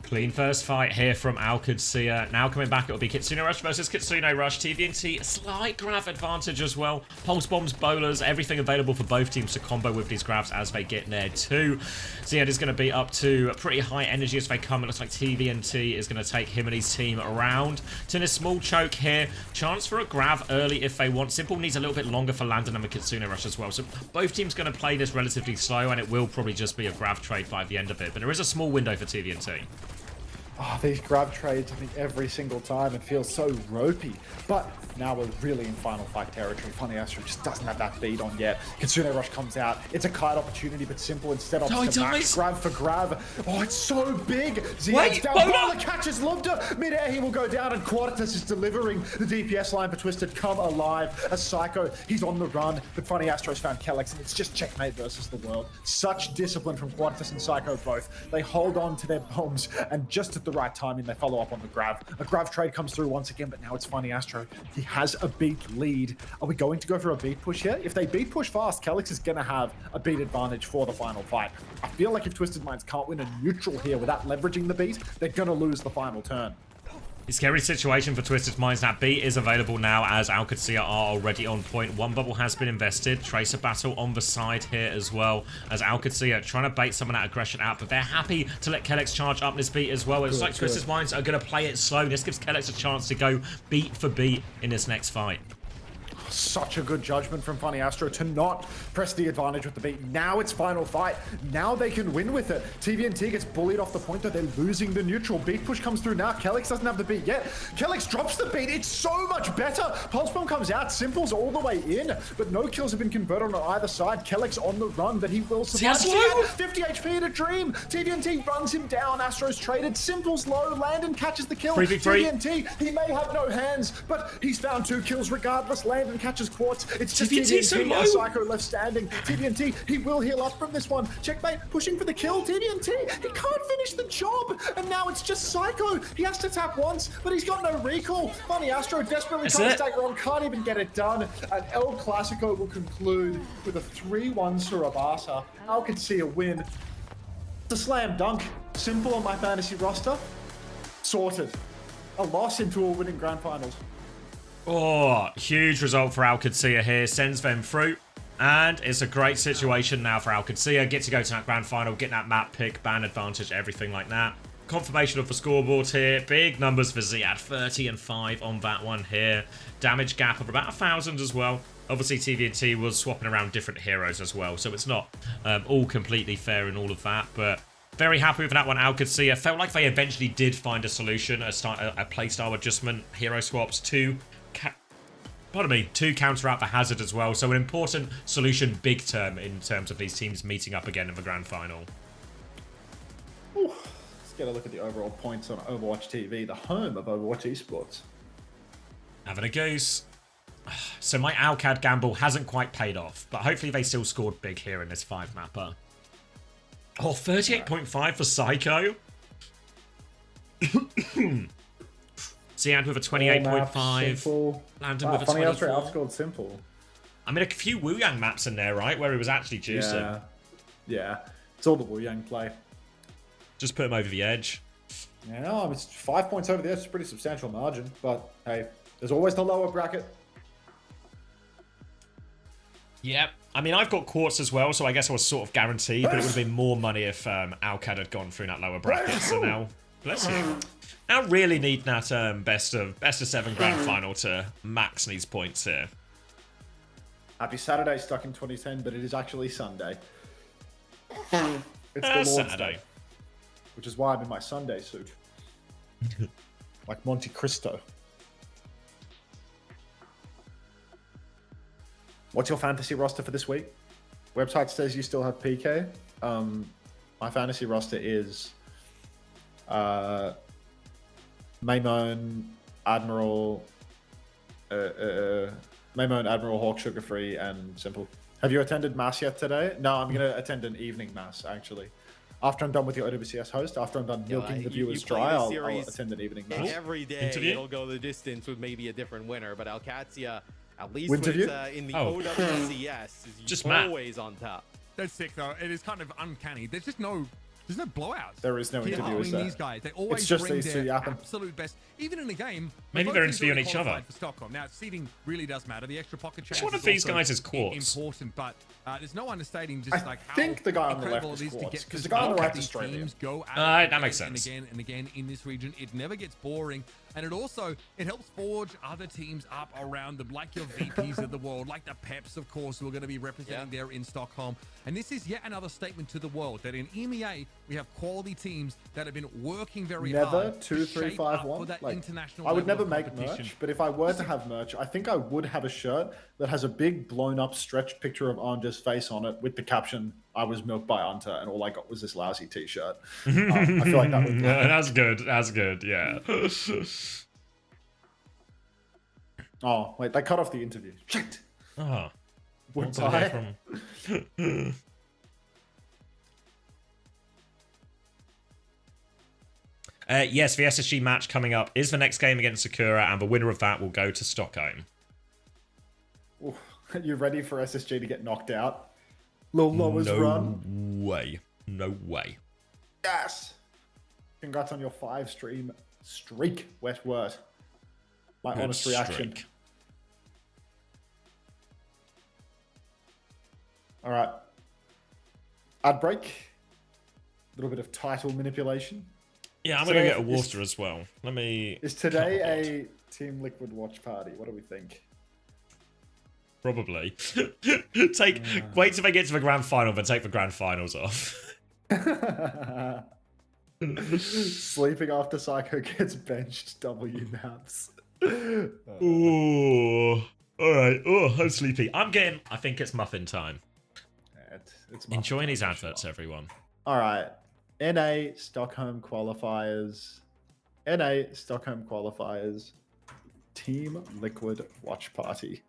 Clean first fight here from Qadsiah. Now coming back, it'll be Kitsune Rush versus Kitsune Rush. TVNT, slight grab advantage as well. Pulse bombs, bowlers, everything available for both teams to combo with these grabs as they get there too. Ziad is going to be up to a pretty high energy as they come. It looks like TVNT is going to take him and his team around. To a small choke here. Chance for a grab early if they want. Simple needs a little bit longer for Landon and the Kitsune Rush as well. So both teams going to play this relatively slow, and it will probably just be a grab trade by the end of it. But there is a small window for TVNT. Oh, these grab trades, I think every single time it feels so ropey. But now we're really in final fight territory. Funny Astro just doesn't have that beat on yet. Kitsune Rush comes out. It's a kite opportunity, but Simple instead of grab for grab. Oh, it's so big. Ziad's down. Bowler catches Lubta. Mid-air, he will go down, and Qadsiah is delivering the DPS line for Twisted. Come alive. A Psycho, he's on the run, but Funny Astro's found Kellex, and it's just checkmate versus the world. Such discipline from Qadsiah and Psycho both. They hold on to their bombs, and just at the right timing, they follow up on the grab. A grab trade comes through once again, but now it's Funny Astro. He has a beat lead. Are we going to go for a beat push here? If they beat push fast, Kellex is going to have a beat advantage for the final fight. I feel like if Twisted Minds can't win a neutral here without leveraging the beat, they're going to lose the final turn. Scary situation for Twisted Minds. That beat is available now as Qadsiah are already on point. One bubble has been invested. Tracer battle on the side here as well as Qadsiah trying to bait some of that aggression out, but they're happy to let Kellex charge up this beat as well. It's like Twisted Minds are going to play it slow. This gives Kellex a chance to go beat for beat in this next fight. Such a good judgment from Funny Astro to not press the advantage with the beat. Now it's final fight. Now they can win with it. TVNT gets bullied off the point though. They're losing the neutral. Beat push comes through now. Kellex doesn't have the beat yet. Kellex drops the beat. It's so much better. Pulse Bomb comes out. Simple's all the way in, but no kills have been converted on either side. Kellex on the run, but he will survive. 50 HP in a dream. TVNT runs him down. Astro's traded. Simple's low. Landon catches the kill. TVNT, he may have no hands, but he's found 2 kills regardless. Landon catches Quartz. It's just TVNT and Psycho left standing. TVNT, he will heal up from this one. Checkmate, pushing for the kill. TVNT, he can't finish the job. And now it's just Psycho. He has to tap once, but he's got no recall. Funny Astro desperately trying to stagger on, can't even get it done. And El Clasico will conclude with a 3-1 Surabasa. Qadsiah win. It's a slam dunk. Simple on my fantasy roster. Sorted. A loss into a winning grand finals. Oh, huge result for Qadsiah here. Sends them through. And it's a great situation now for Qadsiah. Get to go to that grand final, get that map pick, ban advantage, everything like that. Confirmation of the scoreboard here. Big numbers for Ziad. 30 and 5 on that one here. Damage gap of about 1,000 as well. Obviously, TVNT was swapping around different heroes as well, so it's not all completely fair in all of that, but very happy with that one. Qadsiah felt like they eventually did find a solution, a playstyle adjustment, hero swaps, to counteract the hazard as well. So an important solution, big term, in terms of these teams meeting up again in the grand final. Ooh, let's get a look at the overall points on Overwatch TV, the home of Overwatch Esports. Having a goose. So my Alcad gamble hasn't quite paid off, but hopefully they still scored big here in this 5-mapper. Oh, 38.5 for Psycho. Ziad with a 28.5. Landon with a 24. Outscored Simple. I mean, a few Wu Yang maps in there, right? Where he was actually juicing. Yeah. It's all the Wu Yang play. Just put him over the edge. Yeah, no, it's 5 points over the edge. It's a pretty substantial margin, but hey, there's always the lower bracket. Yep. I mean, I've got Quartz as well, so I guess I was sort of guaranteed, but it would have been more money if Alcad had gone through that lower bracket. So now, bless you. Now really need that best of 7 grand final to max these points here. Happy Saturday, stuck in 2010, but it is actually Sunday. It's the Lord's Saturday. Day, which is why I'm in my Sunday suit. Like Monte Cristo. What's your fantasy roster for this week? Website says you still have PK. My fantasy roster is Maymone, Admiral, Hawk, Sugar Free, and Simple. Have you attended Mass yet today? No, I'm going to attend an evening Mass, actually. After I'm done with the OWCS host, after I'm done milking the viewers dry, I'll attend an evening Mass. Every day it'll go the distance with maybe a different winner, but Qadsiah, at least in the OWCS, is always on top. That's sick, though. It is kind of uncanny. There's no blowouts. There is no interview, is there? These guys, they always it's just bring these two their yapping. absolute best. Even in a game, maybe they're interviewing each other. For Stockholm. Now, seeding really does matter. The extra pocket chance Which one of these guys is Quartz? Important, but there's no understating just I like how think the guy on the left incredible is it is to Quartz, get because the guy on the right is these Australian. teams go that makes sense. And again in this region. It never gets boring, and it helps forge other teams up around them, like your VPs of the world, like the Peps, of course, who are going to be representing there in Stockholm. And this is yet another statement to the world that in EMEA we have quality teams that have been working very hard. Never 2, 3, 5, 1. Like, I would never make merch, but if I were to have merch, I think I would have a shirt that has a big blown up stretched picture of Anja's face on it with the caption, "I was milked by Anta and all I got was this lousy t-shirt." I feel like that would That's good. That's good, yeah. Oh, wait, they cut off the interview. Shit. Oh. Would I yes, the SSG match coming up is the next game against Sakura, and the winner of that will go to Stockholm. Ooh, are you ready for SSG to get knocked out? Lil Lower's run. No way. Yes. Congrats on your 5-stream streak, Wet Word. My Good honest reaction. streak. All right. Ad break. A little bit of title manipulation. Yeah, I'm going to get a water as well. Let me... Is today a Team Liquid watch party? What do we think? Probably. Wait till they get to the grand final, then take the grand finals off. Sleeping after Psycho gets benched. W maps. Ooh. All right. Oh, I'm sleepy. I think it's muffin time. It's Enjoying these for adverts, sure. everyone. All right. NA Stockholm qualifiers. NA Stockholm qualifiers. Team Liquid watch party.